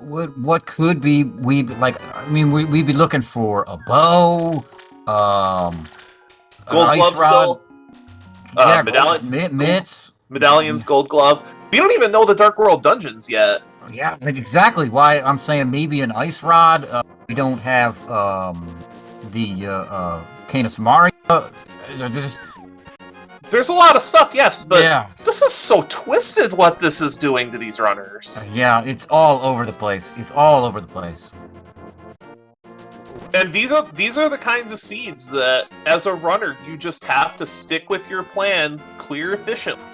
what could be we like? I mean, we'd be looking for a bow, an Gold ice glove rod. still. Yeah, mitts. Medallions, gold glove. We don't even know the Dark World dungeons yet. Yeah, like exactly why I'm saying maybe an ice rod. We don't have the Canis Maria. There's a lot of stuff, yes, but yeah, this is so twisted what this is doing to these runners. yeah, it's all over the place. It's all over the place. And these are the kinds of seeds that, as a runner, you just have to stick with your plan, clear efficiently.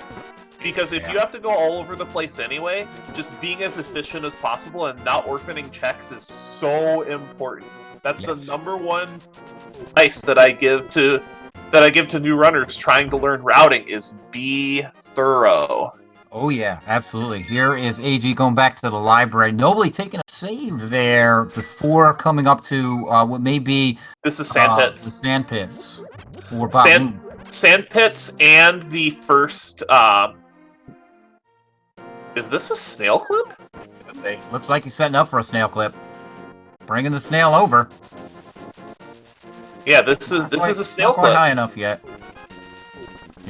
Because if you have to go all over the place anyway, just being as efficient as possible and not orphaning checks is so important. That's the number one advice that I give to new runners trying to learn routing is be thorough. Oh yeah, absolutely. Here is AG going back to the library. Nobly taking a save there before coming up to what may be this is sandpits. The sandpits. Or sandpits and the first. Is this a snail clip? Looks like he's setting up for a snail clip. Bringing the snail over. Yeah, this is a snail clip. Not high enough yet.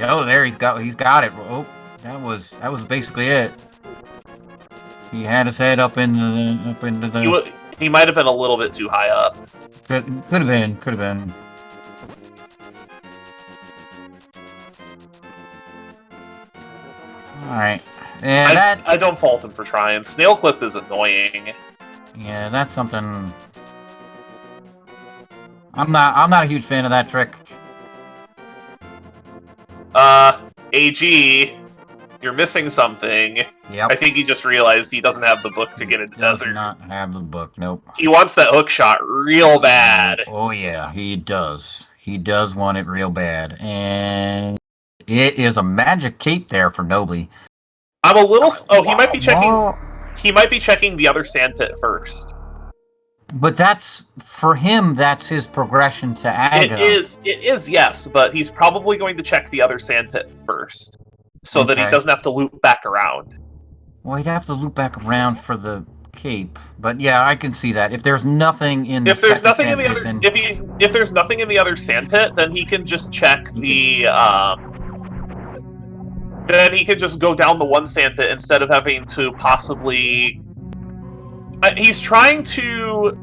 Oh, there he's got it. Oh, that was basically it. He had his head up into the. He might have been a little bit too high up. Could have been. All right. Yeah, I don't fault him for trying. Snail clip is annoying. Yeah, that's something. I'm not a huge fan of that trick. AG, you're missing something. Yep. I think he just realized he doesn't have the book to get into desert. Does not have the book. Nope. He wants that hook shot real bad. Oh yeah, he does. He does want it real bad, and it is a magic cape there for Nobly. I'm a little. Oh, he might be checking. He might be checking the other sandpit first. But that's for him. That's his progression to Aga. It is. Yes, but he's probably going to check the other sandpit first, so that he doesn't have to loop back around. Well, he'd have to loop back around for the cape. But yeah, I can see that. If there's nothing in if there's nothing in the other if there's nothing in the other sandpit, then he can just check the. Then he can just go down the one sandpit instead of having to possibly. He's trying to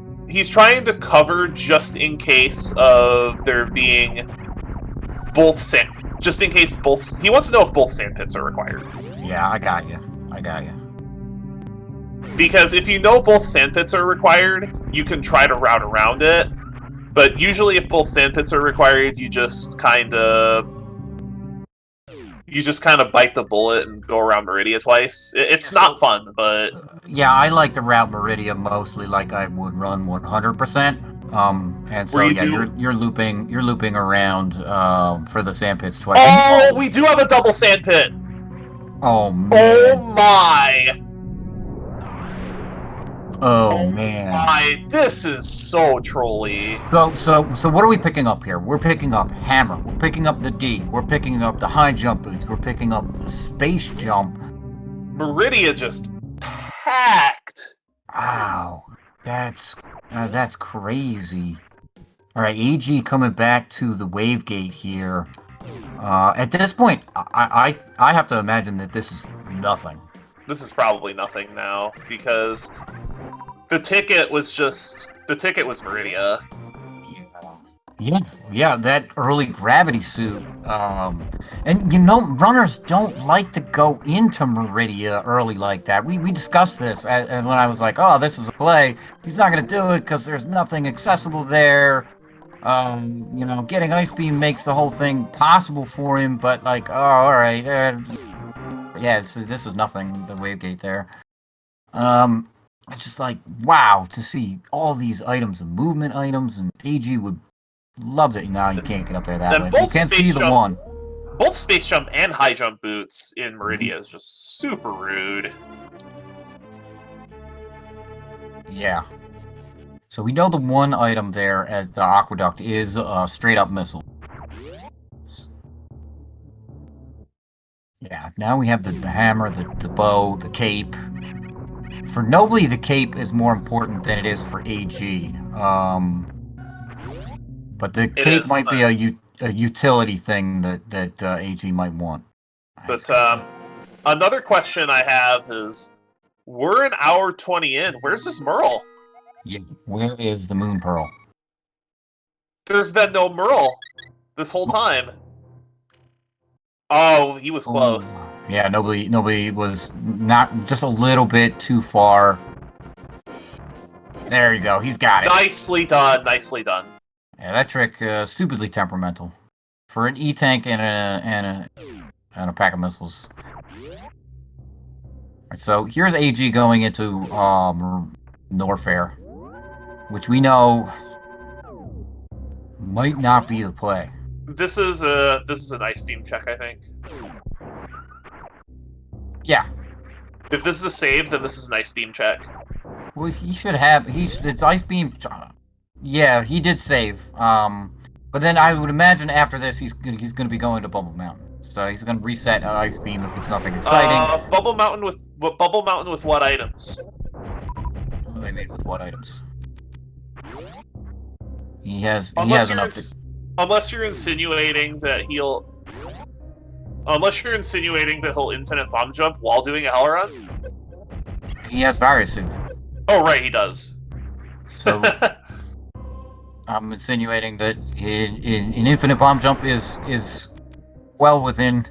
cover just in case of there being both just in case both. He wants to know if both sandpits are required. Yeah, I got you. Because if you know both sandpits are required, you can try to route around it. But usually, if both sandpits are required, you just kind of bite the bullet and go around Meridia twice. It's not fun, but yeah, I like to route Meridia mostly like I would run 100%. And so you're looping around for the sandpits twice. Oh, we do have a double sandpit. Oh man. Oh my. Oh man. My, this is so trolly. So what are we picking up here? We're picking up hammer. We're picking up the D. We're picking up the high jump boots. We're picking up the space jump. Meridia just packed. Wow, that's crazy. All right, AG coming back to the wave gate here. At this point, I have to imagine that this is nothing. This is probably nothing now because the ticket was Meridia. Yeah, that early gravity suit. And runners don't like to go into Meridia early like that. We discussed this, and when I was like, oh, this is a play, he's not gonna do it because there's nothing accessible there. Getting Ice Beam makes the whole thing possible for him, but like, oh, all right, yeah, this is nothing. The wave gate there. It's just like wow to see all these items and movement items, and AG would. Loved it. No, you can't get up there that way. You can't see the one. Both space jump and high jump boots in Meridia is just super rude. Yeah. So we know the one item there at the aqueduct is a straight up missile. Yeah. Now we have the hammer, the bow, the cape. For Nobly, the cape is more important than it is for AG. But the It cape is, might be a utility thing that AG might want. but another question I have is, we're an hour 20 in. Where's this Merle? Yeah, where is the Moon Pearl? There's been no Merle this whole time. Oh, he was close. Yeah, nobody was not just a little bit too far. There you go. He's got it. Nicely done. Nicely done. Yeah, that trick stupidly temperamental for an E-tank and a pack of missiles. Right, so here's AG going into Norfair, which we know might not be the play. This is a nice beam check, I think. Yeah. If this is a save, then this is a nice beam check. Well, he should have. It's ice beam. Yeah, he did save. But then I would imagine after this he's gonna be going to Bubble Mountain. So he's gonna reset ice beam if it's nothing exciting. Bubble Mountain with what items? What do I mean with what items? He has enough. Unless you're insinuating that he'll infinite bomb jump while doing a hell run. He has various suit. Oh right, he does. So I'm insinuating that an infinite bomb jump is well within.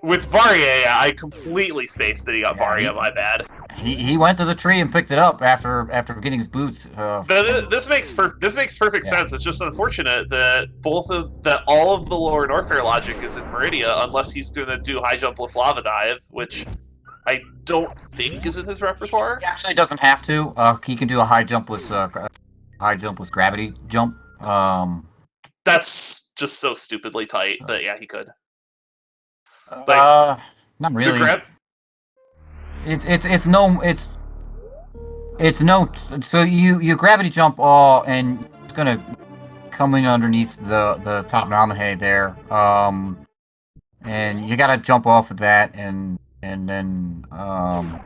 With Varia, I completely spaced that he got Varia. My bad. He went to the tree and picked it up after getting his boots. This makes perfect sense. It's just unfortunate that all of the lower Norfair logic is in Meridia, unless he's going to do high jumpless lava dive, which I don't think is in his repertoire. He actually doesn't have to. He can do a high jumpless gravity jump. That's just so stupidly tight, but yeah, he could. Not really. It's no. So you gravity jump all, and it's gonna come in underneath the top Namahe there. And you gotta jump off of that, and then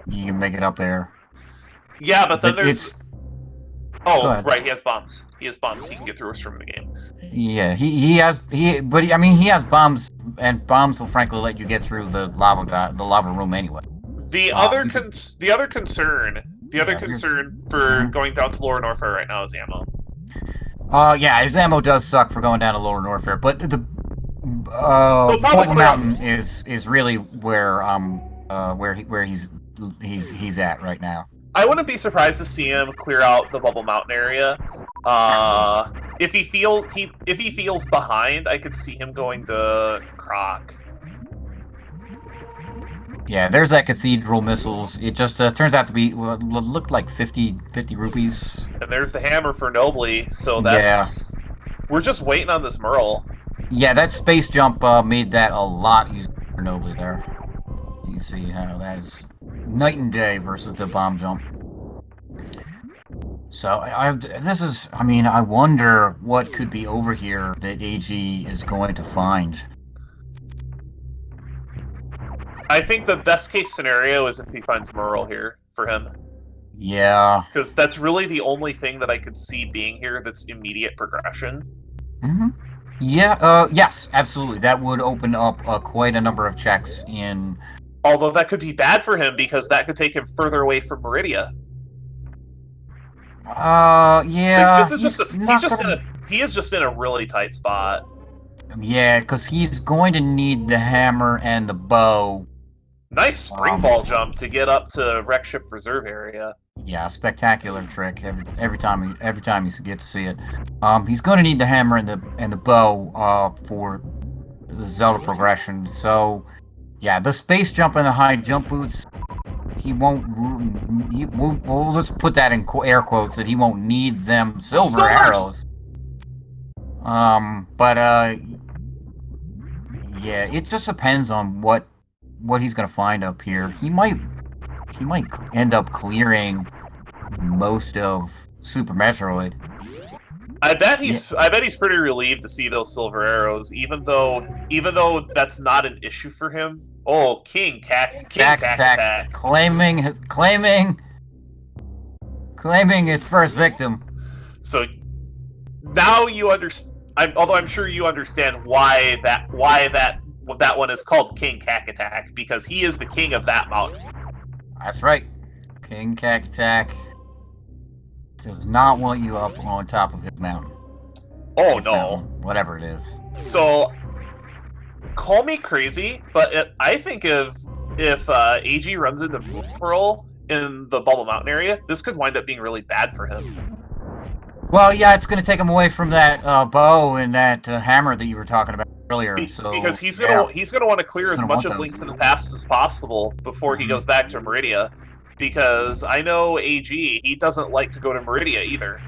you can make it up there. Yeah, but then there's. Oh, right. He has bombs. He can get through us from the game. Yeah, he has bombs, and bombs will frankly let you get through the lava room anyway. The other concern for going down to Lower Norfair right now is ammo. Yeah, his ammo does suck for going down to Lower Norfair, but the Bubble Mountain is really where he's at right now. I wouldn't be surprised to see him clear out the Bubble Mountain area. If he feels behind, I could see him going to Croc. Yeah, there's that cathedral missiles. It just turns out to be looked like 50 rupees. And there's the hammer for Nobly. So that's we're just waiting on this Merle. Yeah, that space jump made that a lot easier for Nobly there. You can see how that is night and day versus the bomb jump. So I wonder what could be over here that AG is going to find. I think the best case scenario is if he finds Merle here for him. Yeah. Because that's really the only thing that I could see being here that's immediate progression. Mm-hmm. Yeah, yes, absolutely. That would open up quite a number of checks in... Although that could be bad for him, because that could take him further away from Meridia. Yeah... Like, he is just in a really tight spot. Yeah, because he's going to need the hammer and the bow. Nice spring ball jump to get up to wreck ship reserve area. Yeah, spectacular trick every time you get to see it. He's going to need the hammer and the bow for the Zelda progression. So, yeah, the space jump and the high jump boots. Well, let's put that in air quotes that he won't need them silver arrows. Yeah, it just depends on what he's gonna find up here. He might end up clearing most of Super Metroid. I bet he's pretty relieved to see those silver arrows, even though that's not an issue for him Oh, King Cack Attack. claiming its first victim. So now you understand. Although I'm sure you understand why that one is called King Cack Attack, because he is the king of that mountain. That's right. King Cack Attack does not want you up on top of his mountain. Oh His no. mountain, whatever it is. So, call me crazy, but I think if AG runs into Pearl in the Bubble Mountain area, this could wind up being really bad for him. Well, yeah, it's going to take him away from that bow and that hammer that you were talking about earlier. Because he's gonna want to clear as much of Link to the Past as possible before he goes back to Meridia. Because I know AG, he doesn't like to go to Meridia either.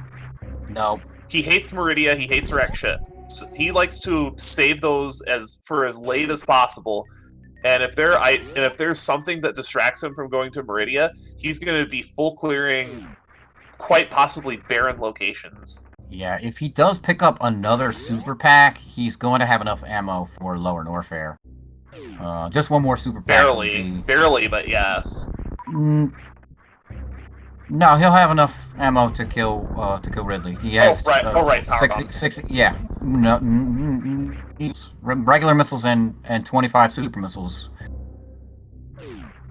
No. He hates Meridia. He hates wrecked ship. So he likes to save those for as late as possible. And if there's something that distracts him from going to Meridia, he's going to be full clearing quite possibly barren locations. Yeah, if he does pick up another super pack, he's going to have enough ammo for Lower Norfair. Just one more super pack. Barely, but yes. No, he'll have enough ammo to kill Ridley. He has right, 60, yeah. No, regular missiles and 25 super missiles.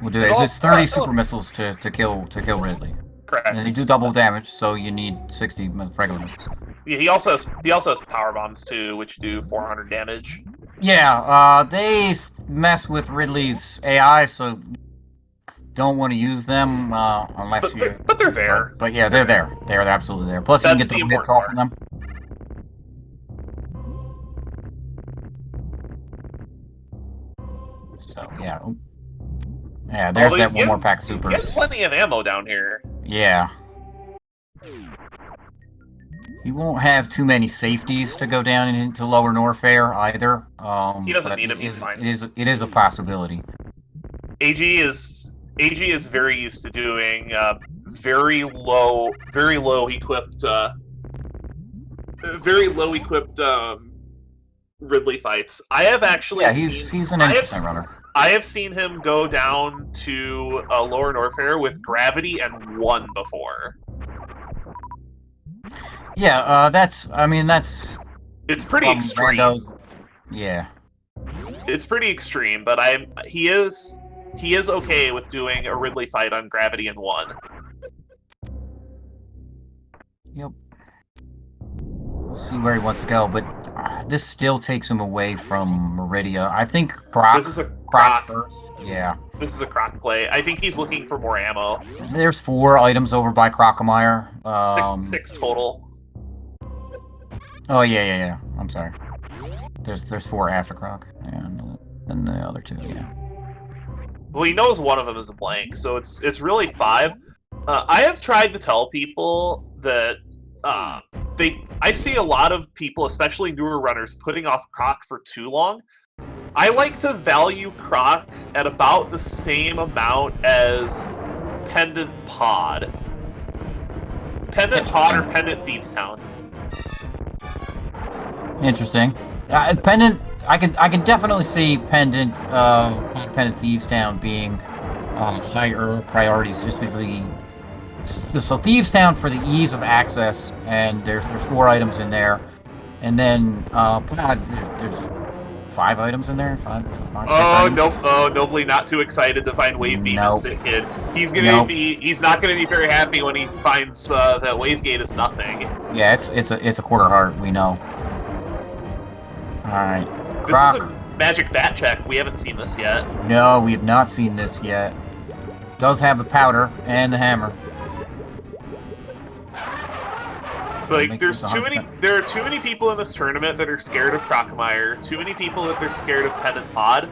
We'll do it. It's 30 super missiles to kill Ridley. Correct. And they do double damage, so you need 60 regular missiles. Yeah, he also has power bombs too, which do 400 damage. Yeah, they mess with Ridley's AI, so don't want to use them unless you. But they're there. But yeah, they're there. They're absolutely there. Plus, you can get the hits off of them. So yeah. Yeah, there's that one more pack of supers. You have plenty of ammo down here. Yeah. He won't have too many safeties to go down into Lower Norfair either. He doesn't need them. He's fine. It is a possibility. AG is very used to doing very low equipped Ridley fights. I have actually he's an instant runner. I have seen him go down to Lower Norfair with gravity and 1 before. Yeah, that's. It's pretty extreme. Randos. Yeah. It's pretty extreme, but he is okay with doing a Ridley fight on gravity and 1. Yep. We'll see where he wants to go, but this still takes him away from Meridia. I think Croc. This is a Croc first. Yeah. This is a Croc play. I think he's looking for more ammo. There's 4 items over by Crocomire. 6 total. Oh yeah. I'm sorry. There's 4 after Croc, and then the other 2. Yeah. Well, he knows one of them is a blank, so it's really 5. I have tried to tell people that I see a lot of people, especially newer runners, putting off Croc for too long. I like to value Croc at about the same amount as Pendant Pod. Pendant Pod or Pendant Thieves Town. Interesting. Pendant, I can definitely see Pendant Thieves Town being higher priorities, just because so Thieves Town for the ease of access, and there's 4 items in there, and then Pod, there's 5 items in there. 5, 6 nope. Oh, Nobly not too excited to find Wave Beam and Sit Kid. He's not gonna be very happy when he finds that Wave Gate is nothing. Yeah, it's a quarter heart. We know. All right. This is a magic bat check. We haven't seen this yet. No, we have not seen this yet. Does have the powder and the hammer. So, like, there are too many people in this tournament that are scared of Crocomire. Too many people that are scared of Pendant Pod.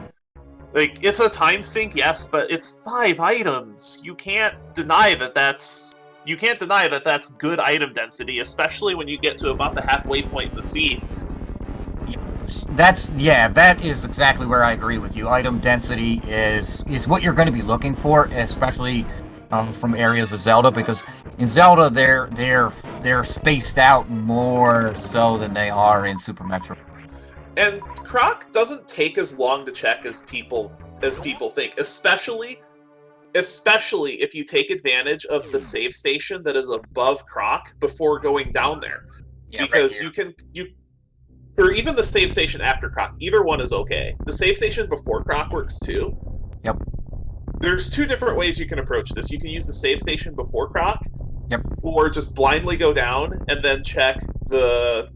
Like, it's a time sink, yes, but it's 5 items. You can't deny that that's good item density, especially when you get to about the halfway point in the seed. That is exactly where I agree with you. Item density is what you're going to be looking for, especially from areas of Zelda, because in Zelda they're spaced out more so than they are in Super Metroid. And Croc doesn't take as long to check as people as people think, especially if you take advantage of the save station that is above Croc before going down there. Yeah, right Because here. or even the save station after Croc, either one is okay. The save station before Croc works too. Yep. There's two different ways you can approach this. You can use the save station before Croc, Yep. or just blindly go down and then check the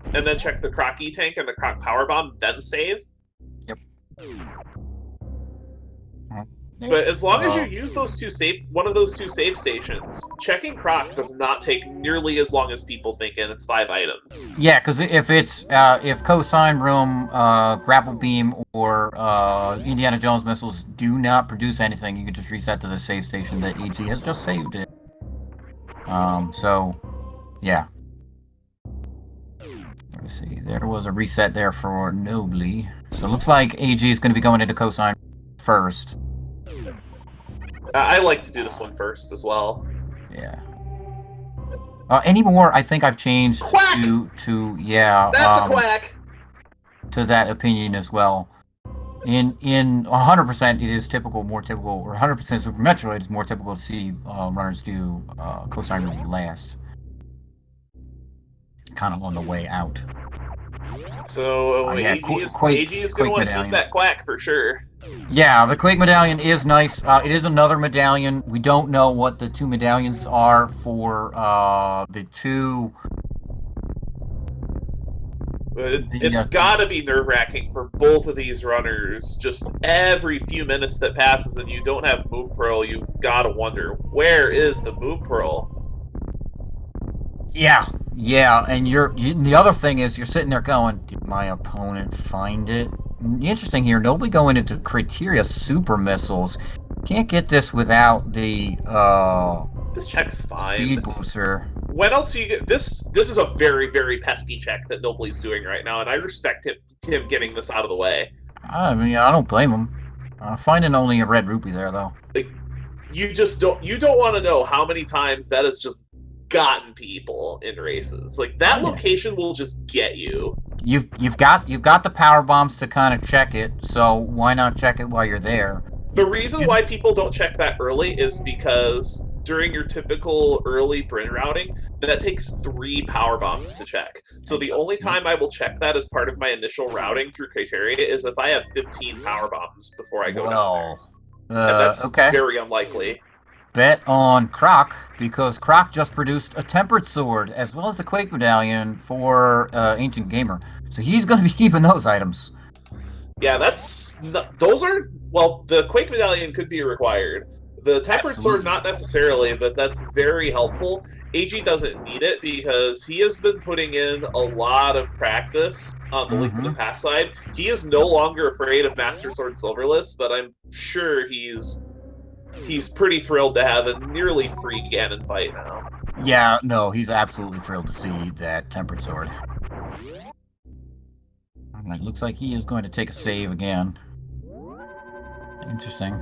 Croc E-Tank and the Croc Power Bomb, then save. Yep. But as long as you use one of those two save stations, checking Croc does not take nearly as long as people think, and it's 5 items. Yeah, because if it's if cosine room, grapple beam, or Indiana Jones missiles do not produce anything, you can just reset to the save station that AG has just saved it. So, yeah. Let me see. There was a reset there for Nobly. So it looks like AG is going to be going into cosine first. I like to do this one first as well. Yeah. Anymore, I think I've changed Quack! to yeah. That's a quack! To that opinion as well. In 100%, it is more typical, or 100% Super Metroid is more typical to see runners do cosine room last, kind of on the way out. So yeah, AG is going to want to keep that quack for sure. Yeah, the Quake medallion is nice. It is another medallion. We don't know what the two medallions are for the two. But it's got to be nerve-wracking for both of these runners. Just every few minutes that passes and you don't have Moon Pearl, you've got to wonder, where is the Moon Pearl? Yeah, and the other thing is you're sitting there going, did my opponent find it? Interesting here, Nobly going into Criteria Super Missiles. Can't get this without the this check's fine. Speed booster. When else do you get this? This is a very, very pesky check that Nobly's doing right now, and I respect him getting this out of the way. I mean, I don't blame him. Finding only a red rupee there, though. Like, you don't want to know how many times that has just gotten people in races. Like, that location will just get you. You've got the power bombs to kind of check it, so why not check it while you're there? The reason why people don't check that early is because during your typical early Bryn routing, that takes 3 power bombs to check. So the only time I will check that as part of my initial routing through criteria is if I have 15 power bombs before I go down there. And that's very unlikely. Bet on Croc, because Croc just produced a Tempered Sword, as well as the Quake Medallion for Ancient Gamer. So he's going to be keeping those items. Yeah, those are, well, the Quake Medallion could be required. The Tempered Sword, not necessarily, but that's very helpful. AG doesn't need it because he has been putting in a lot of practice on the Link to the Past side. He is no longer afraid of Master Sword Silverless, but I'm sure he's pretty thrilled to have a nearly free Ganon fight now. Yeah, no, he's absolutely thrilled to see that Tempered Sword. It looks like he is going to take a save again. Interesting.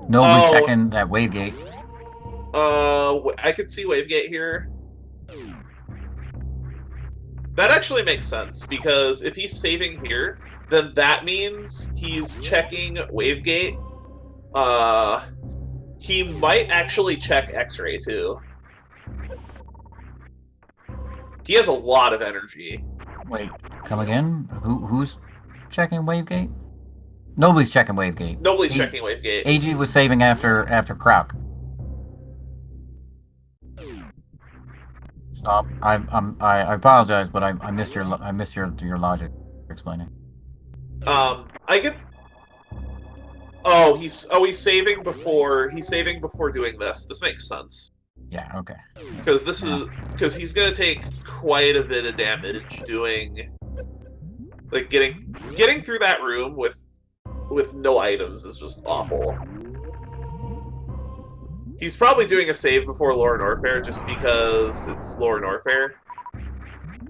Nobly checking that Wavegate. I could see Wavegate here. That actually makes sense, because if he's saving here, then that means he's checking Wavegate. He might actually check X-Ray, too. He has a lot of energy. Wait, come again? Who's checking Wavegate? Nobody's checking Wavegate. Nobody's checking Wavegate. AG was saving after Croc. Stop. I apologize, but I missed your logic for explaining. I get. Oh, he's saving before doing this. This makes sense. Yeah. Okay. Because he's gonna take quite a bit of damage doing, like, getting through that room with no items is just awful. He's probably doing a save before Lore Norfair just because it's Lore Norfair.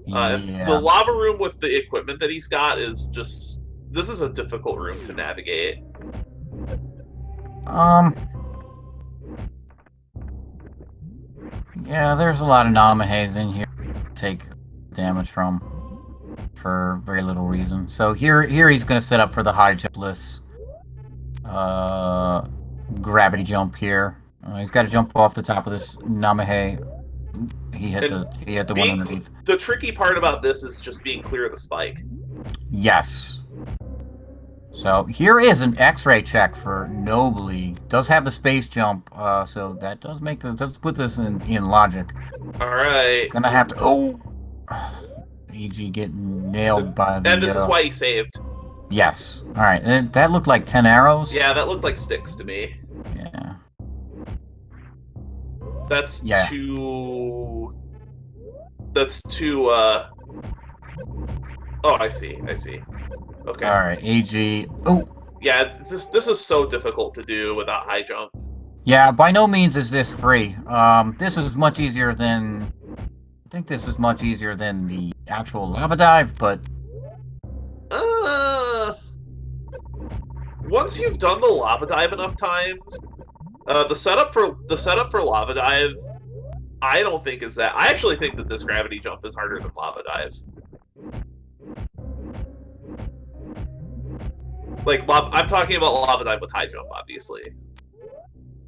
The lava room with the equipment that he's got is just... This is a difficult room to navigate. Yeah, there's a lot of Namahays in here to take damage from for very little reason. So here he's going to set up for the high chip list. Gravity jump here. He's got to jump off the top of this Namahe. He hit the one underneath. The tricky part about this is just being clear of the spike. Yes. So here is an X-ray check for Nobly. Does have the space jump, so that does put this in logic. All right. Gonna have to. Oh, AG getting nailed by the. And this is why he saved. Yes. All right. That looked like 10 arrows. Yeah, that looked like sticks to me. Yeah. That's too. That's too. Oh, I see. Okay. All right, AG. Oh. Yeah, this is so difficult to do without high jump. Yeah, by no means is this free. This is much easier than. I think this is much easier than the actual lava dive, but. Once you've done the lava dive enough times, the setup for lava dive, I don't think is that. I actually think that this gravity jump is harder than lava dive. Like, I'm talking about lava dive with high jump, obviously.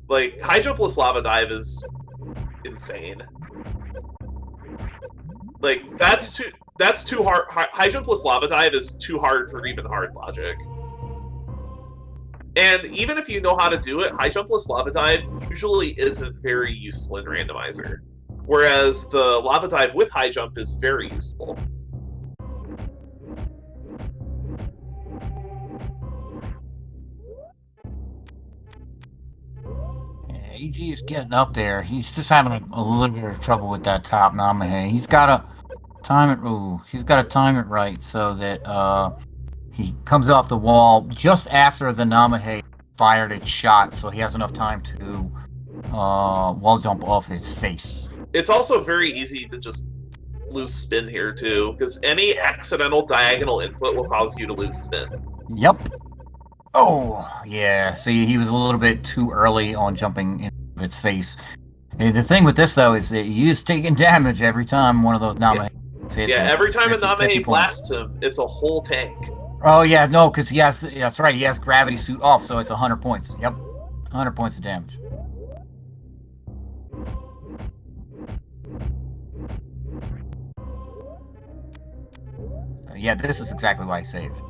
Like, high jumpless lava dive is insane. Like, that's too hard. High jumpless lava dive is too hard for even hard logic. And even if you know how to do it, high jumpless lava dive usually isn't very useful in randomizer. Whereas the lava dive with high jump is very useful. AG is getting up there. He's just having a little bit of trouble with that top Namahe. He's got to time it. Ooh, he's got to time it right so that he comes off the wall just after the Namahe fired its shot, so he has enough time to wall jump off its face. It's also very easy to just lose spin here too, because any accidental diagonal input will cause you to lose spin. Yep. Oh, yeah. See, he was a little bit too early on jumping into its face. And the thing with this, though, is that he is taking damage every time one of those Namahe hits him. Every time a Namahe blasts him, it's a whole tank. Oh, yeah, no, because he has... That's right, he has gravity suit off, so it's 100 points. Yep. 100 points of damage. Yeah, this is exactly why he saved.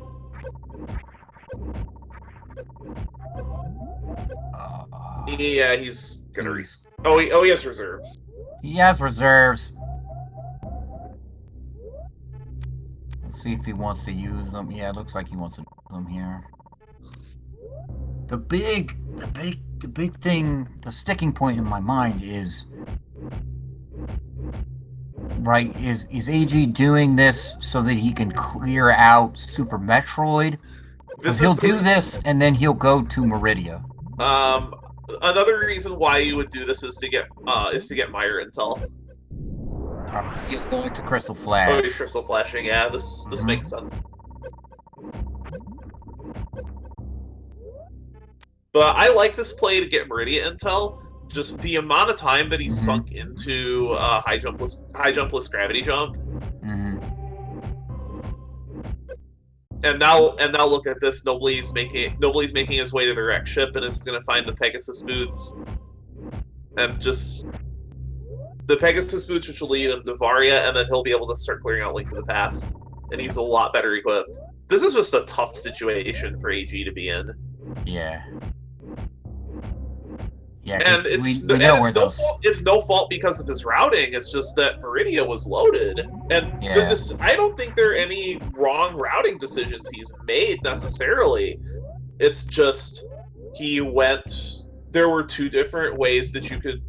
Yeah, he's gonna Oh, he has reserves. He has reserves. Let's see if he wants to use them. Yeah, it looks like he wants to use them here. The big thing, the sticking point in my mind is, right, is AG doing this so that he can clear out Super Metroid? He'll do this, and then he'll go to Meridia. Another reason why you would do this is to get Meyer intel. He's going to Crystal Flash. Oh, he's Crystal Flashing. Yeah, this makes sense. But I like this play to get Meridia intel. Just the amount of time that he's sunk into high jumpless gravity jump. And now look at this. Nobly's making his way to the wrecked ship and is going to find the Pegasus boots, and just the Pegasus boots, which will lead him to Varia, and then he'll be able to start clearing out Link to the Past, and he's a lot better equipped. This is just a tough situation for AG to be in. Yeah. Yeah, and it's no fault because of his routing. It's just that Meridia was loaded, and I don't think there are any wrong routing decisions he's made necessarily. It's just there were two different ways that you could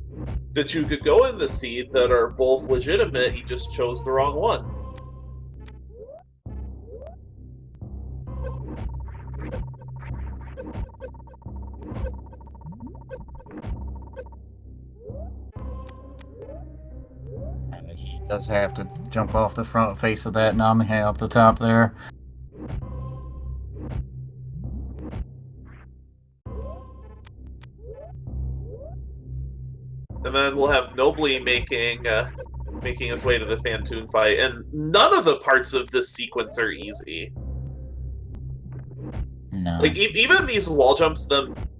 go in the seed that are both legitimate. He just chose the wrong one. He does have to jump off the front face of that Namahe up the top there. And then we'll have Nobly making his way to the Fantoon fight, and none of the parts of this sequence are easy. No. Like even these wall jumps,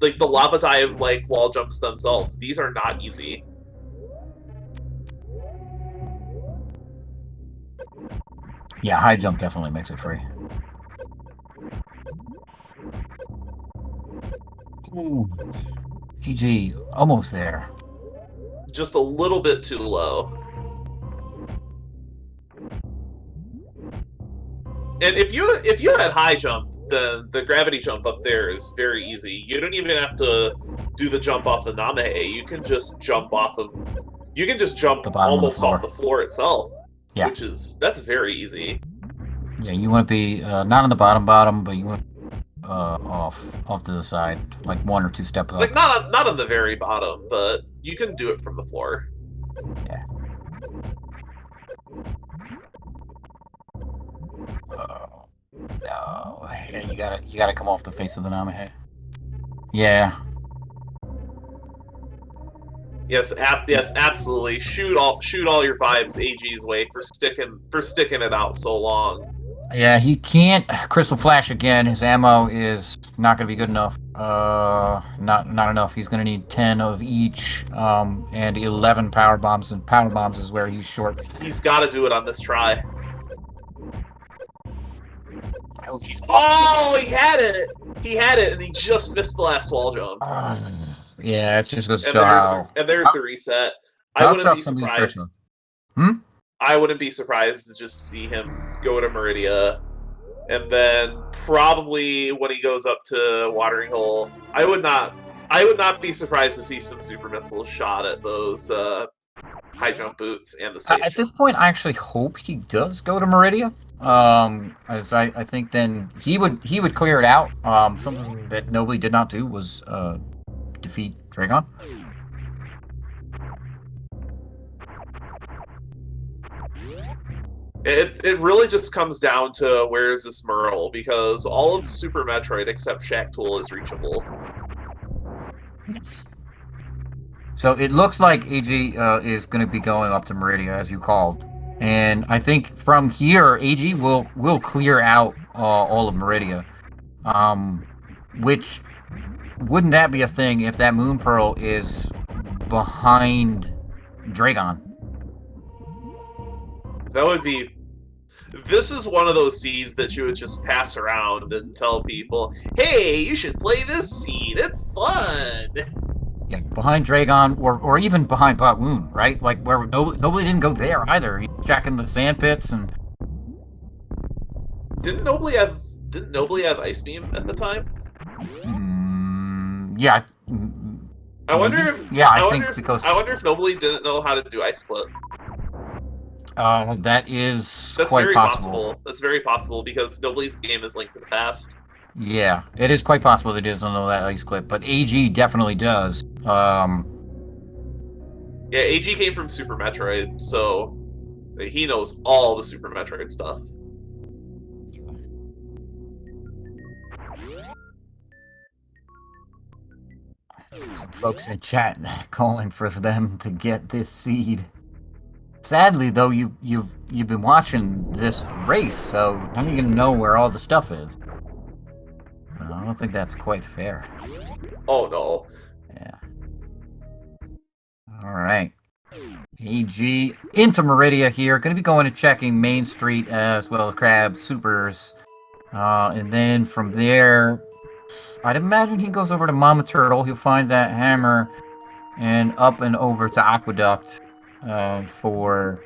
like the lava dive like wall jumps themselves, these are not easy. Yeah, high jump definitely makes it free. Ooh. GG, almost there. Just a little bit too low. And if you had high jump, then the gravity jump up there is very easy. You don't even have to do the jump off the Namahe. You can just jump The bottom of the almost floor. off the floor itself. Yeah. That's very easy. Yeah, you want to be not on the bottom, but you want off to the side, like 1 or 2 steps up. Like not on the very bottom, but you can do it from the floor. Yeah. Oh no! Yeah, you gotta come off the face of the Namahe. Yeah. Yes, absolutely. Shoot all your vibes AG's way for sticking it out so long. Yeah, he can't Crystal Flash again. His ammo is not gonna be good enough. Not enough. He's gonna need 10 of each, and 11 power bombs. And power bombs is where he's short. He's got to do it on this try. Oh, he had it. He had it, and he just missed the last wall jump. Yeah, it just goes to show how. And there's the reset. I wouldn't be surprised. I wouldn't be surprised to just see him go to Meridia, and then probably when he goes up to Watering Hole, I would not be surprised to see some super missiles shot at those high jump boots and the spaceship. At this point, I actually hope he does go to Meridia, as I think then he would clear it out. Something that Nobly did not do was defeat Dragon. It really just comes down to where is this Merle, because all of Super Metroid except Shack Tool is reachable. Yes. So it looks like AG is going to be going up to Meridia, as you called, and I think from here AG will clear out all of Meridia, which wouldn't that be a thing if that Moon Pearl is behind Dragon? That would be. This is one of those seeds that you would just pass around and tell people, "Hey, you should play this seed. It's fun." Yeah, behind Dragon, or even behind Bot Woon, right? Like where nobody didn't go there either. He's checking the sand pits and. Didn't Nobly have Ice Beam at the time? Yeah. I wonder if Nobly didn't know how to do Ice Clip. That's quite very possible. That's very possible because Nobly's game is linked to the past. Yeah, it is quite possible that he doesn't know that Ice Clip, but AG definitely does. Yeah, AG came from Super Metroid, so he knows all the Super Metroid stuff. Some folks in chat calling for them to get this seed. Sadly, though, you've been watching this race, so how are you gonna know where all the stuff is? I don't think that's quite fair. Oh no. Yeah. All right. AG into Meridia here. Going to be going and checking Main Street as well as Crab Supers, and then from there, I'd imagine he goes over to Mama Turtle. He'll find that hammer, and up and over to Aqueduct. For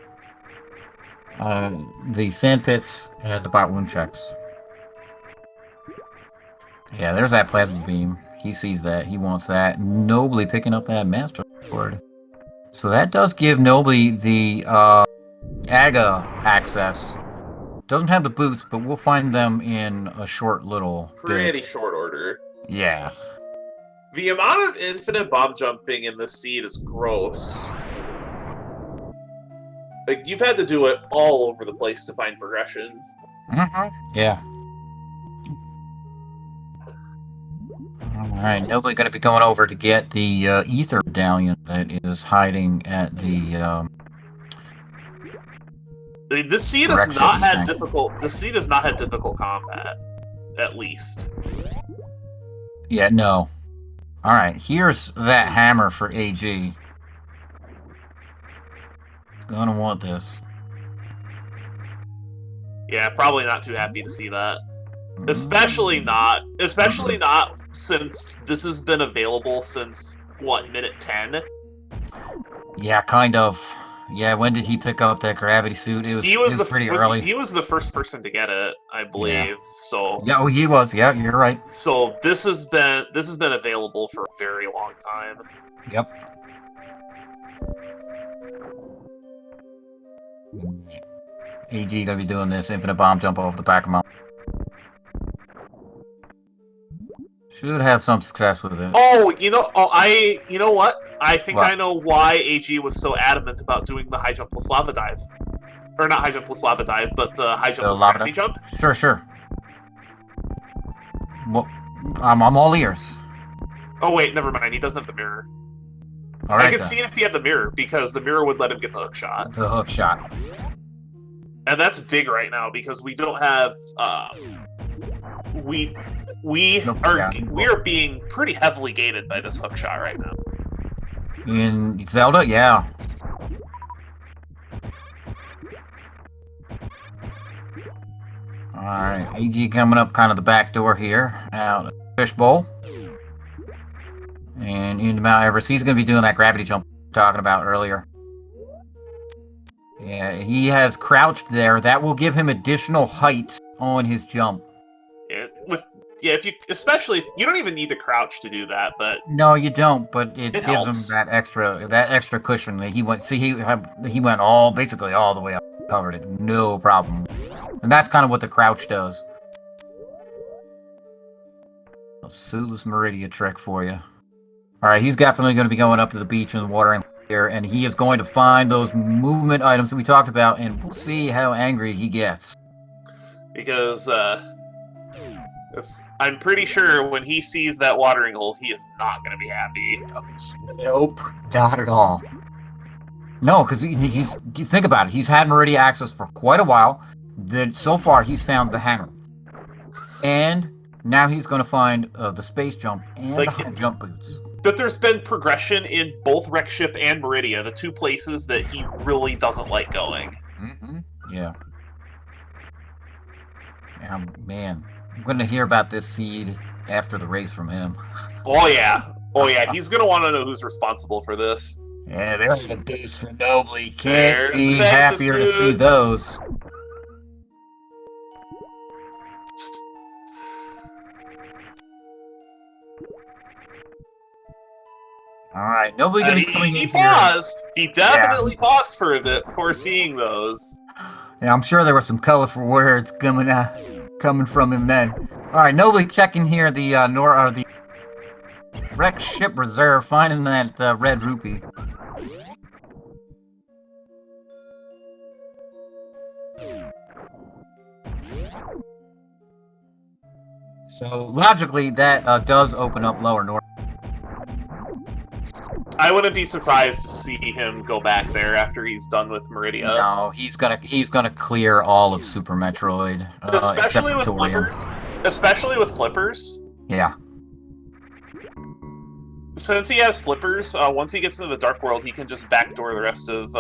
the sand pits and the bot wound checks. Yeah, there's that plasma beam. He sees that. He wants that. Nobly picking up that master sword. So that does give Nobly the AGA access. Doesn't have the boots, but we'll find them in a short little Pretty bit. short order. Yeah. The amount of infinite bomb jumping in this seed is gross. Like, you've had to do it all over the place to find progression. Yeah. Alright, Nobly going to be going over to get the ether medallion that is hiding at the This seed has not had difficult. This seed has not had difficult combat, at least. Yeah, no. Alright, here's that hammer for AG. He's gonna want this. Yeah, probably not too happy to see that. Especially not since this has been available since, what, minute 10? Yeah, kind of. Yeah, when did he pick up that gravity suit? It was pretty early. He was the first person to get it, I believe. Yeah. So Yeah, oh, he was. Yeah, you're right. so this has been available for a very long time. Yep. AG gonna be doing this infinite bomb jump off the back of mountain. Should have some success with it. Oh, you know what? I think What? I know why AG was so adamant about doing the high jump plus lava dive. Or not high jump plus lava dive, but the high jump plus gravity jump. Sure. Well, I'm all ears. Oh wait, never mind. He doesn't have the mirror. All right, I could see it if he had the mirror, because the mirror would let him get the hook shot. The hook shot. And that's big right now because we don't have we are being pretty heavily gated by this hook shot right now. In Zelda, yeah. Alright, AG coming up kind of the back door here, out of the fishbowl. And into Mount Everest. He's going to be doing that gravity jump we were talking about earlier. Yeah, he has crouched there. That will give him additional height on his jump. Yeah, especially you don't even need to crouch to do that, but no, you don't. But it gives helps. him that extra cushion. That he went. See, he went basically all the way up, covered it, no problem. And that's kind of what the crouch does. A Sueless Meridia trick for you. All right, he's definitely going to be going up to the beach and watering here, and he is going to find those movement items that we talked about, and we'll see how angry he gets. Because I'm pretty sure when he sees that watering hole, he is not going to be happy. Nope, not at all. No, because he's think about it. He's had Meridia access for quite a while. Then so far he's found the hammer, and now he's going to find the space jump and the high jump boots. That there's been progression in both Wreck Ship and Meridia, the two places that he really doesn't like going. Mm-hmm. Yeah. Man, I'm going to hear about this seed after the race from him. Oh yeah, he's going to want to know who's responsible for this. Yeah, there's the boots for Nobly. Can't be happier to see those. Alright, Nobly gonna be coming in here. Paused! He definitely paused for a bit before seeing those. Yeah, I'm sure there were some colorful words coming from him then. Alright, Nobly checking here the the Wreck Ship Reserve, finding that red rupee. So logically, that does open up lower north. I wouldn't be surprised to see him go back there after he's done with Meridia. No, he's gonna clear all of Super Metroid, especially with Torium. flippers. Especially with flippers. Yeah. Since he has flippers, once he gets into the Dark World, he can just backdoor the rest of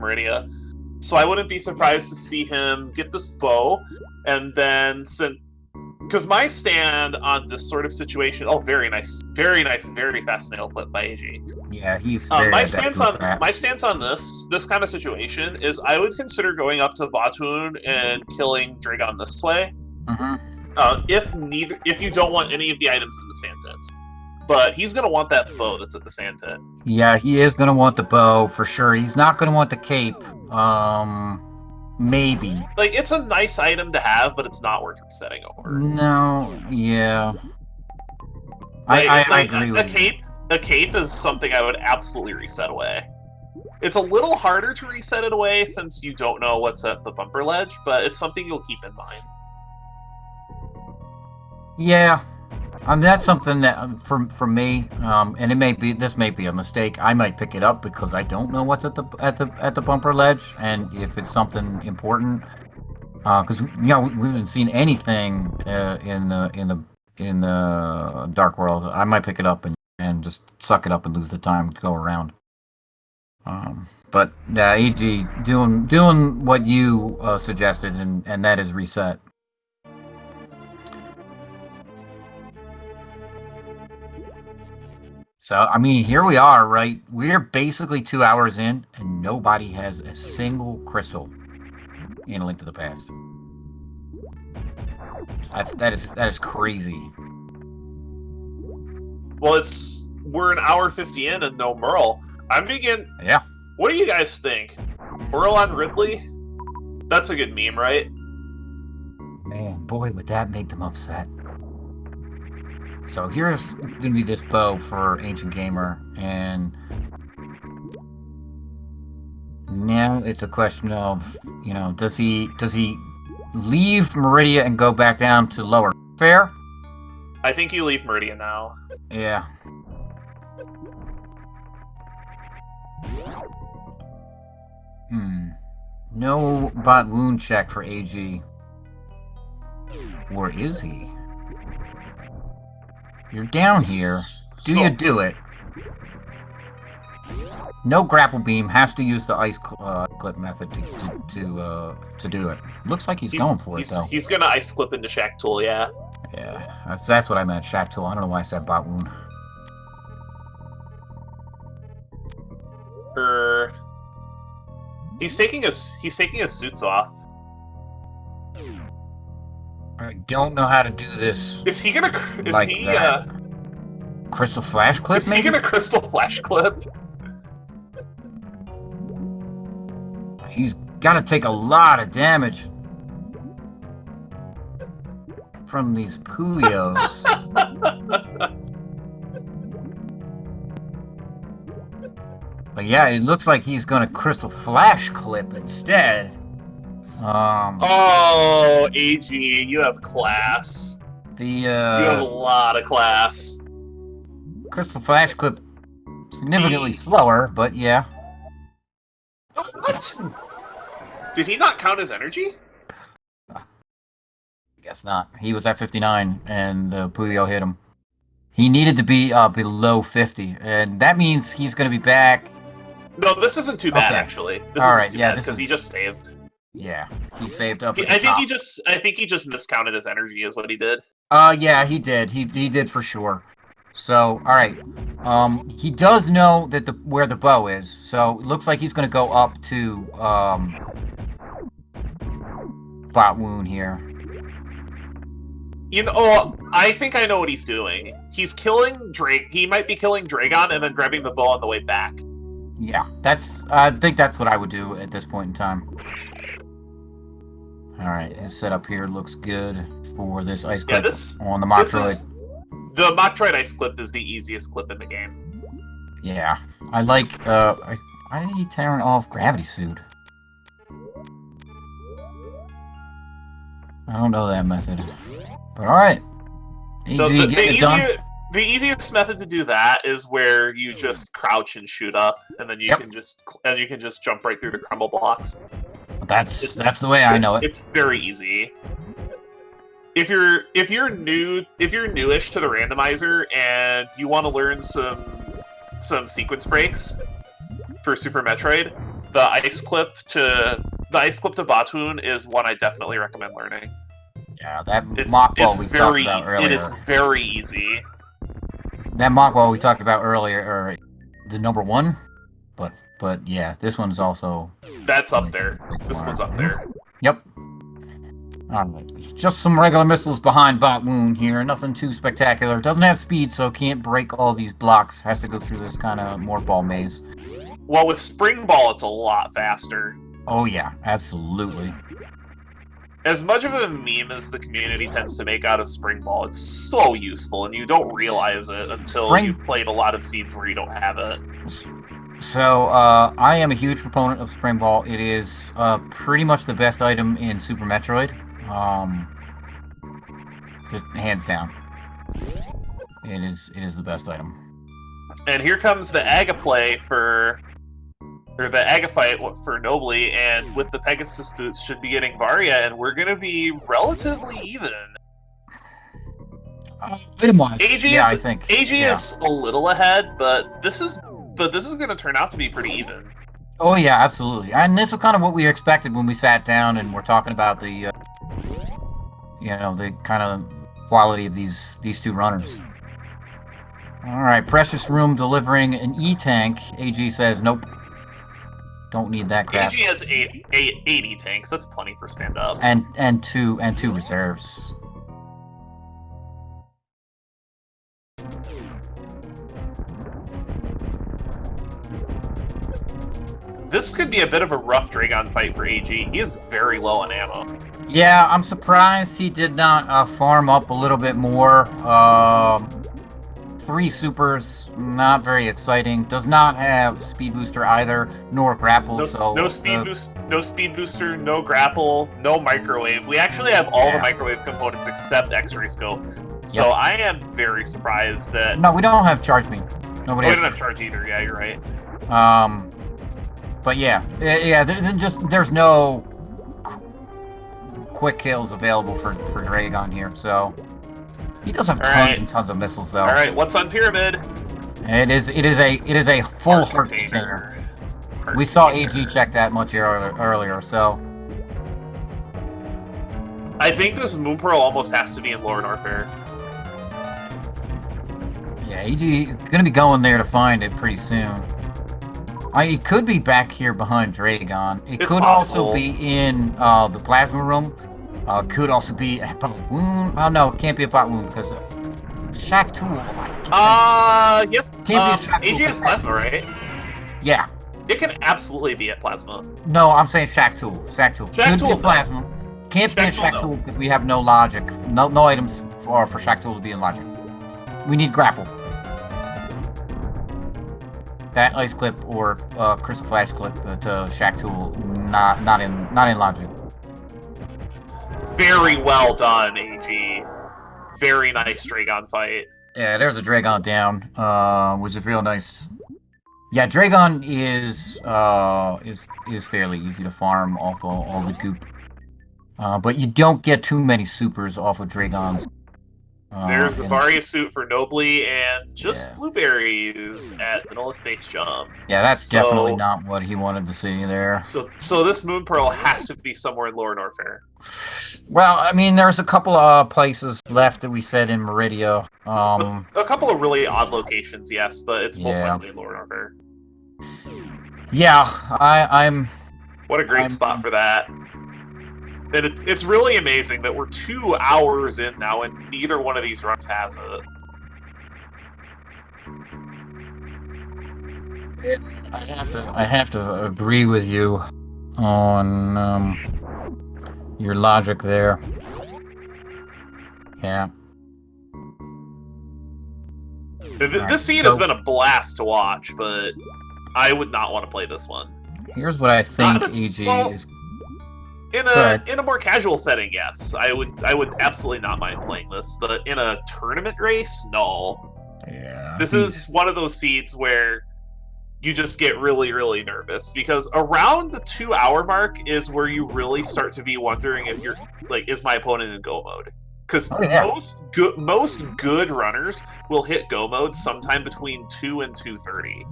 Meridia. So I wouldn't be surprised to see him get this bow, and then because my stand on this sort of situation, very nice, very fast snail clip by AG. Yeah, he's very my stance on this kind of situation is I would consider going up to Vatun and killing Dragon this way. Mm-hmm. If you don't want any of the items in the sand pits. But he's gonna want that bow that's at the sand pit. Yeah, he is gonna want the bow for sure. He's not gonna want the cape. Maybe. Like, it's a nice item to have, but it's not worth resetting over. No, yeah. I agree with you. A cape is something I would absolutely reset away. It's a little harder to reset it away since you don't know what's at the bumper ledge, but it's something you'll keep in mind. Yeah. That's something that, for me, and this may be a mistake. I might pick it up because I don't know what's at the bumper ledge, and if it's something important, because we haven't seen anything in in the Dark World. I might pick it up and just suck it up and lose the time to go around. But yeah, AG doing what you suggested, and that is reset. So I mean, here we are, right? We're basically 2 hours in, and nobody has a single crystal in A Link to the Past. That is crazy. Well, we're an hour 50 in and no Merle. Yeah. What do you guys think? Merle on Ridley? That's a good meme, right? Man, boy, would that make them upset. So here's gonna be this bow for Ancient Gamer, and now it's a question of, you know, does he leave Meridia and go back down to lower fair? I think you leave Meridia now. Yeah. No bot wound check for AG. Or is he? You're down here. Do you do it? No grapple beam, has to use the ice clip method to do it. Looks like he's going for it though. He's gonna ice clip into Shack Tool, yeah. Yeah, that's what I meant, Shack Tool. I don't know why I said bot wound. He's taking his suits off. I don't know how to do this. Is he gonna? Crystal Flash Clip? Is he gonna Crystal Flash Clip? He's gotta take a lot of damage from these Puyos. But yeah, it looks like he's gonna Crystal Flash Clip instead. Oh, AG, you have class. You have a lot of class. Crystal Flash Clip significantly slower, but yeah. What? Did he not count his energy? I guess not. He was at 59, and Puyo hit him. He needed to be below 50, and that means he's going to be back. No, this isn't too bad, actually. This All isn't right, too yeah, bad, because he just saved. Yeah, he saved up. I think he just miscounted his energy, is what he did. Yeah, he did. He did for sure. So, all right. He does know that where the bow is, so it looks like he's going to go up to bot wound here. You know, I think I know what he's doing. He's killing Drake. He might be killing Dragon and then grabbing the bow on the way back. Yeah, I think that's what I would do at this point in time. All right, his setup here looks good for this ice clip on the Metroid. The Metroid ice clip is the easiest clip in the game. Yeah, I like. Why did he turn off gravity suit? I don't know that method. But all right, the easiest method to do that is where you just crouch and shoot up, and then you can just jump right through the crumble blocks. That's the way I know it. It's very easy. If you're newish to the randomizer and you want to learn some sequence breaks for Super Metroid, the ice clip to Batoon is one I definitely recommend learning. Yeah, that mock wall we talked about earlier. It is very easy. That mock wall we talked about earlier, or the number one, but yeah, this one's also. That's up there. This one's up there. Yep. Alright, just some regular missiles behind bot wound here. Nothing too spectacular. Doesn't have speed, so can't break all these blocks. Has to go through this kind of more ball maze. Well, with Spring Ball, it's a lot faster. Oh yeah, absolutely. As much of a meme as the community tends to make out of Spring Ball, it's so useful, and you don't realize it until you've played a lot of seeds where you don't have it. So, I am a huge proponent of Spring Ball. It is pretty much the best item in Super Metroid. Just hands down. It is the best item. And here comes the Aga play the Aga fight for Nobly, and with the Pegasus boots should be getting Varia, and we're gonna be relatively even. Item-wise, AG yeah, is I think. AG Yeah. is a little ahead, but this is going to turn out to be pretty even. Oh yeah, absolutely. And this is kind of what we expected when we sat down and we're talking about the, the kind of quality of these two runners. All right, Precious Room delivering an E-tank. AG says nope. Don't need that crap. AG has 80 tanks. That's plenty for stand up. And two reserves. This could be a bit of a rough Dragon fight for AG. He is very low on ammo. Yeah, I'm surprised he did not farm up a little bit more. 3 supers, not very exciting. Does not have speed booster either, nor grapple. No speed booster, no grapple, no microwave. We actually have all the microwave components except X-ray scope. So I am very surprised that. No, we don't have charge beam. Nobody. We don't have charge either. Yeah, you're right. But yeah. There's no quick kills available for Dragon here, so he does have tons and tons of missiles though. All right, what's on Pyramid? It is a full heart container. We saw AG check that much earlier, so I think this Moon Pearl almost has to be in Lore Warfare. Yeah, AG gonna be going there to find it pretty soon. It could be back here behind Dragon. It could also be in the plasma room. Could also be at Bot Wound. Oh no, it can't be a Bot Wound because Shack Tool. Yes. Can't be a Shack AG is plasma, right? Yeah. It can absolutely be at plasma. No, I'm saying Shack Tool. Shack Tool. Shack Tool, be plasma. Can't be a Shack Tool because we have no logic. No items for Shack Tool to be in logic. We need grapple. That ice clip or crystal flash clip to Shack Tool, not in logic. Very well done, AG. Very nice Dragon fight. Yeah, there's a Dragon down, which is real nice. Yeah, Dragon is fairly easy to farm off of all the goop, but you don't get too many supers off of Dragons. There's the Varia suit for Nobly and just blueberries at Vanilla Space Jump. Yeah, that's definitely not what he wanted to see there. So this Moon Pearl has to be somewhere in Lore Warfare. Well, I mean, there's a couple of places left that we said in Meridia. A couple of really odd locations, yes, but it's most likely in Lore Warfare. Yeah, I'm. What a great spot for that. And it's really amazing that we're 2 hours in now and neither one of these runs has it. I have to agree with you on your logic there. Yeah. This scene has been a blast to watch, but I would not want to play this one. Here's what I think AG is. In a more casual setting, yes, I would absolutely not mind playing this. But in a tournament race, no. Yeah. This is one of those seeds where you just get really, really nervous because around the 2 hour mark is where you really start to be wondering if you're like, is my opponent in go mode? Because most good runners will hit go mode sometime between 2 and 2:30.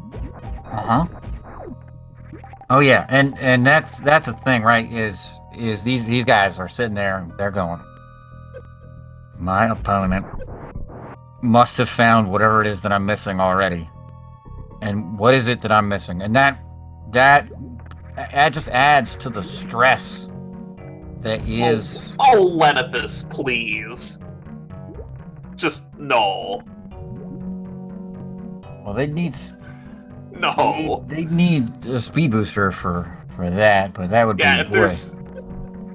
Oh yeah, and that's a thing, right? Is these guys are sitting there, they're going, my opponent must have found whatever it is that I'm missing already. And what is it that I'm missing? And that just adds to the stress that is. Oh, Lenithus, please. Just no. Well, they need. No. They need a speed booster for that, but that would be. Yeah, if there's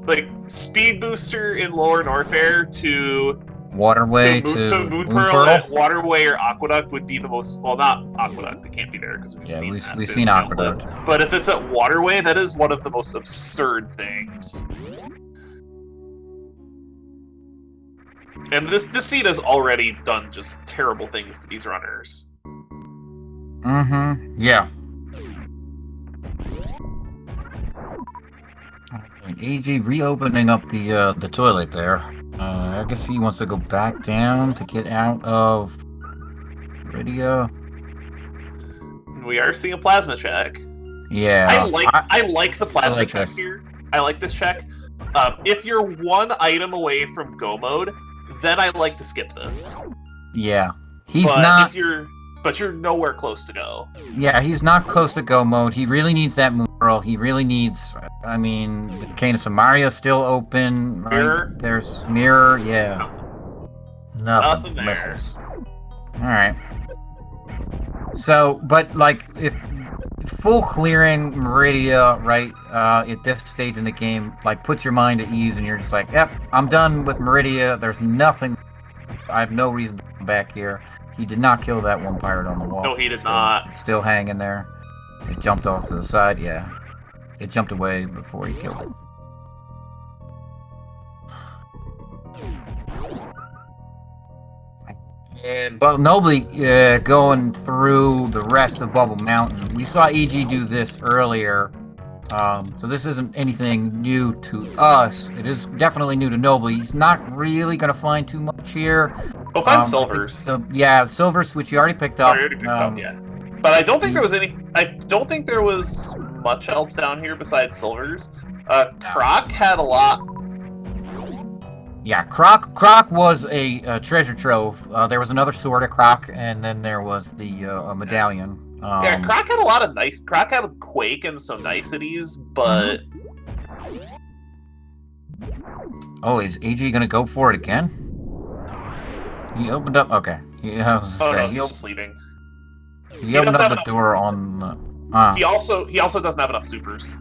like speed booster in Lore Warfare to Waterway to Moon Pearl at Waterway or Aqueduct would be the most. Well, not Aqueduct. It can't be there because we've seen Aqueduct. But if it's at Waterway, that is one of the most absurd things. And this seed has already done just terrible things to these runners. Yeah. AG reopening up the toilet there. I guess he wants to go back down to get out of Meridia. We are seeing a plasma check. Yeah. I like the plasma like check this. here. I like this check. If you're one item away from go mode, then I like to skip this. Yeah. He's But not. but you're nowhere close to go. Yeah, he's not close to go mode. He really needs that mural. He really needs. I mean, the Cane of Samaria's still open. Right? Mirror? There's mirror. Yeah. Nothing there. Misses. All right. So, but like, if full clearing Meridia, right, at this stage in the game, like, puts your mind at ease, and you're just like, yep, I'm done with Meridia. There's nothing. I have no reason to come back here. He did not kill that one pirate on the wall. No, he did not. Still hanging there. It jumped off to the side, yeah. It jumped away before he killed it. But Nobly going through the rest of Bubble Mountain. We saw EG do this earlier, so this isn't anything new to us. It is definitely new to Nobly. He's not really going to find too much here. Go find silvers. Yeah, silvers, which you already picked up. Yeah. But I don't think there was any. I don't think there was much else down here besides silvers. Croc had a lot. Yeah, Croc was a treasure trove. There was another sword at Croc, and then there was the medallion. Yeah, Croc had a lot of nice. Croc had Quake and some niceties, but. Oh, is AG gonna go for it again? He opened up. Okay. I was no, he's just leaving. He opened up the door on the. He also doesn't have enough supers.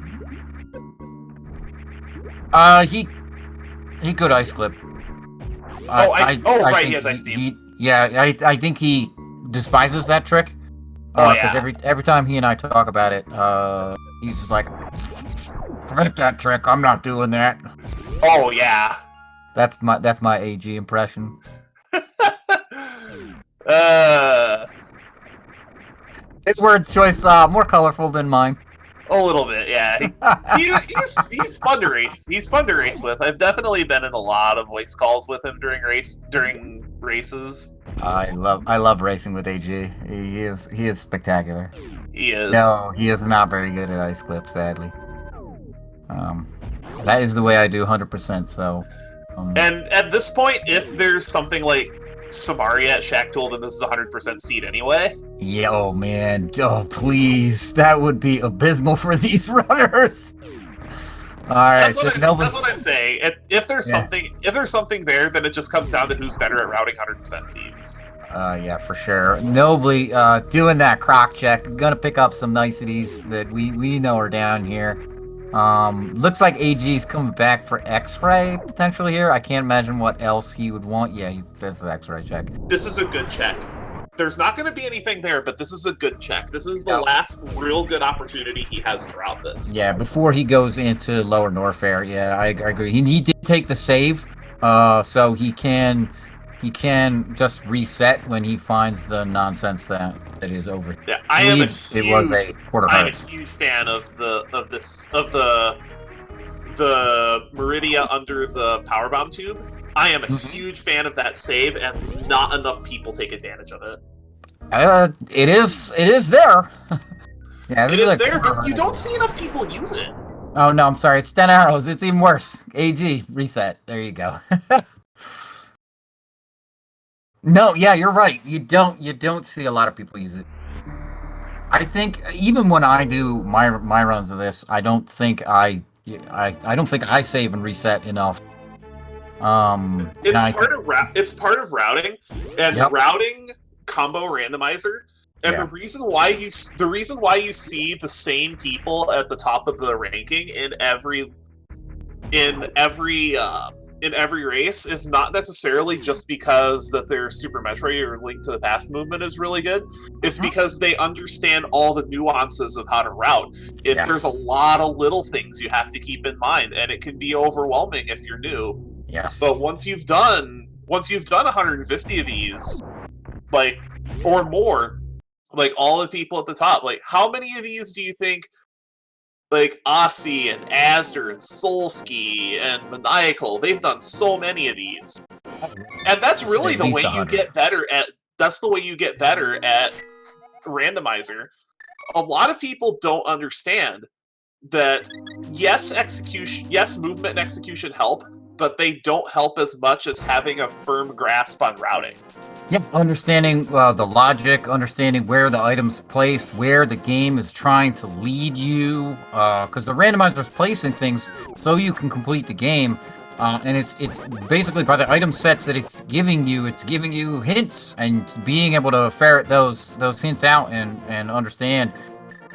He could ice clip. Right, he has ice beam. I think he despises that trick. Because every time he and I talk about it, he's just like, forget that trick. I'm not doing that. Oh yeah. That's my AG impression. His word choice more colorful than mine. A little bit, yeah. He's fun to race. He's fun to race with. I've definitely been in a lot of voice calls with him during races. I love racing with AG. He is spectacular. He is. No, he is not very good at ice clip, sadly. That is the way I do 100%. So. And at this point, if there's something like Samaria at Shacktool, then this is 100% seed anyway. Yeah, oh man, oh please, that would be abysmal for these runners. All right, that's what I'm saying. If there's something there, then it just comes down to who's better at routing 100% seeds. Yeah, for sure. Nobly doing that croc check, gonna pick up some niceties that we know are down here. Looks like AG's coming back for X-ray potentially here. I can't imagine what else he would want. Yeah, he says X-ray check. This is a good check. There's not going to be anything there, but this is a good check. This is the last real good opportunity he has to route this. Yeah, before he goes into Lower Norfair. Yeah, I agree. He did take the save, so he can just reset when he finds the nonsense that is over. Yeah, I'm a huge fan of the Meridia under the power bomb tube. I am a huge fan of that save, and not enough people take advantage of it. It is there. Yeah, it is there, but you don't see enough people use it. Oh no, I'm sorry. It's 10 arrows. It's even worse. AG reset. There you go. No, yeah, you're right. You don't see a lot of people use it. I think even when I do my runs of this, I don't think I save and reset enough. It's part of routing, and routing combo randomizer. And the reason why you see the same people at the top of the ranking in every race is not necessarily just because that their Super Metroid or Link to the Past movement is really good. It's because they understand all the nuances of how to route. There's a lot of little things you have to keep in mind, and it can be overwhelming if you're new. Yes. But once you've done 150 of these, like, or more, like all the people at the top, like how many of these do you think, like Aussie and Asder and Solski and Maniacal, they've done so many of these. And that's really At the least way you 100. get better at. That's the way you get better at Randomizer. A lot of people don't understand that yes, movement and execution help, but they don't help as much as having a firm grasp on routing. Yeah, understanding the logic, understanding where the item's placed, where the game is trying to lead you, because the randomizer's placing things so you can complete the game, and it's basically by the item sets that it's giving you hints, and being able to ferret those hints out and understand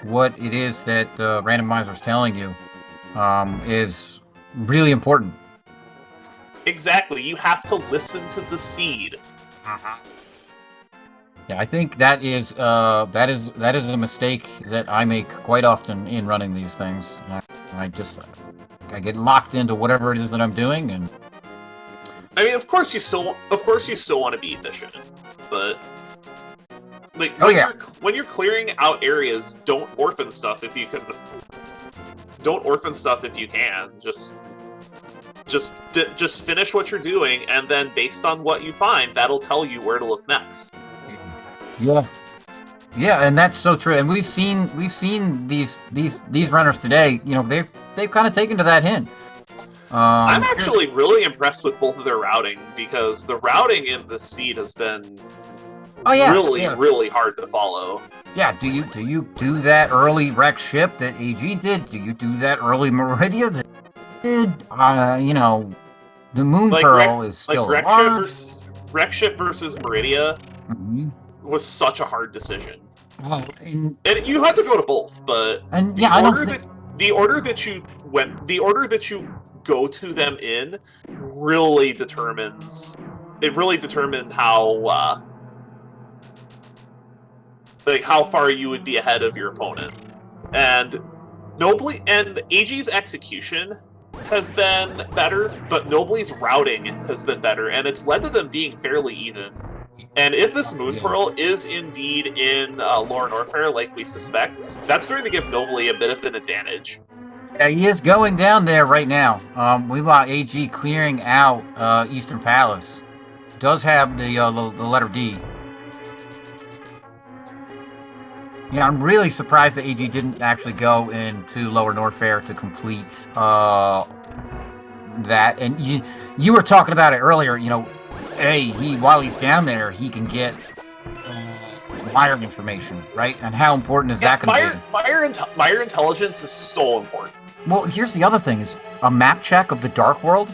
what it is that the randomizer's telling you is really important. Exactly, you have to listen to the seed. Yeah, I think that is a mistake that I make quite often in running these things. I get locked into whatever it is that I'm doing, and I mean, of course you still want to be efficient, but like when you're clearing out areas, don't orphan stuff if you can. Don't orphan stuff if you can. Just finish what you're doing, and then based on what you find, that'll tell you where to look next. Yeah, and that's so true. And we've seen these runners today. You know, they've kind of taken to that hint. I'm actually really impressed with both of their routing, because the routing in the seed has been really hard to follow. Yeah, do you do that early wreck ship that AG did? Do you do that early Meridia that did? You know, the Moon Pearl is still hard. Wreck ship versus Meridia was such a hard decision. And you had to go to both, but the order that you go to them in really determines how how far you would be ahead of your opponent. And Nobly and AG's execution has been better, but Nobly's routing has been better, and it's led to them being fairly even. And if this Moon Pearl is indeed in Lower Norfair, like we suspect, that's going to give Nobly a bit of an advantage. Yeah, he is going down there right now. We want AG clearing out Eastern Palace. Does have the letter D. Yeah, I'm really surprised that AG didn't actually go into Lower Norfair to complete that. And you were talking about it earlier. You know, hey, while he's down there, he can get wire information, right? And how important is that going to be? Wire intelligence is so important. Well, here's the other thing: is a map check of the Dark World.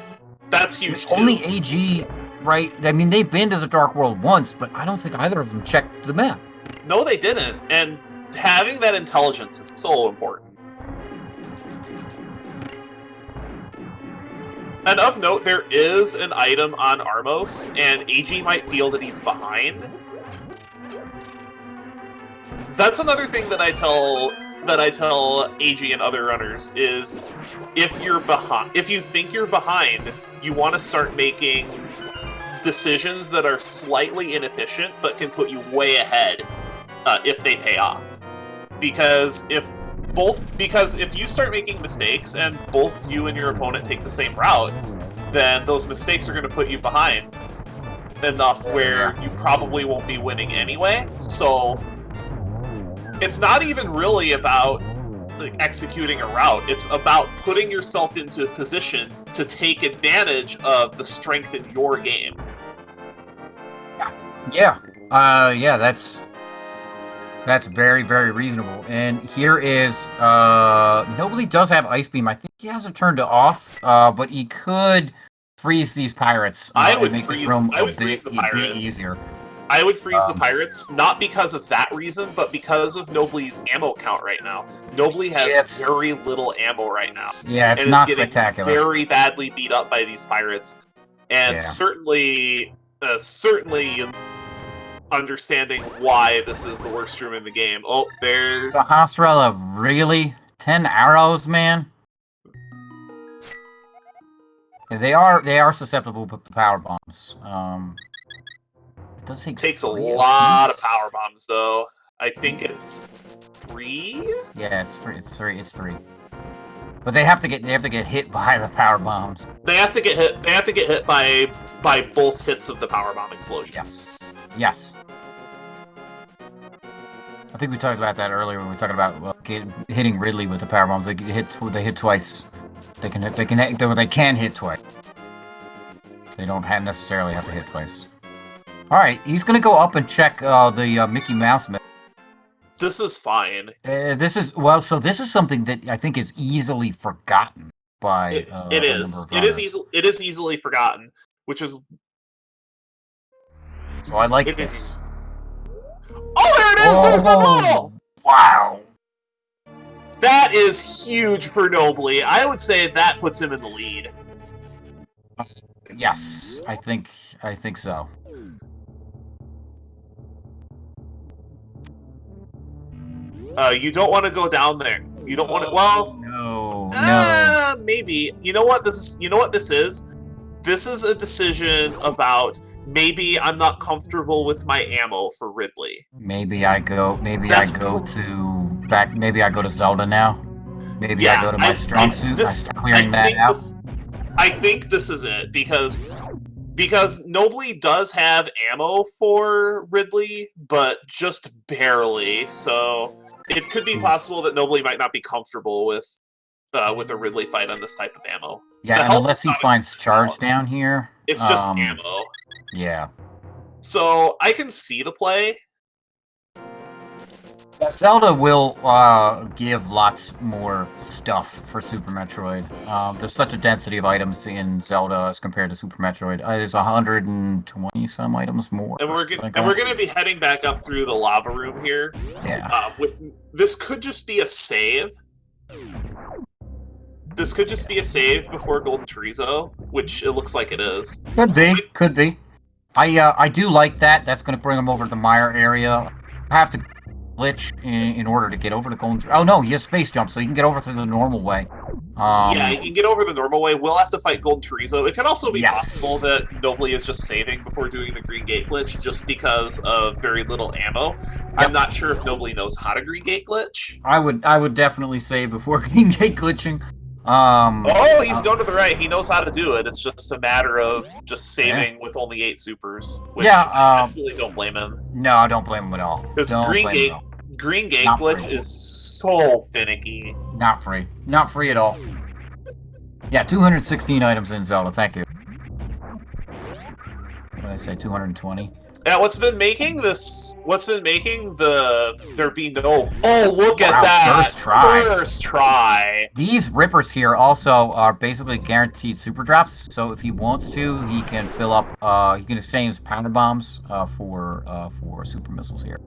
That's huge too. Only AG, right? I mean, they've been to the Dark World once, but I don't think either of them checked the map. No, they didn't. And having that intelligence is so important. And of note, there is an item on Armos, and AG might feel that he's behind. That's another thing that I tell AG and other runners is, if you think you're behind, you want to start making decisions that are slightly inefficient but can put you way ahead if they pay off. Because if you start making mistakes and both you and your opponent take the same route, then those mistakes are going to put you behind enough where you probably won't be winning anyway. So it's not even really about executing a route. It's about putting yourself into a position to take advantage of the strength in your game. Yeah, that's very, very reasonable. And here is Nobly does have Ice Beam. I think he has it turned off, but he could freeze these pirates. I would freeze the pirates. Bit easier. I would freeze the pirates, not because of that reason, but because of Nobly's ammo count right now. Nobly has very little ammo right now. Yeah, it's not spectacular. Very badly beat up by these pirates, and certainly understanding why this is the worst room in the game. Oh, there's the Hasrella. Really? 10 arrows, man? Yeah, they are susceptible to power bombs. It does takes a lot of power bombs, though. I think it's 3? Yeah, it's 3. It's 3. But they have to get hit by the power bombs. They have to get hit. They have to get hit by both hits of the power bomb explosion. Yes. Yes. I think we talked about that earlier when we were talking about hitting Ridley with the power bombs. They hit twice. They can hit twice. They don't necessarily have to hit twice. All right, he's gonna go up and check the Mickey Mouse. This is fine. This is something that I think is easily forgotten by. It is easily forgotten, which is. So I like this. Oh, there it is! There's the goal! Wow! That is huge for Nobly. I would say that puts him in the lead. Yes, I think so. You don't want to go down there. You don't want to. Well, no. Maybe. You know what this is? You know what this is? This is a decision about maybe I'm not comfortable with my ammo for Ridley. Maybe I go to Zelda now. Maybe I go to my strong suit. I think this is it because Nobly does have ammo for Ridley, but just barely. So it could be possible that Nobly might not be comfortable with a Ridley fight on this type of ammo. Yeah, and unless he finds charge down here, it's just ammo. Yeah. So I can see the play. Zelda will give lots more stuff for Super Metroid. There's such a density of items in Zelda as compared to Super Metroid. There's 120 some items more. And we're gonna be heading back up through the lava room here. Yeah. This could just be a save. This could just be a save before Golden Chorizo, which it looks like it is. Could be. I do like that. That's going to bring him over to the mire area. I have to glitch in order to get over the Golden Chorizo. Oh no, he has space jump, so he can get over through the normal way. Yeah, you can get over the normal way. We'll have to fight Golden Chorizo. It could also be possible that Nobly is just saving before doing the Green Gate glitch just because of very little ammo. Yep. I'm not sure if Nobly knows how to Green Gate glitch. I would definitely save before Green Gate glitching. He's going to the right. He knows how to do it. It's just a matter of just saving with only 8 supers. Which I absolutely don't blame him. No, I don't blame him at all. Because Green Gate glitch is so finicky. Not free. Not free at all. Yeah, 216 items in Zelda. Thank you. What did I say? 220. Yeah, what's been making there be no... Oh, look at that! First try! These rippers here also are basically guaranteed super drops, so if he wants to, he can fill up, he can exchange power bombs for super missiles here.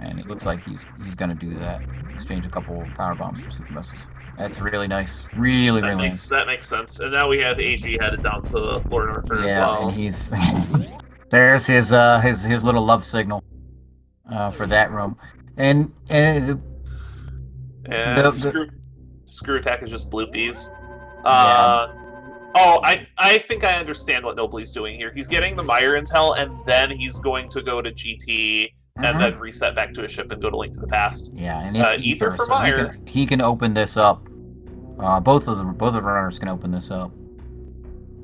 And it looks like he's gonna do that. Exchange a couple power bombs for super missiles. That's really nice. Really nice. That makes sense. And now we have AG headed down to Lord Norfair as well. Yeah, and he's... There's his little love signal for that room, and screw attack is just bloopies. Yeah. I think I understand what Nobly's doing here. He's getting the Mire intel, and then he's going to go to GT and then reset back to his ship and go to Link to the Past. Yeah, and it's Ether for Mire. He can open this up. Both of the runners can open this up.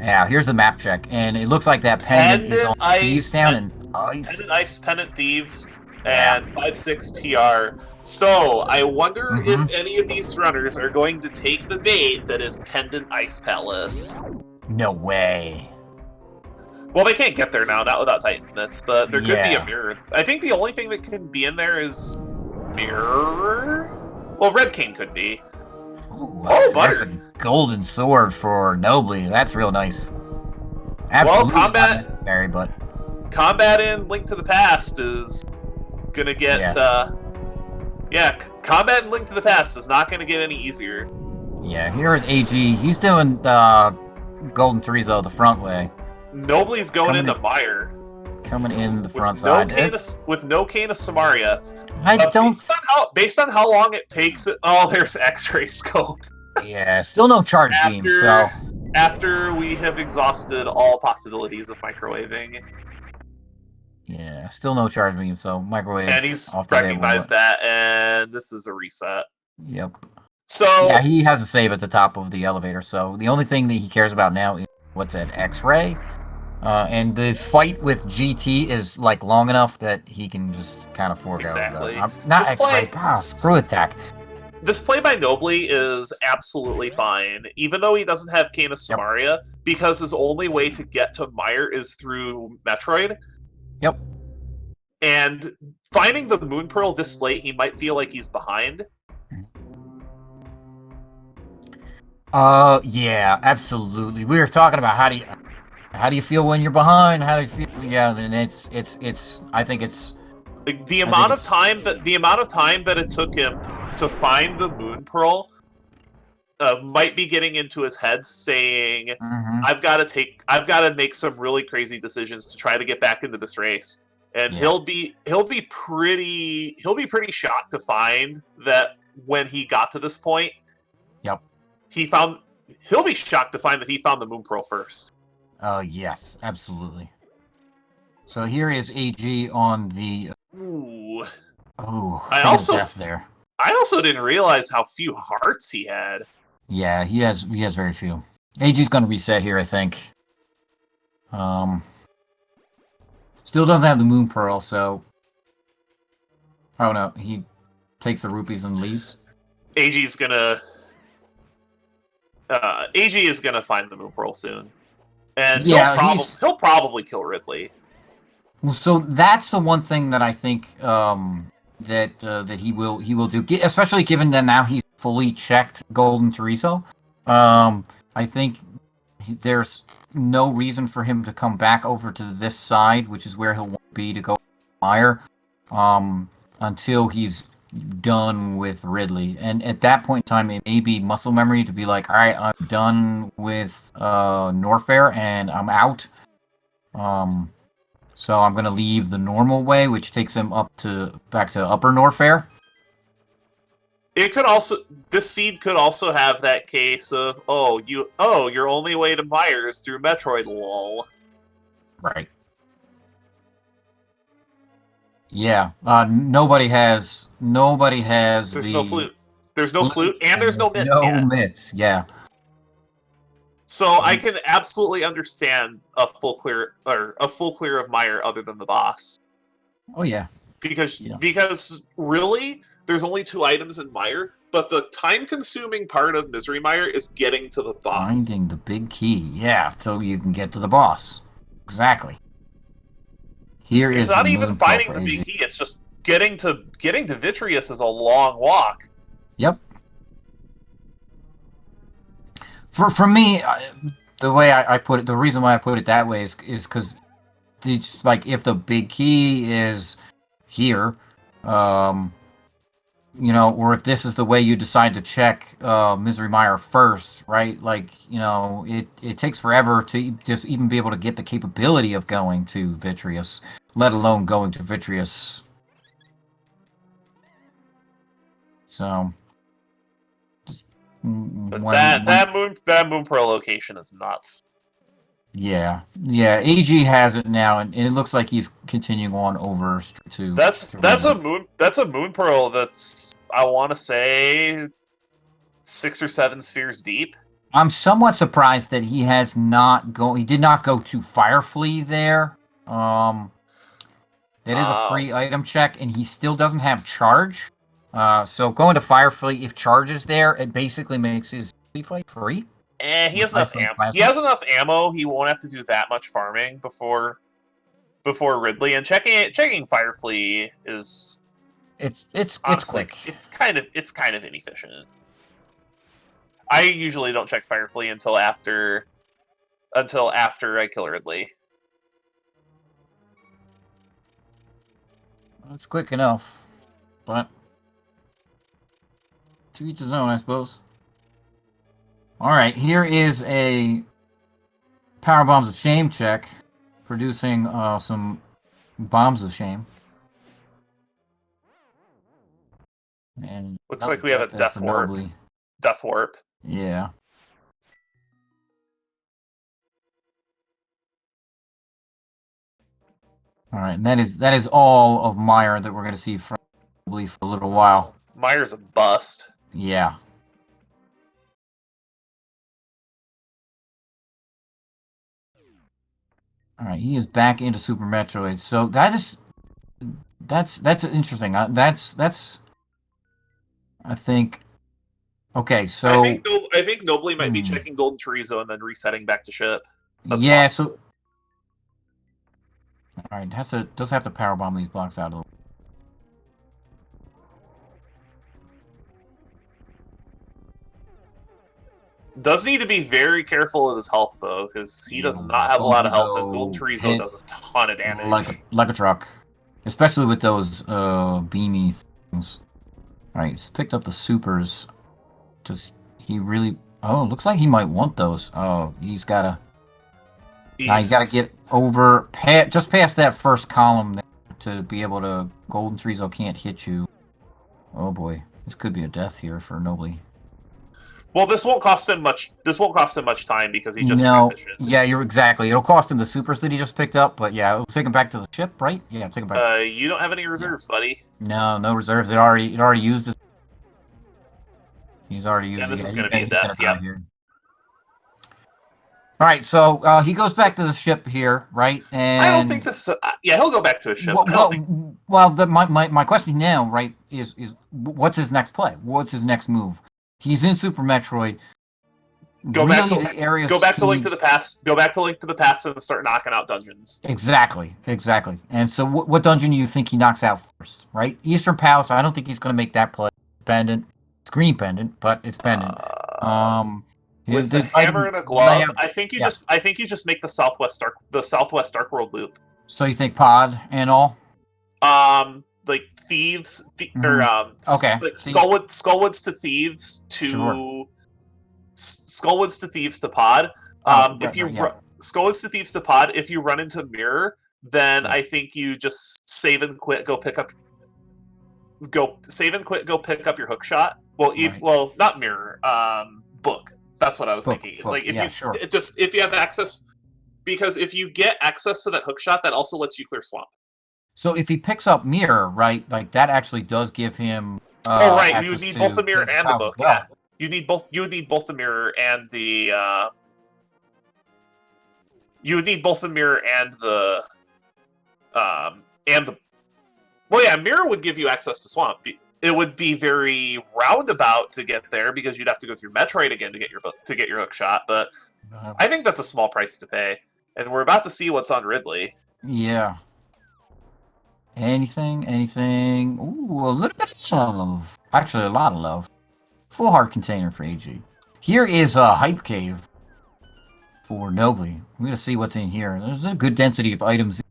Yeah, here's the map check, and it looks like that pendant is on Thieves Town and Ice. Pendant Ice, Pendant Thieves, and 5-6 TR. So, I wonder if any of these runners are going to take the bait that is Pendant Ice Palace. No way. Well, they can't get there now, not without Titansmiths, but there could be a mirror. I think the only thing that can be in there is mirror? Well, Red King could be. Ooh, butter! A golden sword for Nobly. That's real nice. Absolutely combat. Not necessary, but combat in Link to the Past is gonna get. Combat in Link to the Past is not gonna get any easier. Yeah, here's AG. He's doing Golden Chorizo the front way. Nobly's going into Mire. Coming in the front side. With no Cane of Samaria. Based on how long it takes... there's X-Ray Scope. Yeah, still no charge beam, so... After we have exhausted all possibilities of microwaving. Yeah, still no charge beam, so microwave... And he's recognized that, and this is a reset. Yep. So Yeah, he has a save at the top of the elevator, so the only thing that he cares about now is what's at X-ray. And the fight with GT is like long enough that he can just kind of forego the exactly. not This X-ray. play God, screw attack. this play by Nobly is absolutely fine, even though he doesn't have Canis Yep. Samaria, because his only way to get to Meyer is through Metroid. Yep. And finding the Moon Pearl this late, he might feel like he's behind. Yeah, absolutely. We were talking about how do you feel when you're behind? How do you feel? Yeah, and it's. I think it's. Like I think it's. the amount of time that it took him to find the Moon Pearl might be getting into his head, saying, Mm-hmm. I've got to make some really crazy decisions to try to get back into this race." And Yeah. he'll be pretty shocked to find that when he got to this point, Yep. he found he'll be shocked to find that he found the Moon Pearl first. Yes, absolutely. So here is AG on the. Ooh. Oh, I think of also death there. I also didn't realize how few hearts he had. Yeah, he has very few. AG's gonna reset here, I think. Um, still doesn't have the Moon Pearl, so. Oh no, he takes the rupees and leaves. AG's gonna AG is gonna find the Moon Pearl soon, and Yeah, he'll probably kill Ridley. well. So that's the one thing that I think that he will do, especially given that now he's fully checked Golden Chorizo. I think there's no reason for him to come back over to this side, which is where he'll want to be to go fire, until he's done with Ridley. And at that point in time, it may be muscle memory to be like, all right, I'm done with Norfair and I'm out. So I'm gonna leave the normal way, which takes him back to Upper Norfair. It could also This seed could also have that case of your only way to Meyer is through Metroid, lol. Right. Yeah. Nobody has There's no the flute. There's no flute flute, and and there's no there's mitts no yet. mitts. Yeah. So I can absolutely understand a full clear of Meyer other than the boss. Oh yeah. Because really, there's only 2 items in Meyer, but the time-consuming part of Misery Meyer is getting to the boss. Finding the big key. Yeah. So you can get to the boss. Exactly. Here It's is the not even Moon Pearl finding for the big AG. key; it's just getting to Vitreous is a long walk. Yep. For me, the way I put it, the reason why I put it that way is because it's like if the big key is here, um, or if this is the way you decide to check Misery Mire first, right? Like, it takes forever to just even be able to get the capability of going to Vitreous, let alone going to Vitreous. So, But when that Moon Pearl location is nuts. yeah, AG has it now, and it looks like he's continuing on over to. That's a Moon Pearl that's, I want to say, 6 or 7 spheres deep. I'm somewhat surprised that he has not go. He did not go to Firefly there. That is a free item check, and he still doesn't have charge. So going to Firefly, if charge is there, it basically makes his fight free. He has enough ammo. He has enough ammo. He won't have to do that much farming before Ridley. And checking Firefly is it's honestly, quick. It's kind of inefficient. I usually don't check Firefly until after I kill Ridley. It's quick enough, but to each his own, I suppose. All right, here is a Power Bombs of Shame check, producing some Bombs of Shame. And looks like we have a Death Warp. Nobly. Death Warp. Yeah. All right, and that is all of Meyer that we're going to see from Nobly for a little while. Meyer's a bust. Yeah. All right, he is back into Super Metroid. So that's interesting. That's I think okay. So I think Nobly might be hmm, checking Golden Chorizo and then resetting back to ship. That's yeah. possible. So all right, does have to power bomb these blocks out a little. Does need to be very careful with his health though, because he Yeah, does not have a lot of health, and Golden Chorizo Chorizo hit does a ton of damage. like a truck, especially with those beamy things. All right, he's picked up the supers. Does he really? Oh, looks like he might want those. Oh, he's gotta. Now he's gotta He's get over just past that first column there to be able to. Golden Chorizo can't hit you. Oh boy, this could be a death here for Nobly. well. This won't cost him much. This won't cost him much time because he's just No, efficient. yeah, you're exactly. It'll cost him the supers that he just picked up, but yeah, it'll take him back to the ship, right? Yeah, take him back. You don't have any reserves, buddy. No reserves. It already used his. He's already Yeah, used it. this Yeah, is gonna be a he's gonna death. die Yep. here. All right, so he goes back to the ship here, right? I don't think And this. Yeah, he'll go back to his ship. what? I don't think. Well, my question now, right, is what's his next play? What's his next move? He's in Super Metroid. Go Really, back to the areas go back to he Link to needs. the Past. Go back to Link to the Past and start knocking out dungeons. Exactly. And so, what dungeon do you think he knocks out first? Right, Eastern Palace. I don't think he's going to make that play. Pendant, it's green pendant, but it's pendant. Um, With a his hammer item and a glove, layout. I think you Yeah. just make the Southwest Dark World loop. So you think pod and all? Like thieves, or Mm-hmm. Okay. like See, Skullwoods to thieves sure. to Skullwoods to thieves to pod. If you Yeah. Skullwoods to thieves to pod, if you run into Mirror, then Yeah. I think you just save and quit. Go save and quit. Go pick up your hook shot. Well, Right. well, not Mirror. Book. That's what I was thinking. Book. Like if Yeah, you sure. if you have access, because if you get access to that hook shot, that also lets you clear swamp. So if he picks up mirror, right, like that actually does give him Oh right, you would access need to both the mirror Games of and the Palace as book. Yeah, well. you need both. You would need both the mirror and the. You would need both the mirror and the. And the. Well, yeah, mirror would give you access to swamp. It would be very roundabout to get there because you'd have to go through Metroid again to get your hook shot. But I think that's a small price to pay, and we're about to see what's on Ridley. Yeah. Anything? Ooh, a little bit of love. Actually, a lot of love. Full heart container for AG. Here is a hype cave for Nobly. We're gonna see what's in here. There's a good density of items.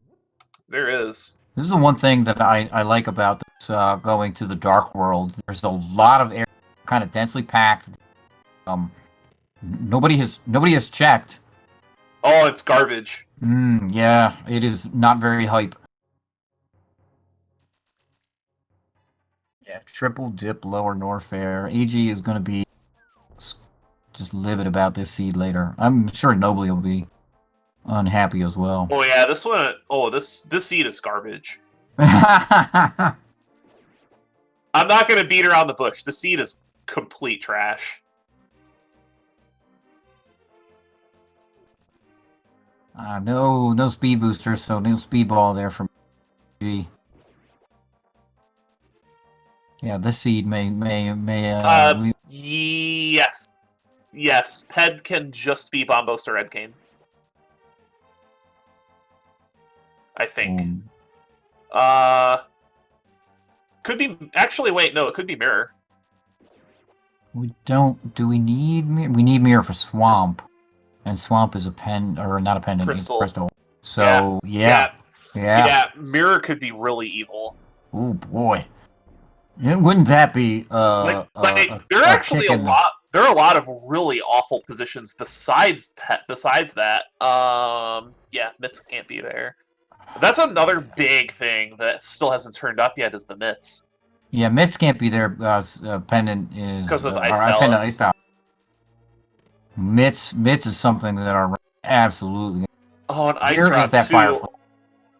There is. This is the one thing that I like about this going to the dark world. There's a lot of air, kind of densely packed. Nobody has checked. Oh, it's garbage. Yeah, it is not very hype. Yeah, triple dip lower Norfair. AG is going to be just livid about this seed later. I'm sure Nobly will be unhappy as well. Oh yeah, this one. Oh, this seed is garbage. I I'm not gonna beat around the bush. The seed is complete trash. no speed booster, so no speedball there from G. Yeah, this seed may Yes. Yes, Ped can just be Bombos or Edkane. I think. Could be. Actually, wait, no, it could be Mirror. Do we need mirror? We need mirror for Swamp. And Swamp is a or not a pendant, Crystal. it's crystal. So, yeah. Mirror could be really evil. Oh, boy. Wouldn't that be There are actually a lot. There are a lot of really awful positions besides that. Yeah, Mitts can't be there. That's another big thing that still hasn't turned up yet is the Mitts. Yeah, Mitts can't be there. Pendant is because of Ice Pendant Palace. Mitts is something that are absolutely. Oh, an Ice Rock that too.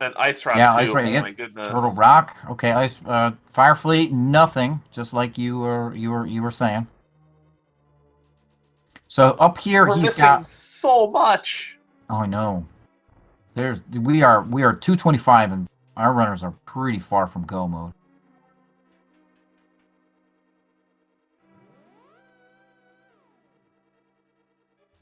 An Ice Rock too. Ice Rock, oh my goodness. Turtle Rock. Okay, Fire Fleet. Nothing. Just like you were saying. So up here We're he's missing got so much. Oh, I know. We are 225, and our runners are pretty far from go mode.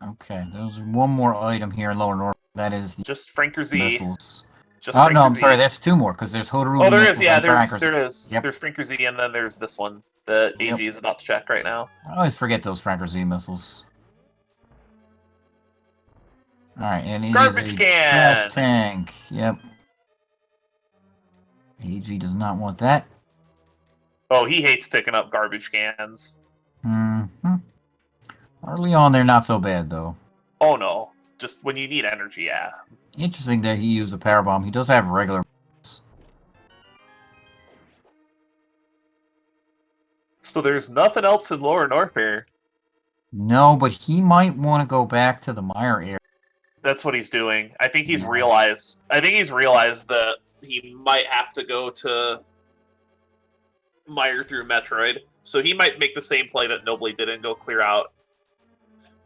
Okay, there's one more item here in Lower North. That is the Just Franker Z. missiles. Just Oh Franker no, I'm Z. sorry. That's two more because there's Hotaru. Oh, there is. missiles Yeah, and Frankers. there is. Yep. There's Franker Z, and then there's this one that AG is about to check right now. I always forget those Franker Z missiles. All right, and it Garbage is a can! trash tank. Yep. AG does not want that. Oh, he hates picking up garbage cans. Mm-hmm. Early on, they're not so bad though. Oh no, just when you need energy, yeah. Interesting that he used a power bomb. He does have regular. So there's nothing else in Lower Norfair. No, but he might want to go back to the Meyer area. That's what he's doing. I think he's Yeah. realized. I think he's realized that he might have to go to Meyer through Metroid. So he might make the same play that Nobly did and go clear out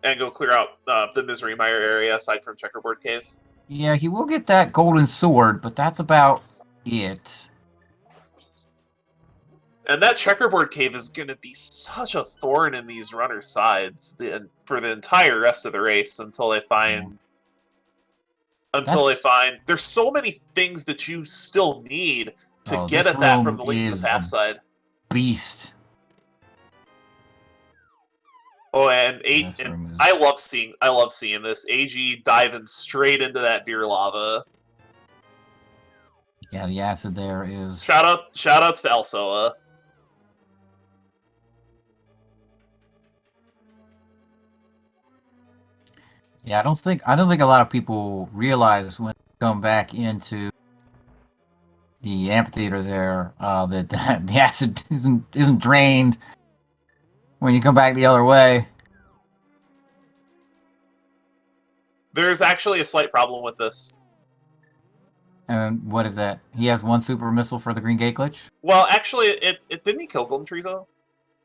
the Misery Mire area aside from Checkerboard Cave. Yeah, he will get that golden sword, but that's about it. And that Checkerboard Cave is going to be such a thorn in these runners' sides for the entire rest of the race until they find. There's so many things that you still need to get at that from the Link to the Past side. Beast. Oh, and I love seeing this. AG diving straight into that beer lava. Yeah, the acid there is. Shoutouts to Elsoa. Yeah, I don't think a lot of people realize when they come back into the amphitheater there that the acid isn't drained when you come back the other way. There's actually a slight problem with this. And what is that? He has one super missile for the Green Gate glitch? Well, actually, it didn't he kill Golden Trizo?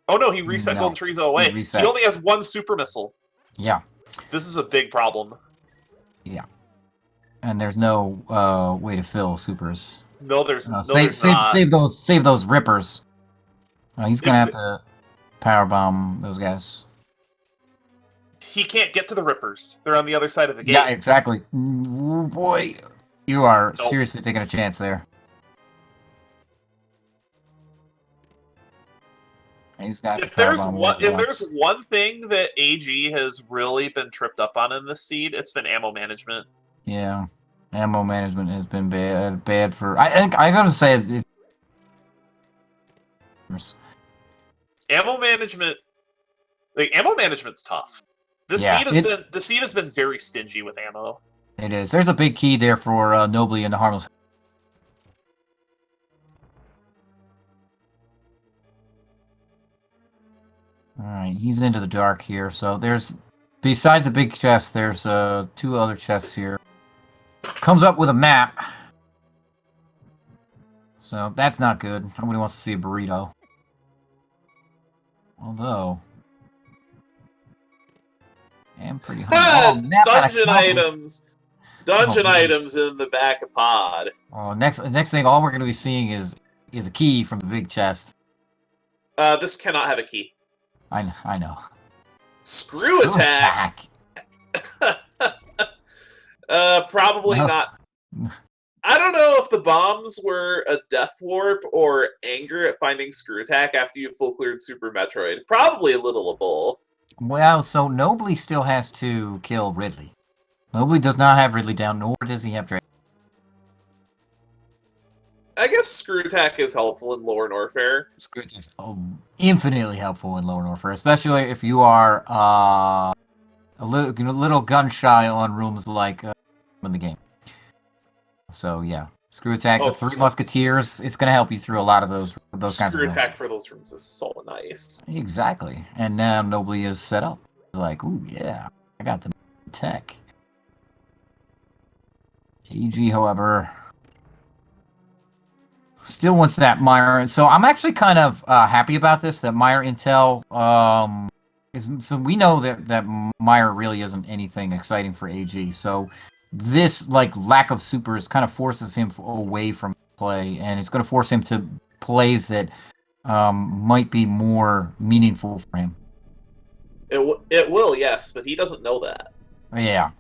Oh no, he reset Golden Trizo away. He only has one super missile. Yeah. This is a big problem. Yeah. And there's no way to fill supers. No, there's not. Save those rippers. He's gonna have to power bomb those guys. He can't get to the rippers. They're on the other side of the gate. Yeah, exactly. Ooh, boy, you are seriously taking a chance there. He's got if there's one thing that AG has really been tripped up on in this seed, it's been ammo management. Yeah, ammo management has been bad for. I gotta say, ammo management's tough. The seed has been very stingy with ammo. It is. There's a big key there for Nobly and the Harmless. Alright, he's into the dark here, so there's, besides the big chest, there's two other chests here. Comes up with a map. So, that's not good. Nobody wants to see a burrito. Although... I am pretty hungry. Dungeon items! Dungeon items in the back of pod. Oh, next thing, all we're going to be seeing is a key from the big chest. This cannot have a key. I know. Screw attack! Probably not. I don't know if the bombs were a death warp or anger at finding Screw Attack after you full cleared Super Metroid. Probably a little of both. Well, so Nobly still has to kill Ridley. Nobly does not have Ridley down, nor does he have Drake. I guess Screw Attack is helpful in Lower Norfair. Screw Attack is infinitely helpful in Lower Norfair, especially if you are a little gun shy on rooms like in the game. So yeah, Screw Attack, the Three Musketeers, it's going to help you through a lot of those kinds of rooms. Screw Attack for those rooms is so nice. Exactly, and now Nobly is set up. It's like, ooh yeah, I got the tech. AG, however, still wants that Meyer. So I'm actually kind of happy about this, that Meyer Intel so we know that Meyer really isn't anything exciting for AG. So this like lack of supers kind of forces him away from play, and it's going to force him to plays that might be more meaningful for him. It will, yes, but he doesn't know that. Yeah.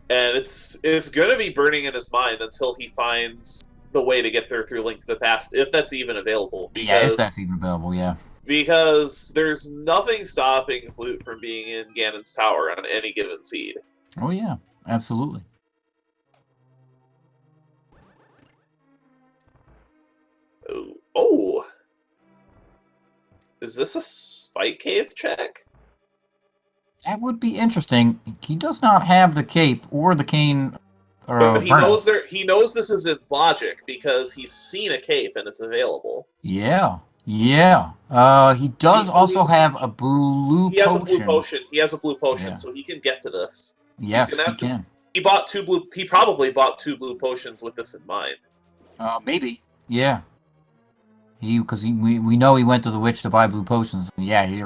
And it's going to be burning in his mind until he finds the way to get there through Link to the Past, if that's even available. Yeah, if that's even available, yeah. Because there's nothing stopping Flute from being in Ganon's Tower on any given seed. Oh yeah, absolutely. Oh. Is this a Spike Cave check? That would be interesting. He does not have the cape or the cane. But he knows this isn't logic because he's seen a cape and it's available. Yeah. Yeah. He does also have a blue potion. He has a blue potion. He has a blue potion, so he can get to this. Yes, he can. He probably bought 2 blue potions with this in mind. Maybe. Yeah. Because we know he went to the witch to buy blue potions. Yeah, he's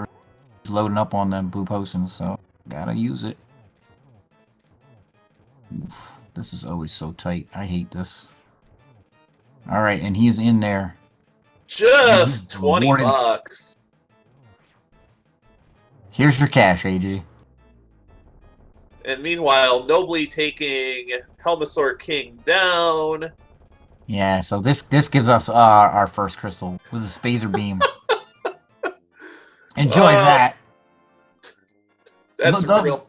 loading up on them blue potions, so gotta use it. Oof, this is always so tight. I hate this. Alright, and he's in there. Just 20 bucks. Here's your cash, AG. And meanwhile, Nobly taking Helmasaur King down. Yeah, so this gives us our first crystal with a Spazer Beam. Enjoy that. That's real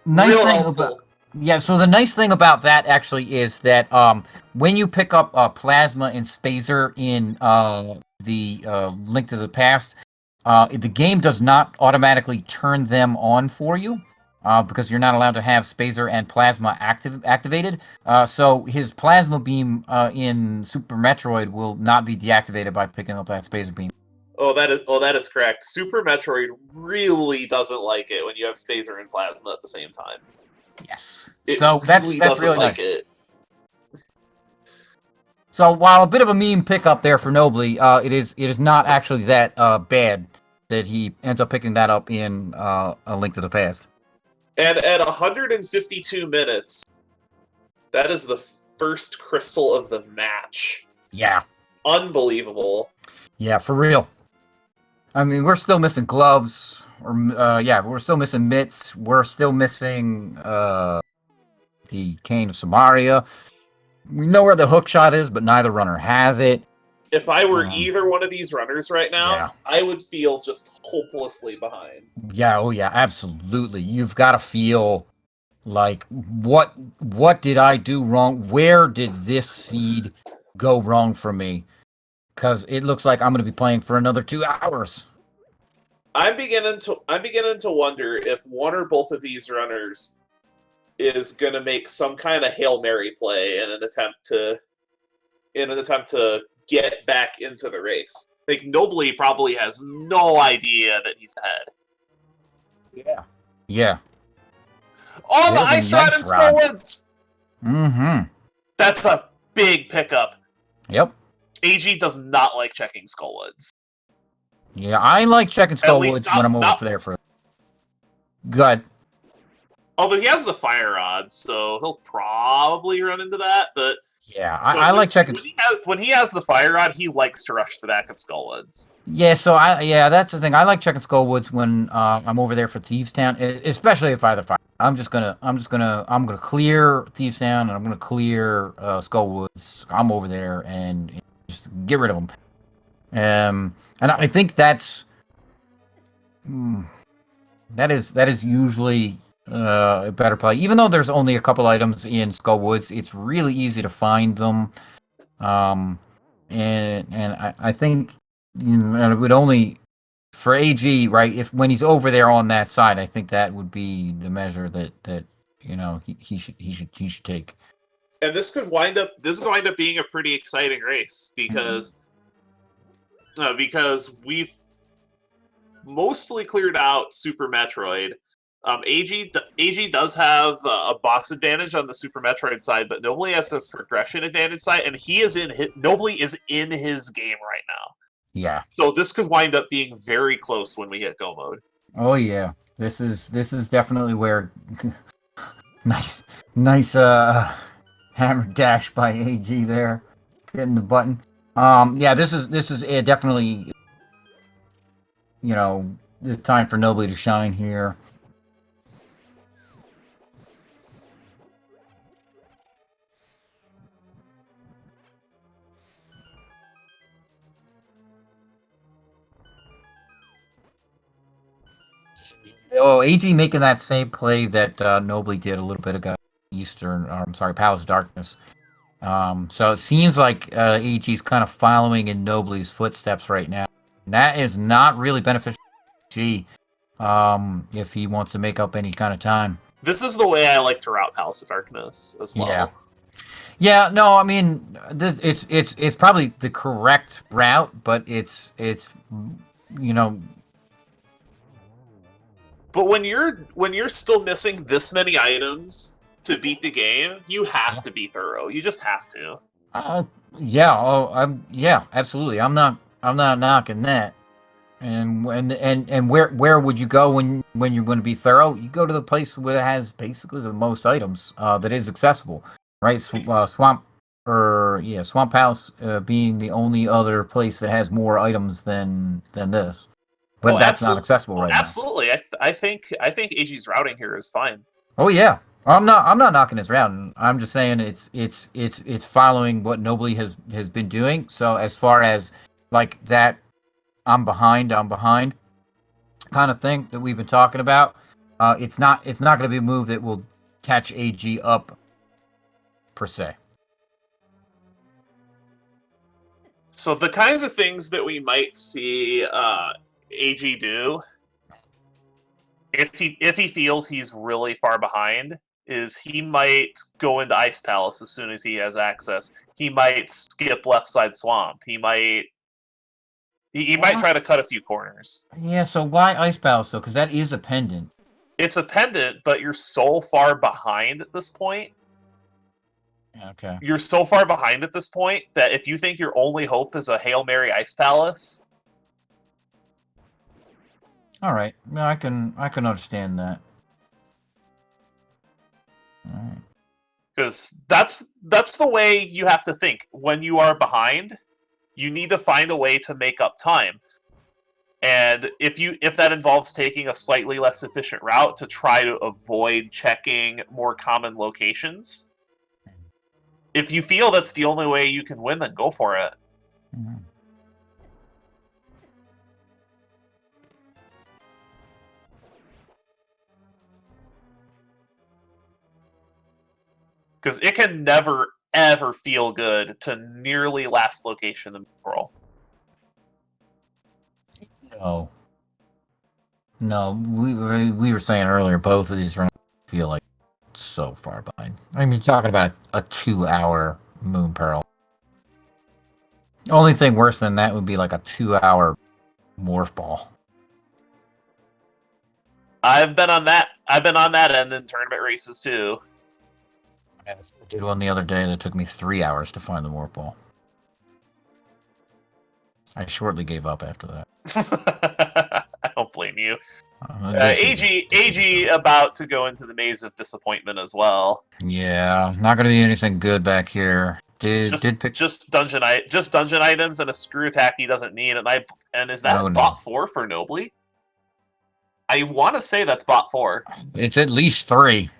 thing helpful. Yeah, so the nice thing about that actually is that when you pick up Plasma and Spazer in the Link to the Past, the game does not automatically turn them on for you. Because you're not allowed to have Spazer and Plasma activated. So his Plasma Beam in Super Metroid will not be deactivated by picking up that Spazer Beam. Oh, that is correct. Super Metroid really doesn't like it when you have Spazer and Plasma at the same time. Yes. So that's really like nice. It. So while a bit of a meme pickup there for Nobly, it is not actually that bad that he ends up picking that up in A Link to the Past. And at 152 minutes, that is the first crystal of the match. Yeah. Unbelievable. Yeah, for real. I mean, we're still missing gloves. We're still missing mitts. We're still missing the Cane of Samaria. We know where the hook shot is, but neither runner has it. If I were either one of these runners right now, I would feel just hopelessly behind. Yeah, oh yeah, absolutely. You've got to feel like, what did I do wrong? Where did this seed go wrong for me? Because it looks like I'm going to be playing for another 2 hours. I'm beginning to wonder if one or both of these runners is going to make some kind of Hail Mary play in an attempt to get back into the race. Like, Nobly probably has no idea that he's ahead. Yeah. Yeah. Oh, the Ice Rod and Skullwoods! Mm-hmm. That's a big pickup. Yep. AG does not like checking Skullwoods. Yeah, I like checking Skullwoods when I'm over there for... Good. Although he has the Fire Rod, so he'll probably run into that, but... Yeah, I like checking... When he has the Fire Rod, he likes to rush the back of Skullwoods. Yeah, so that's the thing. I like checking Skullwoods when I'm over there for Thieves Town, especially if I have the Fire. I'm gonna clear Thieves Town, and I'm gonna clear Skullwoods. I'm over there and just get rid of them. And I think that is usually a better play. Even though there's only a couple items in Skullwoods, it's really easy to find them. And I think it would only for AG, right? If when he's over there on that side, I think that would be the measure that he should take. And this is going to wind up being a pretty exciting race because we've mostly cleared out Super Metroid. AG does have a box advantage on the Super Metroid side, but Nobly has a progression advantage side, and Nobly is in his game right now. Yeah. So this could wind up being very close when we hit Go mode. Oh yeah, this is definitely where Nice hammer dash by AG there, hitting the button. Yeah, this is definitely, the time for Nobly to shine here. Oh, AG making that same play that Nobly did a little bit ago. Palace of Darkness. So it seems like AG's kind of following in Nobly's footsteps right now. And that is not really beneficial to AG if he wants to make up any kind of time. This is the way I like to route Palace of Darkness as well. Yeah. No, I mean, it's probably the correct route, but it's But when you're still missing this many items to beat the game, you have to be thorough. You just have to. Yeah. Absolutely. I'm not knocking that. And where would you go when you're going to be thorough? You go to the place where it has basically the most items that is accessible, right? Swamp House being the only other place that has more items than this, but that's not accessible right now. Absolutely, I think AG's routing here is fine. Oh yeah, I'm not knocking his routing. I'm just saying it's following what Nobly has been doing. So as far as like that, I'm behind kind of thing that we've been talking about. It's not going to be a move that will catch AG up per se. So the kinds of things that we might see AG do, if he feels he's really far behind, is he might go into Ice Palace as soon as he has access. He might skip left side swamp. He might try to cut a few corners. Yeah, so why Ice Palace though? Because that is a pendant. It's a pendant, but you're so far behind at this point. Okay. You're so far behind at this point that if you think your only hope is a Hail Mary Ice Palace. All right. No, I can understand that. All right. Because that's the way you have to think. When you are behind, you need to find a way to make up time. And if that involves taking a slightly less efficient route to try to avoid checking more common locations, if you feel that's the only way you can win, then go for it. Mm-hmm. Because it can never, ever feel good to nearly last location in the roll. No, we were saying earlier, both of these runs feel like so far behind. I mean, you're talking about a 2-hour Moon Pearl. Only thing worse than that would be like a 2-hour Morph Ball. I've been on that end in tournament races too. I did one the other day that took me 3 hours to find the Morph Ball. I shortly gave up after that. I don't blame you. AG about to go into the maze of disappointment as well. Yeah, not going to be anything good back here. Just dungeon items and a screw attack he doesn't need, and is that bot 4 for Nobly? I want to say that's bot 4. It's at least 3.